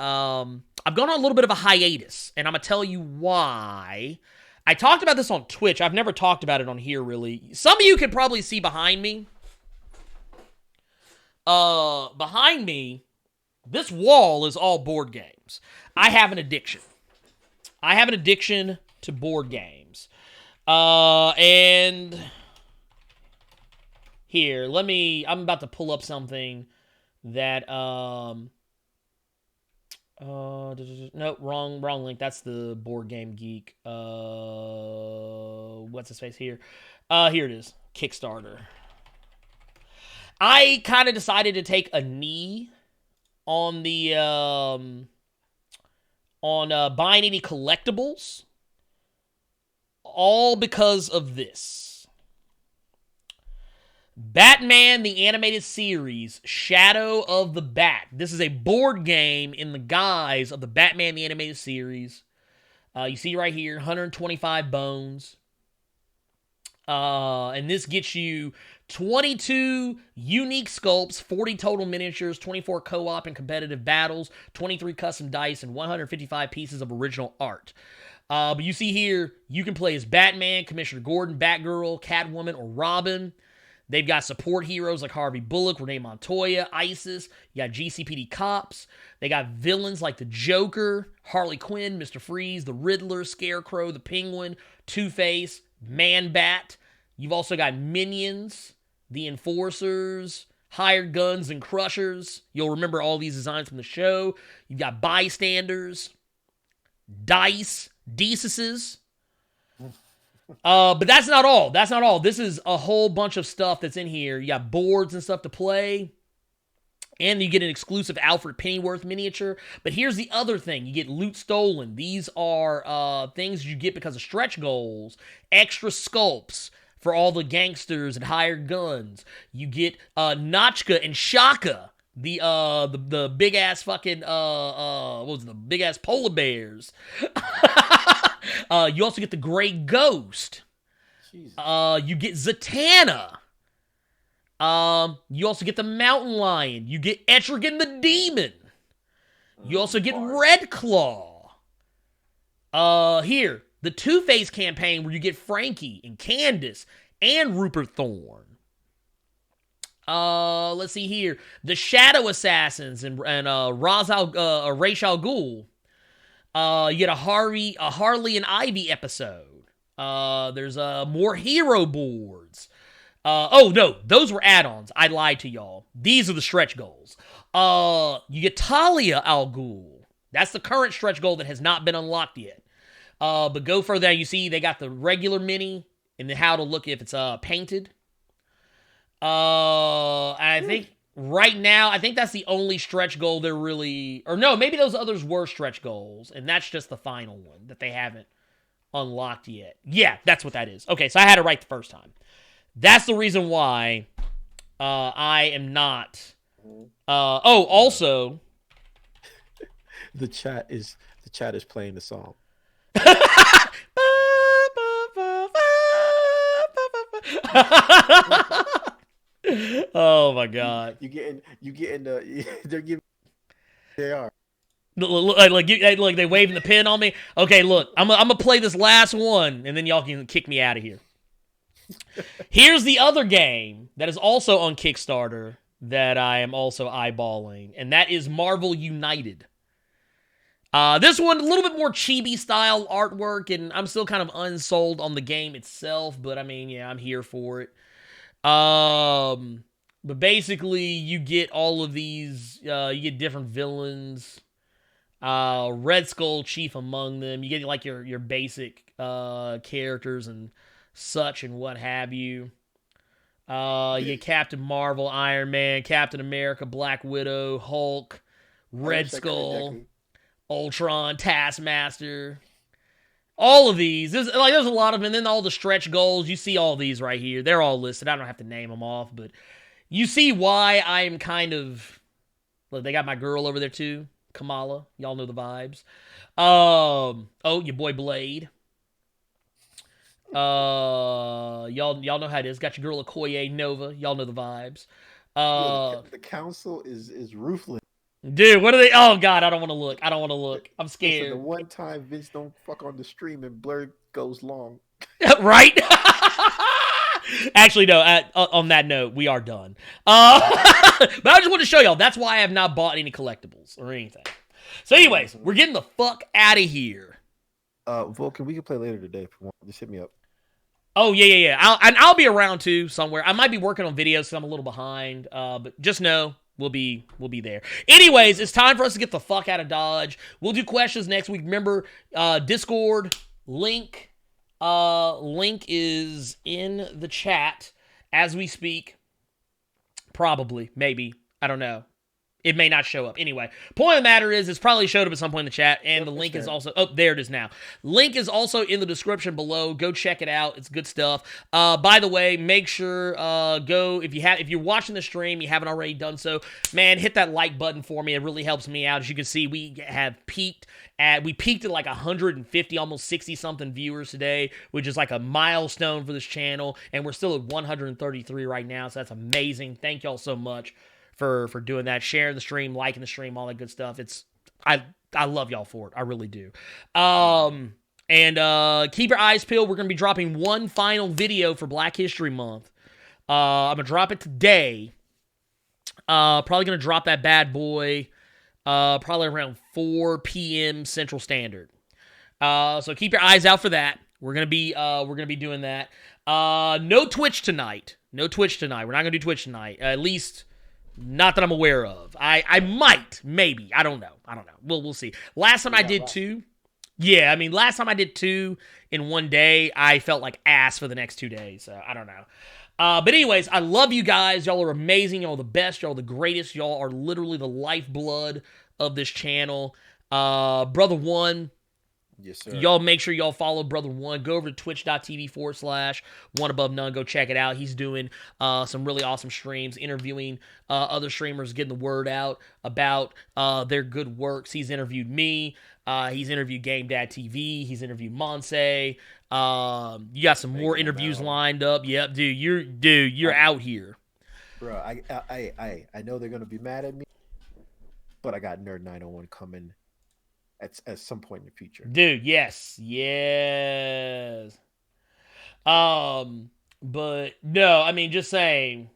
I've gone on a little bit of a hiatus, and I'm gonna tell you why. I talked about this on Twitch. I've never talked about it on here, really. Some of you could probably see behind me. Behind me, this wall is all board games. I have an addiction. To board games. And here, I'm about to pull up something that, no, wrong link. That's the Board Game Geek. What's his face here? Here it is. Kickstarter. I kind of decided to take a knee on the, buying any collectibles, all because of this. Batman, the animated series, Shadow of the Bat. This is a board game in the guise of the Batman, the animated series. You see right here, 125 bones. And this gets you 22 unique sculpts, 40 total miniatures, 24 co-op and competitive battles, 23 custom dice, and 155 pieces of original art. But you see here, you can play as Batman, Commissioner Gordon, Batgirl, Catwoman, or Robin. They've got support heroes like Harvey Bullock, Renee Montoya, ISIS. You got GCPD cops. They got villains like the Joker, Harley Quinn, Mr. Freeze, the Riddler, Scarecrow, the Penguin, Two-Face, Man-Bat. You've also got minions, the Enforcers, hired guns, and crushers. You'll remember all these designs from the show. You've got bystanders, dice, decuses. But that's not all. This is a whole bunch of stuff that's in here. You got boards and stuff to play. And you get an exclusive Alfred Pennyworth miniature. But here's the other thing. You get loot stolen. These are things you get because of stretch goals. Extra sculpts for all the gangsters and hired guns. You get Notchka and Shaka. The big ass fucking what was it, the big ass polar bears. You also get the Gray Ghost. Jesus. You get Zatanna. You also get the Mountain Lion. You get Etrigan the Demon. You also get Red Claw. Here, the Two-Face campaign where you get Frankie and Candace and Rupert Thorne. Let's see here. The Shadow Assassins and Ra's al Ghul. You get a Harley and Ivy episode. There's more hero boards. Oh, no, those were add-ons. I lied to y'all. These are the stretch goals. You get Talia al Ghul. That's the current stretch goal that has not been unlocked yet. But go further down, you see they got the regular mini and then how to look if it's painted. I think right now, I think that's the only stretch goal they're really... Or no, maybe those others were stretch goals, and that's just the final one that they haven't unlocked yet. Yeah, that's what that is. Okay, so I had it right the first time. That's the reason why I am not... also... The chat is playing the song. Oh my god! You getting the they're giving they are like they waving the pin on me. Okay, look, I'm gonna play this last one, and then y'all can kick me out of here. Here's the other game that is also on Kickstarter that I am also eyeballing, and that is Marvel United. This one, a little bit more chibi style artwork, and I'm still kind of unsold on the game itself, but I mean, yeah, I'm here for it. But basically, you get all of these, you get different villains, Red Skull chief among them. You get, like, your basic, characters and such and what have you. You get Captain Marvel, Iron Man, Captain America, Black Widow, Hulk, Red Skull, Ultron, Taskmaster. All of these. There's a lot of them. And then all the stretch goals. You see all these right here. They're all listed. I don't have to name them off. But you see why I'm kind of... Look, they got my girl over there too. Kamala. Y'all know the vibes. Oh, your boy Blade. Y'all know how it is. Got your girl Okoye Nova. Y'all know the vibes. The council is ruthless. Dude, what are they? Oh God, I don't want to look. I'm scared. The one time Vince don't fuck on the stream and Blerd goes long. Right? Actually, no. On that note, we are done. But I just want to show y'all. That's why I have not bought any collectibles or anything. So, anyways, we're getting the fuck out of here. Vulcan, we can play later today if you want. Just hit me up. Oh yeah. I'll be around too somewhere. I might be working on videos, so I'm a little behind. But just know we'll be there. Anyways, it's time for us to get the fuck out of Dodge. We'll do questions next week. Remember, Discord link. Link is in the chat as we speak. Probably, maybe, I don't know. It may not show up. Anyway, point of the matter is, it's probably showed up at some point in the chat, and the link is also... Oh, there it is now. Link is also in the description below. Go check it out. It's good stuff. By the way, make sure, if you're watching the stream, you haven't already done so, man, hit that like button for me. It really helps me out. As you can see, we peaked at like 150, almost 60-something viewers today, which is like a milestone for this channel, and we're still at 133 right now, so that's amazing. Thank y'all so much for doing that, sharing the stream, liking the stream, all that good stuff. I love y'all for it. I really do. And keep your eyes peeled. We're going to be dropping one final video for Black History Month. I'm going to drop it today. Probably going to drop that bad boy probably around 4 p.m. Central Standard. So keep your eyes out for that. We're going to be doing that. No Twitch tonight. We're not going to do Twitch tonight. At least not that I'm aware of. I might, maybe. I don't know. We'll see. Last time I did 2. Yeah, I mean, last time I did 2 in one day, I felt like ass for the next 2 days. So I don't know. But anyways, I love you guys. Y'all are amazing. Y'all are the best. Y'all are the greatest. Y'all are literally the lifeblood of this channel. Brother One. Yes, sir. Y'all make sure y'all follow Brother One. Go over to twitch.tv/OneAboveNone. Go check it out. He's doing some really awesome streams, interviewing other streamers, getting the word out about their good works. He's interviewed me. He's interviewed Game Dad TV. He's interviewed Monse. You got some more interviews lined up. Yep, you're out here. Bro, I know they're gonna be mad at me, but I got Nerd 901 coming at some point in the future. Dude, yes. But no, I mean, just saying.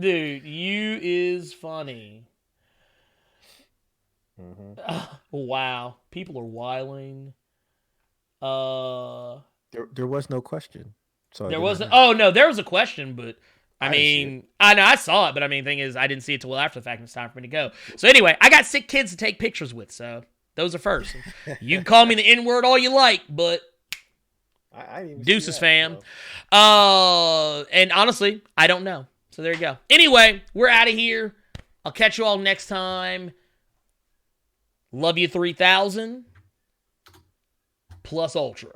Dude, you is funny. Mm-hmm. Wow, people are wiling. There was no question. So there wasn't. Oh no, there was a question, but I mean, I know I saw it, but I mean, the thing is, I didn't see it till after the fact, and it's time for me to go. So anyway, I got sick kids to take pictures with, so those are first. You can call me the N-word all you like, but I didn't even deuces, that, fam. bro. And honestly, I don't know. So there you go. Anyway, we're out of here. I'll catch you all next time. Love you 3000 plus ultra.